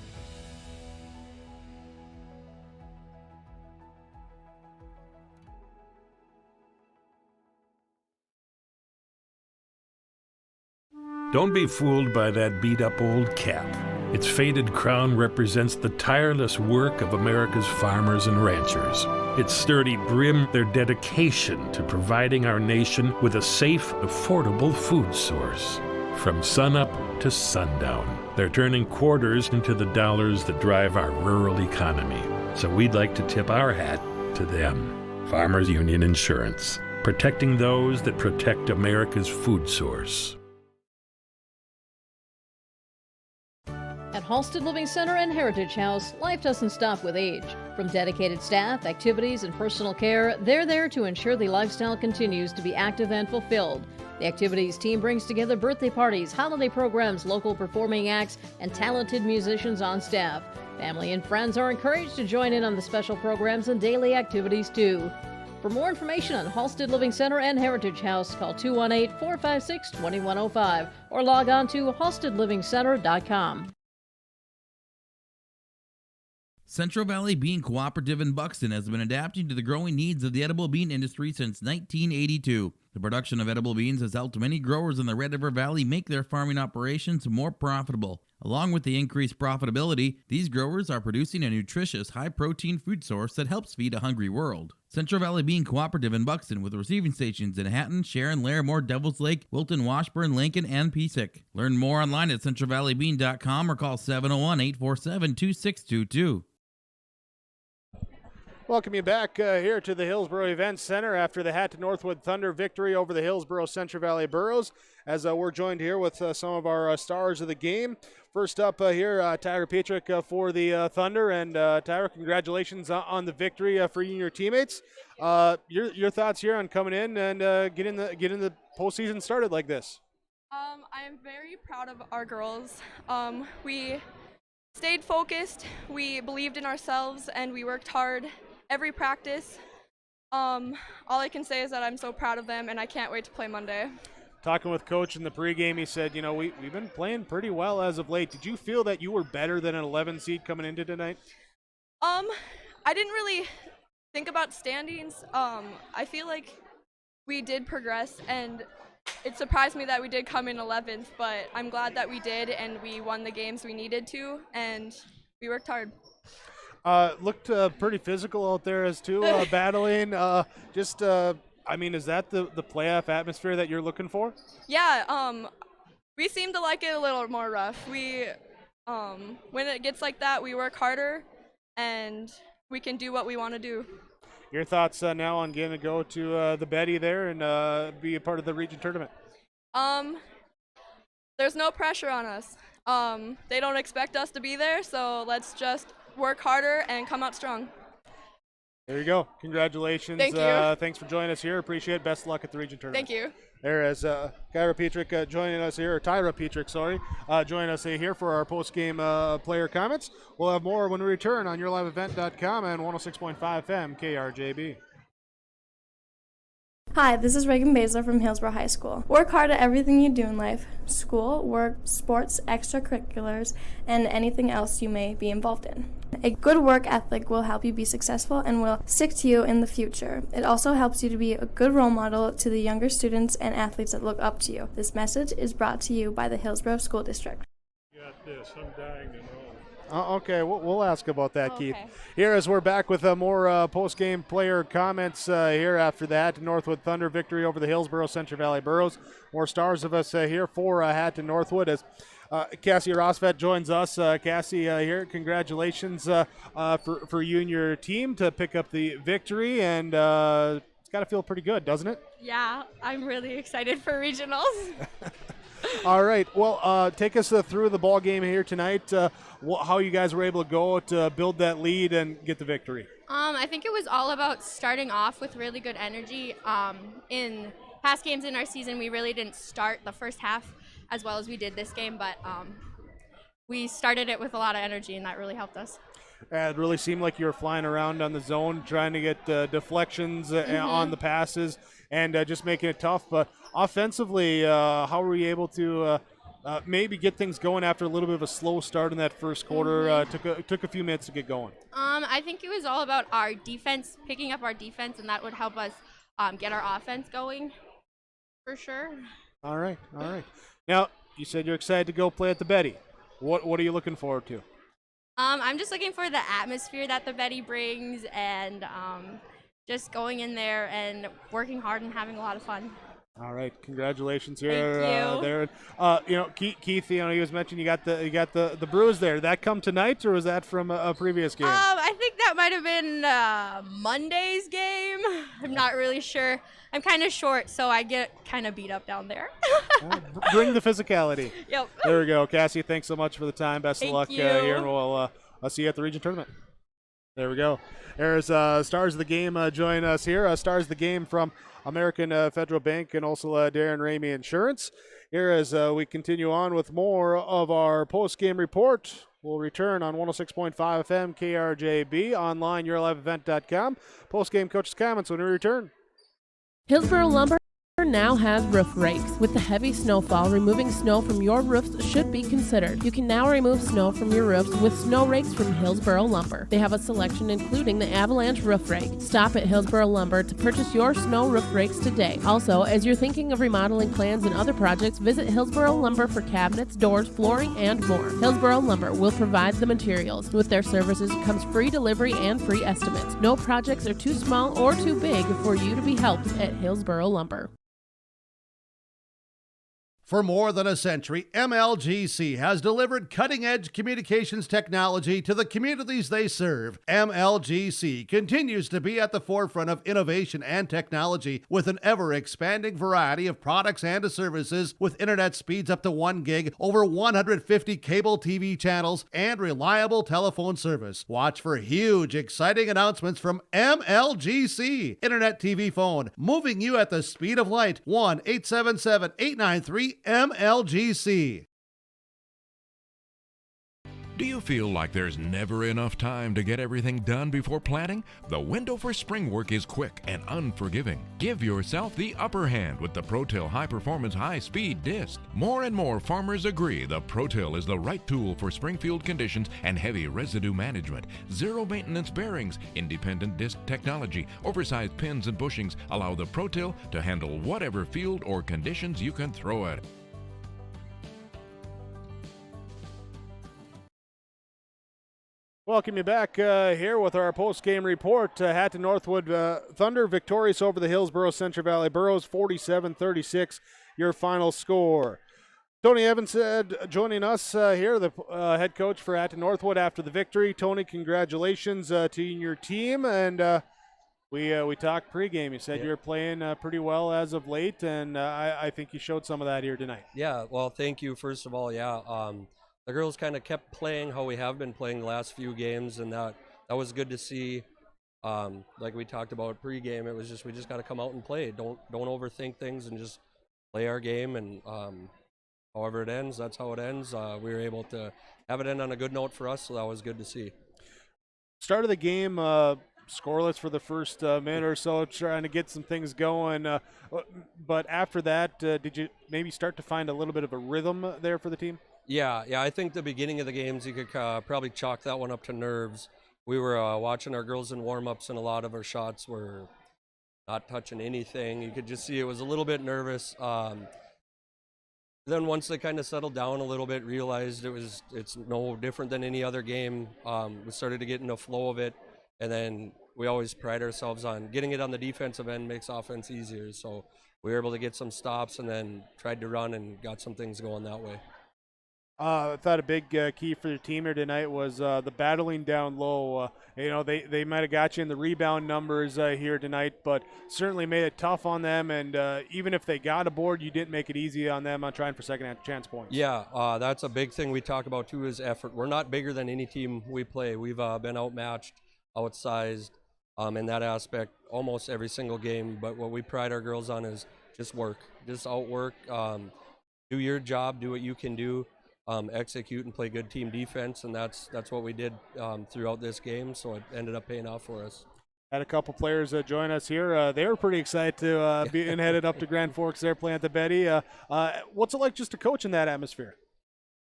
Don't be fooled by that beat-up old cap. Its faded crown represents the tireless work of America's farmers and ranchers. Its sturdy brim, their dedication to providing our nation with a safe, affordable food source. From sunup to sundown, they're turning quarters into the dollars that drive our rural economy. So we'd like to tip our hat to them. Farmers Union Insurance, protecting those that protect America's food source. At Halsted Living Center and Heritage House, life doesn't stop with age. From dedicated staff, activities, and personal care, they're there to ensure the lifestyle continues to be active and fulfilled. The activities team brings together birthday parties, holiday programs, local performing acts, and talented musicians on staff. Family and friends are encouraged to join in on the special programs and daily activities too. For more information on Halstead Living Center and Heritage House, call 218-456-2105 or log on to halsteadlivingcenter.com. Central Valley Bean Cooperative in Buxton has been adapting to the growing needs of the edible bean industry since 1982. The production of edible beans has helped many growers in the Red River Valley make their farming operations more profitable. Along with the increased profitability, these growers are producing a nutritious, high-protein food source that helps feed a hungry world. Central Valley Bean Cooperative in Buxton with receiving stations in Hatton, Sharon, Larimore, Devils Lake, Wilton, Washburn, Lincoln, and Peasic. Learn more online at centralvalleybean.com or call 701-847-2622. Welcome you back here to the Hillsboro Event Center after the Hatton Northwood Thunder victory over the Hillsboro-Central Valley Burros. As we're joined here with some of our stars of the game. First up here, Tyra Petrick for the Thunder. And Tyra, congratulations on the victory for you and your teammates. Your thoughts here on coming in and getting the postseason started like this? I am very proud of our girls. We stayed focused, we believed in ourselves, and we worked hard every practice. All I can say is that I'm so proud of them, and I can't wait to play Monday. Talking with Coach in the pregame, he said, you know, we've been playing pretty well as of late. Did you feel that you were better than an 11 seed coming into tonight? I didn't really think about standings. I feel like we did progress, and it surprised me that we did come in 11th, but I'm glad that we did, and we won the games we needed to, and we worked hard. Looked pretty physical out there as too, battling. I mean, is that the playoff atmosphere that you're looking for? Yeah, we seem to like it a little more rough. We, when it gets like that, we work harder, and we can do what we want to do. Your thoughts now on getting to go to the Betty there and be a part of the region tournament? There's no pressure on us. They don't expect us to be there, so let's just work harder and come out strong. There you go. Congratulations. Thank you. Thanks for joining us here. Appreciate it. Best of luck at the region tournament. Thank you. There is Tyra Petrick joining us here, or Tyra Petrick, sorry, joining us here for our post-game player comments. We'll have more when we return on yourliveevent.com and 106.5 FM KRJB. Hi, this is Reagan Baszler from Hillsboro High School. Work hard at everything you do in life: school, work, sports, extracurriculars, and anything else you may be involved in. A good work ethic will help you be successful and will stick to you in the future. It also helps you to be a good role model to the younger students and athletes that look up to you. This message is brought to you by the Hillsboro School District. Got this. I'm dying to know. Okay, we'll ask about that, Keith. Here as we're back with more post-game player comments here after the Hatton Northwood Thunder victory over the Hillsboro-Central Valley Burros. More stars of us here for Hatton Northwood as Cassie Rosvet joins us. Cassie, here, congratulations for you and your team to pick up the victory, and it's got to feel pretty good, doesn't it? Yeah, I'm really excited for regionals. All right. Well, take us through the ball game here tonight. How you guys were able to go to build that lead and get the victory. I think it was all about starting off with really good energy. In past games in our season, we really didn't start the first half as well as we did this game, but we started it with a lot of energy, and that really helped us. It really seemed like you were flying around on the zone, trying to get deflections on the passes and just making it tough. But offensively, how were you able to maybe get things going after a little bit of a slow start in that first quarter? Took a few minutes to get going. I think it was all about our defense, picking up our defense, and that would help us get our offense going for sure. All right. Now, you said you're excited to go play at the Betty. What are you looking forward to? I'm just looking for the atmosphere that the Betty brings, and just going in there and working hard and having a lot of fun. All right, congratulations here. Thank you. There. Keith, he was mentioning you got the bruise there. Did that come tonight, or was that from a previous game? I think that might have been Monday's game. I'm not really sure. I'm kind of short, so I get kind of beat up down there. Bring the physicality. Yep. There we go. Cassie, thanks so much for the time. Best of luck here, and we'll see you at the region tournament. There we go. There's Stars of the Game join us here. Stars of the Game from American Federal Bank and also Darren Ramey Insurance. Here as we continue on with more of our post-game report will return on 106.5 FM KRJB, online, yourliveevent.com. Postgame coach's comments when we return. Hillsboro Lumber now has roof rakes. With the heavy snowfall, removing snow from your roofs should be considered. You can now remove snow from your roofs with snow rakes from Hillsboro Lumber. They have a selection including the Avalanche roof rake. Stop at Hillsboro Lumber to purchase your snow roof rakes today. Also, as you're thinking of remodeling plans and other projects, visit Hillsboro Lumber for cabinets, doors, flooring, and more. Hillsboro Lumber will provide the materials. With their services comes free delivery and free estimates. No projects are too small or too big for you to be helped at Hillsboro Lumber. For more than a century, MLGC has delivered cutting-edge communications technology to the communities they serve. MLGC continues to be at the forefront of innovation and technology with an ever-expanding variety of products and services with internet speeds up to 1 gig, over 150 cable TV channels, and reliable telephone service. Watch for huge, exciting announcements from MLGC. Internet TV phone, moving you at the speed of light. 1-877-893 MLGC. Do you feel like there's never enough time to get everything done before planting? The window for spring work is quick and unforgiving. Give yourself the upper hand with the ProTill High Performance High Speed Disc. More and more farmers agree the ProTill is the right tool for spring field conditions and heavy residue management. Zero maintenance bearings, independent disc technology, oversized pins and bushings allow the ProTill to handle whatever field or conditions you can throw at it. Welcome you back here with our post-game report. Hatton Northwood Thunder victorious over the Hillsboro-Central Valley Burros, 47-36, your final score. Tony Evans joining us here, the head coach for Hatton Northwood after the victory. Tony, congratulations to you and your team. And we talked pregame. You said you were playing pretty well as of late, and I think you showed some of that here tonight. Yeah, well, thank you, first of all. The girls kind of kept playing how we have been playing the last few games, and that was good to see. Like we talked about pregame, it was just we just got to come out and play. Don't overthink things and just play our game. And however it ends, that's how it ends. We were able to have it end on a good note for us, so that was good to see. Start of the game, scoreless for the first minute or so, trying to get some things going. But after that, did you maybe start to find a little bit of a rhythm there for the team? Yeah, I think the beginning of the games, you could probably chalk that one up to nerves. We were watching our girls in warm-ups, and a lot of our shots were not touching anything. You could just see it was a little bit nervous. Then once they kind of settled down a little bit, realized it's no different than any other game. We started to get in a flow of it, and then we always pride ourselves on getting it on the defensive end makes offense easier. So we were able to get some stops and then tried to run and got some things going that way. I thought a big key for the team here tonight was the battling down low. They might have got you in the rebound numbers here tonight, but certainly made it tough on them. And even if they got a board, you didn't make it easy on them on trying for second chance points. Yeah, that's a big thing we talk about too is effort. We're not bigger than any team we play. We've been outmatched, outsized in that aspect almost every single game. But what we pride our girls on is just work, just outwork, do your job, do what you can do. Execute and play good team defense, and that's what we did throughout this game, so it ended up paying off for us. Had a couple players join us here. They were pretty excited to be headed up to Grand Forks. They're playing at the Betty. What's it like just to coach in that atmosphere?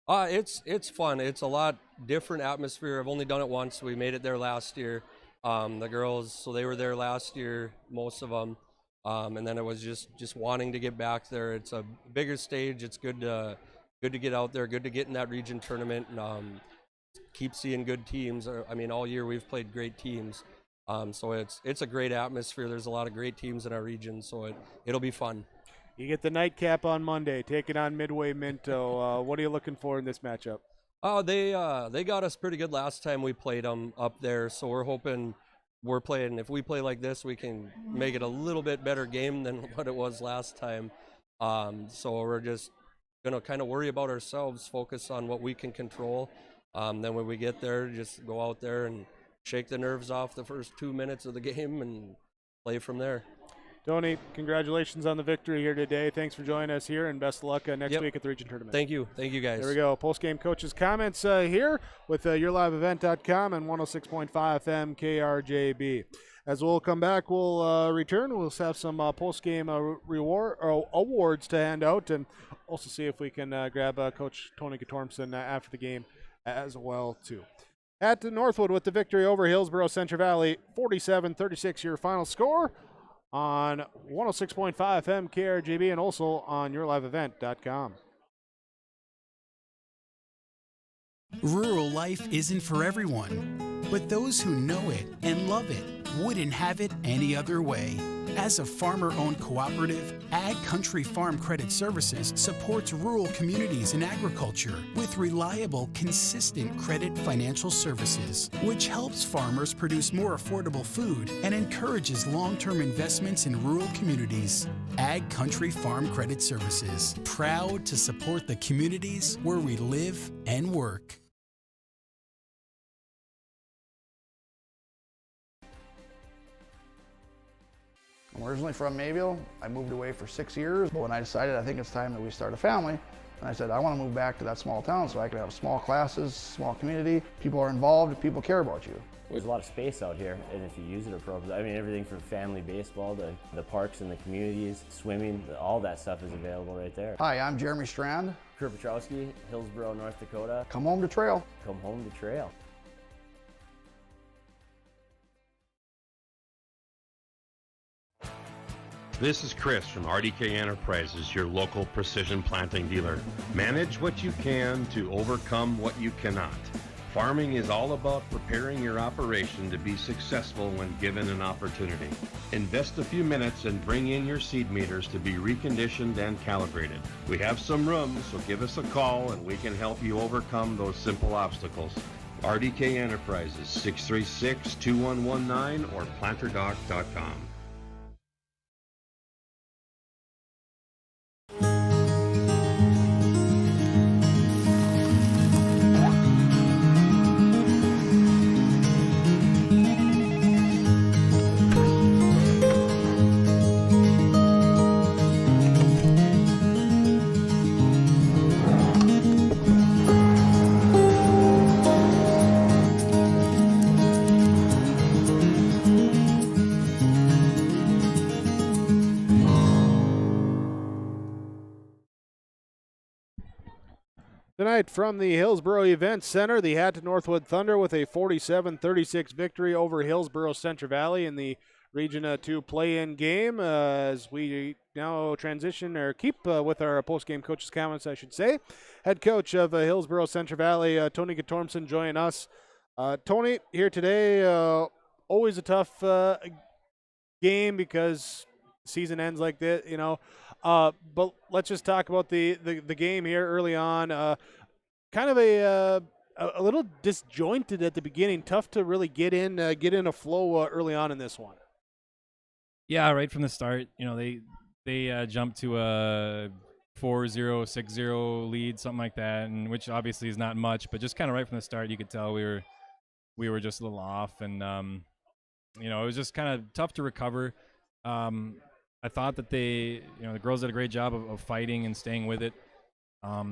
It's fun. It's a lot different atmosphere. I've only done it once. We made it there last year. The girls, so they were there last year, most of them, and then it was just wanting to get back there. It's a bigger stage. It's good to get out there, good to get in that region tournament, and keep seeing good teams. I mean, all year we've played great teams, so it's a great atmosphere. There's a lot of great teams in our region, so it'll be fun. You get the nightcap on Monday, taking on Midway Minto. What are you looking for in this matchup? Oh, they got us pretty good last time we played them up there, so we're hoping if we play like this, we can make it a little bit better game than what it was last time. So we're just going to kind of worry about ourselves, focus on what we can control. Then when we get there, just go out there and shake the nerves off the first 2 minutes of the game and play from there. Tony, congratulations on the victory here today. Thanks for joining us here, and best of luck next week at the region tournament. Thank you. Thank you, guys. There we go. Post-game coaches' comments here with yourliveevent.com and 106.5 FM KRJB. As we'll come back, we'll return. We'll have some post-game awards to hand out, and also see if we can grab Coach Tony Guttormson after the game as well, too. At Northwood with the victory over Hillsboro-Central Valley, 47-36 your final score on 106.5 FM KRJB and also on yourliveevent.com. Rural life isn't for everyone, but those who know it and love it wouldn't have it any other way. As a farmer-owned cooperative, Ag Country Farm Credit Services supports rural communities and agriculture with reliable, consistent credit financial services, which helps farmers produce more affordable food and encourages long-term investments in rural communities. Ag Country Farm Credit Services, proud to support the communities where we live and work. I'm originally from Mayville. I moved away for 6 years, but when I decided I think it's time that we start a family, and I said I want to move back to that small town so I can have small classes, small community, people are involved, people care about you. There's a lot of space out here, and if you use it appropriately, I mean, everything from family baseball to the parks and the communities, swimming, all that stuff is available right there. Hi, I'm Jeremy Strand. Kurt Petrowski, Hillsboro, North Dakota. Come home to trail. Come home to trail. This is Chris from RDK Enterprises, your local precision planting dealer. Manage what you can to overcome what you cannot. Farming is all about preparing your operation to be successful when given an opportunity. Invest a few minutes and bring in your seed meters to be reconditioned and calibrated. We have some room, so give us a call and we can help you overcome those simple obstacles. RDK Enterprises, 636-2119 or planterdoc.com. Tonight from the Hillsboro Event Center, the Hatton Northwood Thunder with a 47-36 victory over Hillsboro-Central Valley in the Region 2 play-in game. As we now transition or keep with our post-game coaches' comments, I should say. Head coach of Hillsboro-Central Valley, Tony Guttormson, joining us. Tony, here today, always a tough game because season ends like this, you know. But let's just talk about the game here early on. Kind of a little disjointed at the beginning. Tough to really get in a flow early on in this one. Yeah, right from the start. You know, they jumped to a 4-0, 6-0 lead, something like that, and which obviously is not much, but just kind of right from the start, you could tell we were just a little off, and you know, it was just kind of tough to recover. I thought that the girls did a great job of fighting and staying with it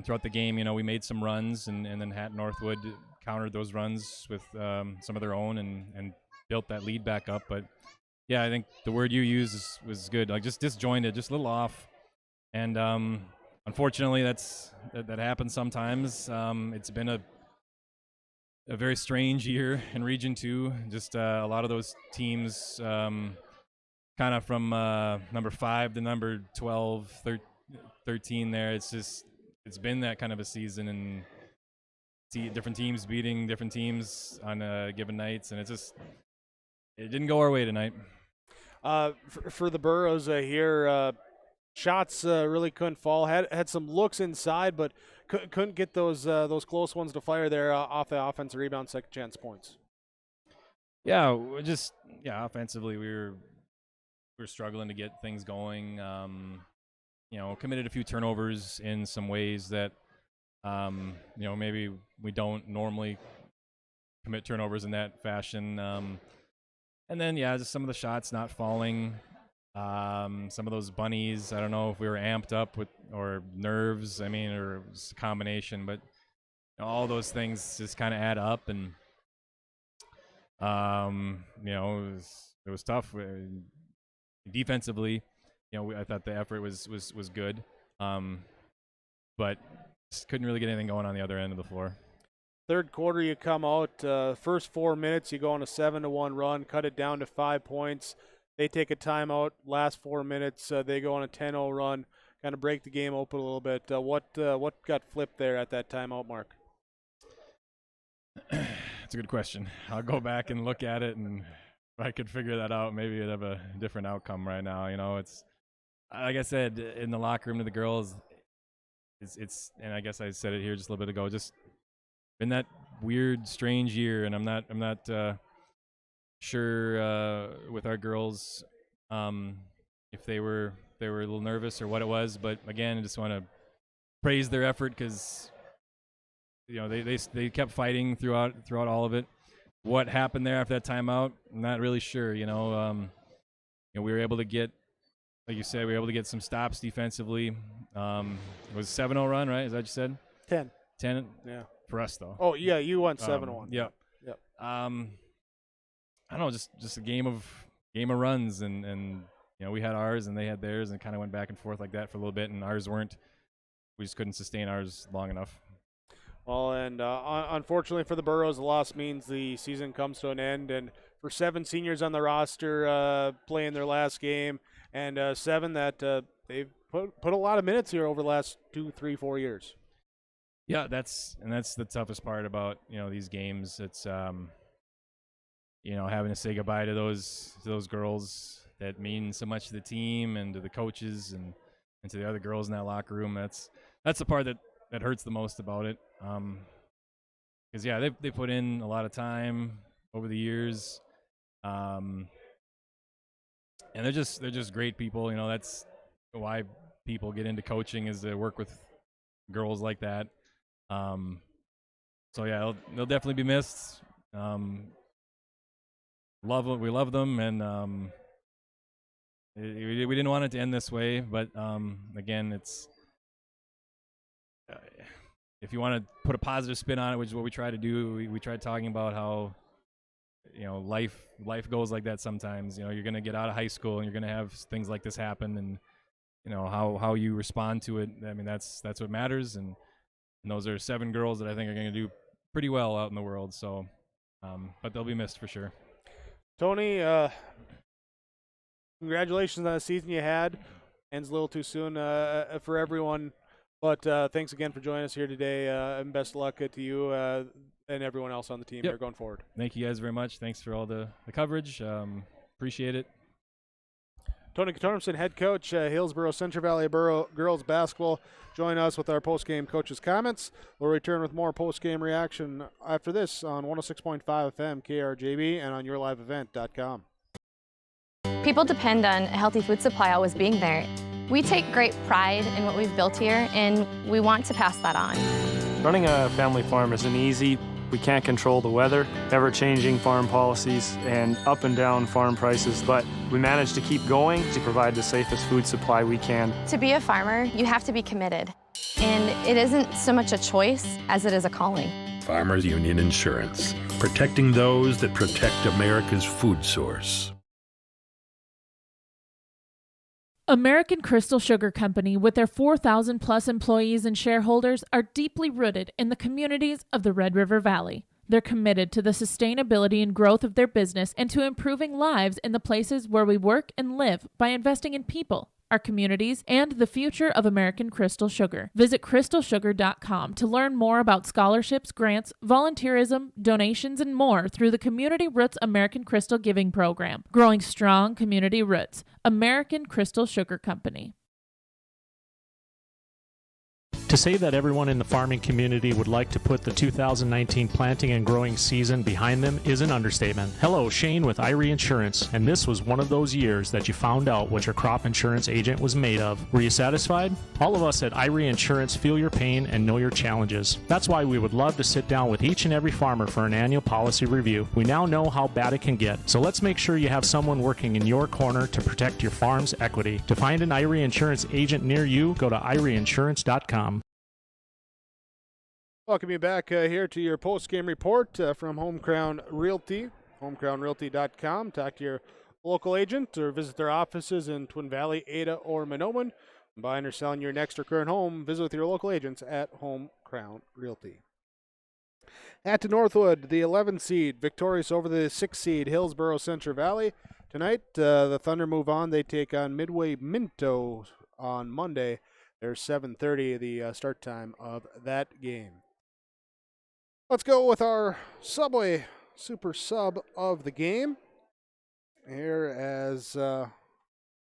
throughout the game. You know, we made some runs, and then Hatton Northwood countered those runs with some of their own and built that lead back up. But yeah, I think the word you used was good, like just disjointed, just a little off. And unfortunately, that happens sometimes. It's been a very strange year in Region 2. Just a lot of those teams kind of from number 5 to number 12, 13 there. It's been that kind of a season, and different teams beating different teams on given nights, and it didn't go our way tonight. For the Burros here, shots really couldn't fall. Had some looks inside, but couldn't get those close ones to fire there off the offensive rebound, second chance points. Yeah, offensively we were struggling to get things going. Committed a few turnovers in some ways that, maybe we don't normally commit turnovers in that fashion. And then, just some of the shots not falling. Some of those bunnies, I don't know if we were amped up with or nerves. I mean, or it was a combination, but all those things just kind of add up, and it was tough. Defensively, I thought the effort was good, but just couldn't really get anything going on the other end of the floor. Third quarter, you come out. First 4 minutes, you go on a 7-1 run, cut it down to 5 points. They take a timeout. Last 4 minutes, they go on a 10-0 run, kind of break the game open a little bit. What got flipped there at that timeout mark? That's a good question. I'll go back and look at it, and if I could figure that out, maybe it'd have a different outcome right now. It's like I said in the locker room to the girls. It's and I guess I said it here just a little bit ago. Just been that weird, strange year, and I'm not sure with our girls if they were a little nervous or what it was. But again, I just want to praise their effort because they kept fighting throughout all of it. What happened there after that timeout, I'm not really sure. We were able to get, like you said, some stops defensively. It was a 7-0 run, right? Is that what you said? 10. Yeah. For us, though. Oh, yeah, you went 7-1. Yep. I don't know, just a game of runs, and we had ours and they had theirs, and kind of went back and forth like that for a little bit, and ours weren't. We just couldn't sustain ours long enough. Well, and unfortunately for the Burros, the loss means the season comes to an end, and for 7 seniors on the roster playing their last game, and 7 that they've put a lot of minutes here over the last 2, 3, 4 years. Yeah, that's the toughest part about these games. It's having to say goodbye to those girls that mean so much to the team and to the coaches and to the other girls in that locker room. That's the part that hurts the most about it. Because they put in a lot of time over the years, and they're just great people. That's why people get into coaching, is to work with girls like that. So yeah, they'll definitely be missed. We love them, and we didn't want it to end this way, but again, it's if you want to put a positive spin on it, which is what we try to do. We tried talking about how life goes like that sometimes. You're going to get out of high school and you're going to have things like this happen, and how you respond to it. I mean, that's what matters, and those are 7 girls that I think are going to do pretty well out in the world. So, but they'll be missed for sure. Tony, congratulations on the season you had. Ends a little too soon for everyone, but thanks again for joining us here today, and best of luck to you and everyone else on the team here going forward. Thank you guys very much. Thanks for all the coverage. Appreciate it. Tony Katormson, head coach, Hillsboro-Central Valley Borough girls basketball. Join us with our post-game coaches' comments. We'll return with more post-game reaction after this on 106.5 FM KRJB and on yourliveevent.com. People depend on a healthy food supply always being there. We take great pride in what we've built here, and we want to pass that on. Running a family farm isn't easy. We can't control the weather, ever-changing farm policies, and up and down farm prices, but we manage to keep going to provide the safest food supply we can. To be a farmer, you have to be committed, and it isn't so much a choice as it is a calling. Farmers Union Insurance, protecting those that protect America's food source. American Crystal Sugar Company, with their 4,000-plus employees and shareholders, are deeply rooted in the communities of the Red River Valley. They're committed to the sustainability and growth of their business and to improving lives in the places where we work and live by investing in people, our communities, and the future of American Crystal Sugar. Visit crystalsugar.com to learn more about scholarships, grants, volunteerism, donations, and more through the Community Roots American Crystal Giving Program. Growing strong community roots. American Crystal Sugar Company. To say that everyone in the farming community would like to put the 2019 planting and growing season behind them is an understatement. Hello, Shane with Irie Insurance, and this was one of those years that you found out what your crop insurance agent was made of. Were you satisfied? All of us at Irie Insurance feel your pain and know your challenges. That's why we would love to sit down with each and every farmer for an annual policy review. We now know how bad it can get, so let's make sure you have someone working in your corner to protect your farm's equity. To find an Irie Insurance agent near you, go to IrieInsurance.com. Welcome you back here to your post-game report from Home Crown Realty, homecrownrealty.com. Talk to your local agent or visit their offices in Twin Valley, Ada, or Minoman. Buying or selling your next or current home, visit with your local agents at Home Crown Realty. Hatton Northwood, the 11 seed, victorious over the 6 seed Hillsboro-Central Valley. Tonight, the Thunder move on. They take on Midway Minto on Monday. There's 7:30, the start time of that game. Let's go with our Subway Super Sub of the game. Here as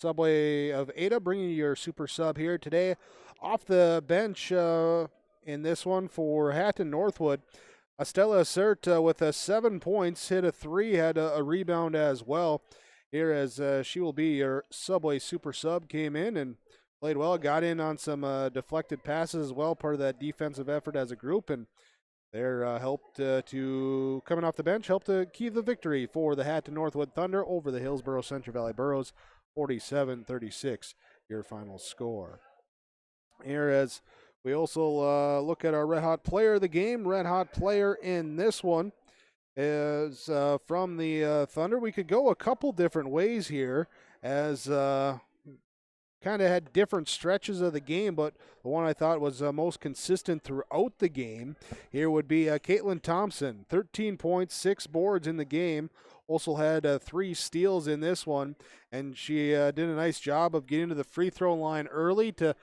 Subway of Ada, bringing you your Super Sub here today. Off the bench in this one for Hatton Northwood, Estella Assert with 7 points, hit a 3, had a rebound as well. Here as she will be your Subway Super Sub, came in and played well, got in on some deflected passes as well, part of that defensive effort as a group, and they're helped to, coming off the bench, helped to key the victory for the Hatton Northwood Thunder over the Hillsboro-Central Valley Burros, 47-36, your final score. Here as we also look at our Red Hot player of the game, Red Hot player in this one is from the Thunder. We could go a couple different ways here as kind of had different stretches of the game, but the one I thought was most consistent throughout the game here would be Caitlin Thompson. 13 points, 6 boards in the game. Also had 3 steals in this one, and she did a nice job of getting to the free throw line early to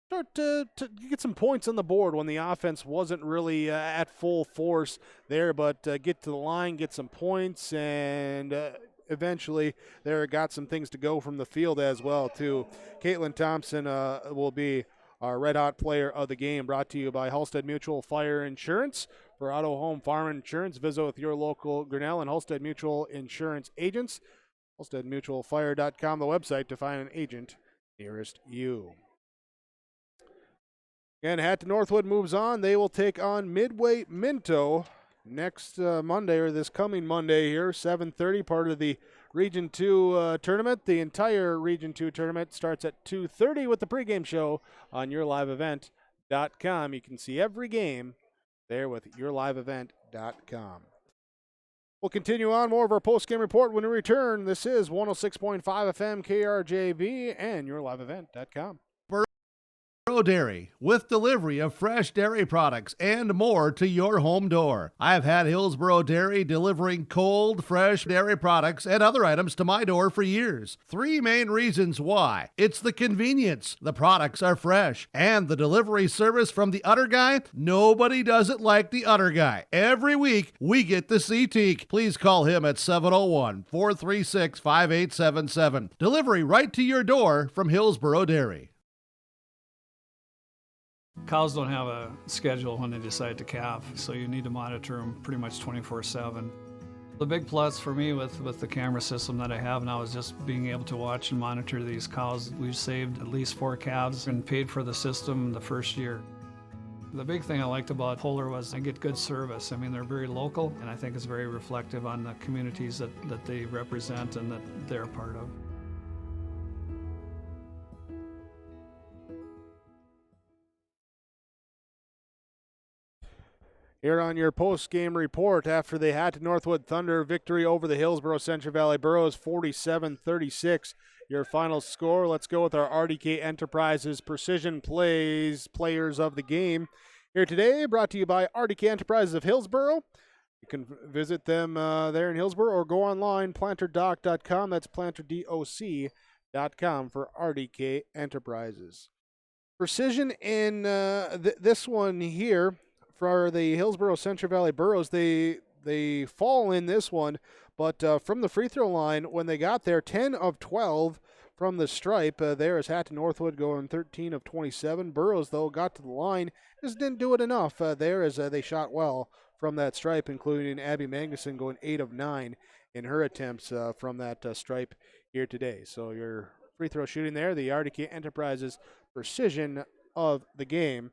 start to get some points on the board when the offense wasn't really at full force there, but get to the line, get some points, and eventually there got some things to go from the field as well too. Caitlin Thompson will be our Red Hot player of the game, brought to you by Halstead Mutual Fire Insurance. For auto, home, farm insurance, visit with your local Grinnell and Halstead Mutual Insurance agents. HalsteadMutualFire.com, the website to find an agent nearest you. Again, Hatton Northwood moves on. They will take on Midway Minto next Monday, or this coming Monday here, 7:30, part of the Region 2 tournament. The entire Region 2 tournament starts at 2:30 with the pregame show on YourLiveEvent.com. You can see every game there with YourLiveEvent.com. We'll continue on more of our post-game report when we return. This is 106.5 FM KRJB and YourLiveEvent.com. Dairy, with delivery of fresh dairy products and more to your home door. I've had Hillsboro Dairy delivering cold, fresh dairy products and other items to my door for years. 3 main reasons why. It's the convenience, the products are fresh, and the delivery service from the Udder Guy. Nobody does it like the Udder Guy. Every week, we get the C-Teak. Please call him at 701-436-5877. Delivery right to your door from Hillsboro Dairy. Cows don't have a schedule when they decide to calve, so you need to monitor them pretty much 24/7. The big plus for me with the camera system that I have now is just being able to watch and monitor these cows. We've saved at least 4 calves and paid for the system the first year. The big thing I liked about Polar was I get good service. I mean, they're very local, and I think it's very reflective on the communities that they represent and that they're a part of. Here on your post-game report after the Hatton Northwood Thunder victory over the Hillsboro-Central Valley Burros, 47-36. Your final score. Let's go with our RDK Enterprises Precision players of the game. Here today, brought to you by RDK Enterprises of Hillsboro. You can visit them there in Hillsboro or go online, planterdoc.com. That's planterdoc.com for RDK Enterprises. Precision in this one here. For the Hillsboro-Central Valley Burros, they fall in this one, but from the free throw line, when they got there, 10 of 12 from the stripe. There is Hatton Northwood going 13 of 27. Burrows, though, got to the line, just didn't do it enough there as they shot well from that stripe, including Abby Magnuson going 8 of 9 in her attempts from that stripe here today. So your free throw shooting there, the RDK Enterprises precision of the game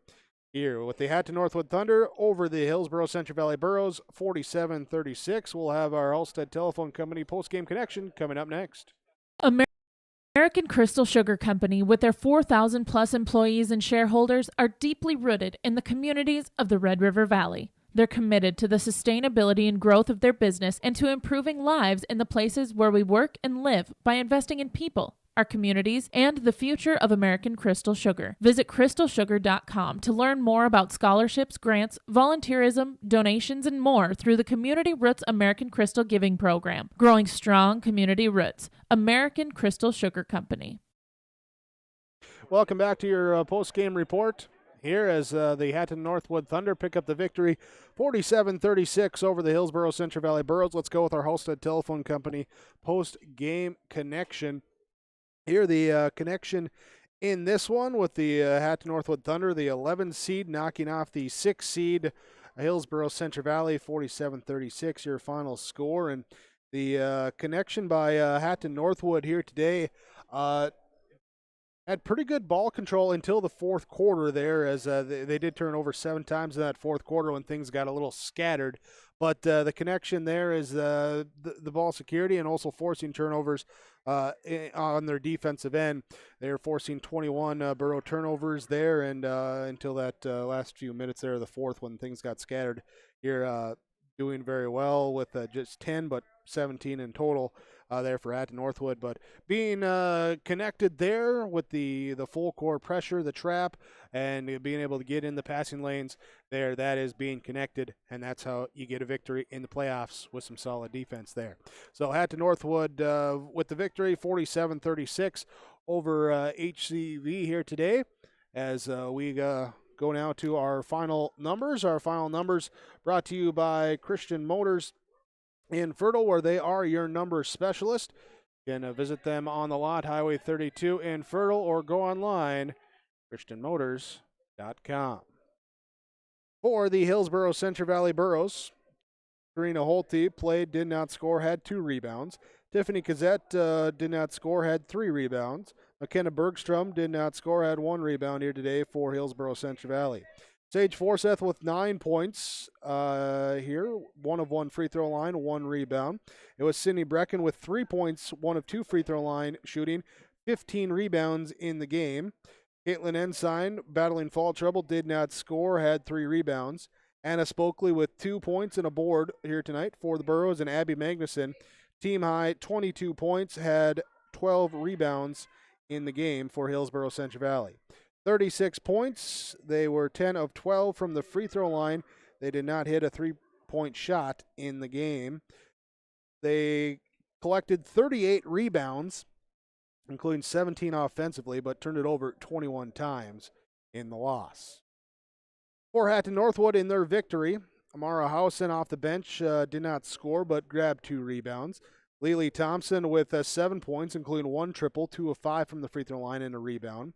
here with the Hatton Northwood Thunder over the Hillsboro-Central Valley Burros 47-36. We'll have our Halstead Telephone Company post-game connection coming up next. American Crystal Sugar Company, with their 4,000 plus employees and shareholders, are deeply rooted in the communities of the Red River Valley. They're committed to the sustainability and growth of their business and to improving lives in the places where we work and live by investing in people, our communities, and the future of American Crystal Sugar. Visit crystalsugar.com to learn more about scholarships, grants, volunteerism, donations, and more through the Community Roots American Crystal Giving Program. Growing strong community roots. American Crystal Sugar Company. Welcome back to your post-game report here as the Hatton Northwood Thunder pick up the victory 47-36 over the Hillsboro-Central Valley Burros. Let's go with our Halstead Telephone Company post-game connection. Here the connection in this one with the Hatton Northwood Thunder, the 11 seed knocking off the 6 seed Hillsboro-Central Valley 47-36, your final score. And the connection by Hatton Northwood here today had pretty good ball control until the fourth quarter there, as they did turn over 7 times in that fourth quarter when things got a little scattered. But the connection there is the ball security and also forcing turnovers on their defensive end. They're forcing 21 Burrow turnovers there, and until that last few minutes there of the fourth when things got scattered. Here doing very well with just 10, but 17 in total there for Hatton Northwood. But being connected there with the full court pressure, the trap, and being able to get in the passing lanes there, that is being connected, and that's how you get a victory in the playoffs with some solid defense there. So Hatton Northwood with the victory, 47-36 over HCV here today, as we go now to our final numbers. Our final numbers brought to you by Christian Motors in Fertile, where they are your number specialist. You can visit them on the lot, Highway 32 in Fertile, or go online, christianmotors.com. For the Hillsboro-Central Valley Burros, Karina Holte played, did not score, had 2 rebounds. Tiffany Kazette did not score, had 3 rebounds. McKenna Bergstrom did not score, had 1 rebound here today for Hillsboro-Central Valley. Sage Forseth with 9 points here, 1 of 1 free throw line, 1 rebound. It was Sydney Brecken with 3 points, 1 of 2 free throw line shooting, 15 rebounds in the game. Caitlin Ensign, battling fall trouble, did not score, had 3 rebounds. Anna Spokley with 2 points and a board here tonight for the Burros, and Abby Magnuson, team high, 22 points, had 12 rebounds in the game for Hillsboro-Central Valley. 36 points. They were 10 of 12 from the free throw line. They did not hit a 3-point shot in the game. They collected 38 rebounds, including 17 offensively, but turned it over 21 times in the loss. For Hatton Northwood in their victory, Amara Housen off the bench did not score, but grabbed 2 rebounds. Lily Thompson with 7 points, including 1 triple, 2 of 5 from the free throw line, and a rebound.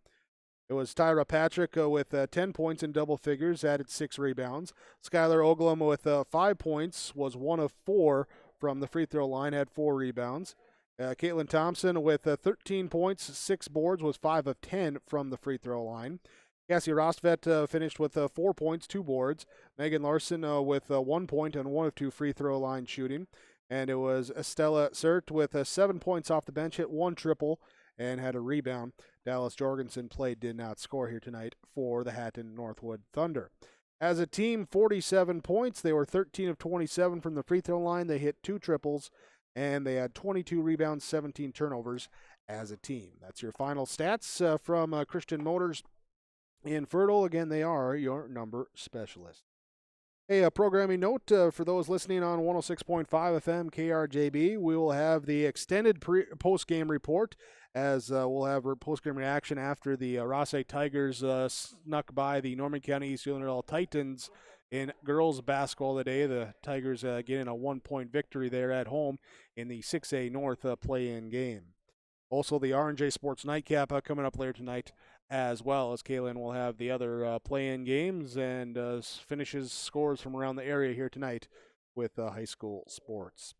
It was Tyra Patrick with 10 points in double figures, added 6 rebounds. Skylar Oglum with 5 points, was 1 of 4 from the free throw line, had 4 rebounds. Caitlin Thompson with 13 points, 6 boards, was 5 of 10 from the free throw line. Cassie Rostvet finished with 4 points, 2 boards. Megan Larson with 1 point and 1 of 2 free throw line shooting. And it was Estella Sert with 7 points off the bench, hit 1 triple, and had a rebound. Dallas Jorgensen played, did not score here tonight for the Hatton Northwood Thunder. As a team, 47 points. They were 13 of 27 from the free throw line. They hit 2 triples, and they had 22 rebounds, 17 turnovers as a team. That's your final stats from Christian Motors in Fertile. Again, they are your number specialist. Hey, a programming note for those listening on 106.5 FM KRJB, we will have the extended post-game report, as we'll have a post-game reaction after the Rossite Tigers snuck by the Norman County East Illinois Titans in girls basketball today. The Tigers getting a 1-point victory there at home in the 6A North play-in game. Also, the R&J Sports Nightcap coming up later tonight, as well as Kaylin will have the other play-in games and finishes scores from around the area here tonight with high school sports.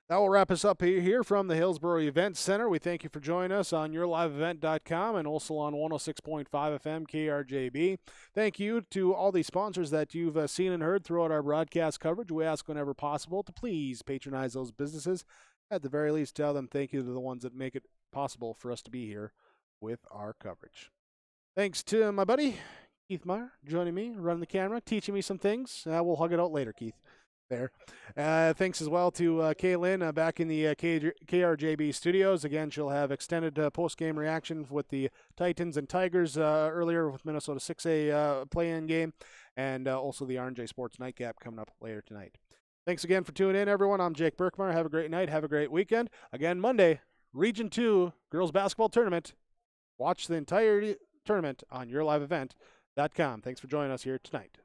That will wrap us up here from the Hillsboro Event Center. We thank you for joining us on yourliveevent.com and also on 106.5 FM KRJB. Thank you to all the sponsors that you've seen and heard throughout our broadcast coverage. We ask whenever possible to please patronize those businesses. At the very least, tell them thank you to the ones that make it possible for us to be here with our coverage. Thanks to my buddy, Keith Meyer, joining me, running the camera, teaching me some things. We'll hug it out later, Keith. There. Thanks as well to Kaylin back in the KRJB studios. Again, she'll have extended post-game reaction with the Titans and Tigers earlier with Minnesota 6A play-in game, and also the R&J Sports Nightcap coming up later tonight. Thanks again for tuning in, everyone. I'm Jake Berkmeyer. Have a great night. Have a great weekend. Again, Monday, Region 2 Girls Basketball Tournament. Watch the entire tournament on yourliveevent.com. Thanks for joining us here tonight.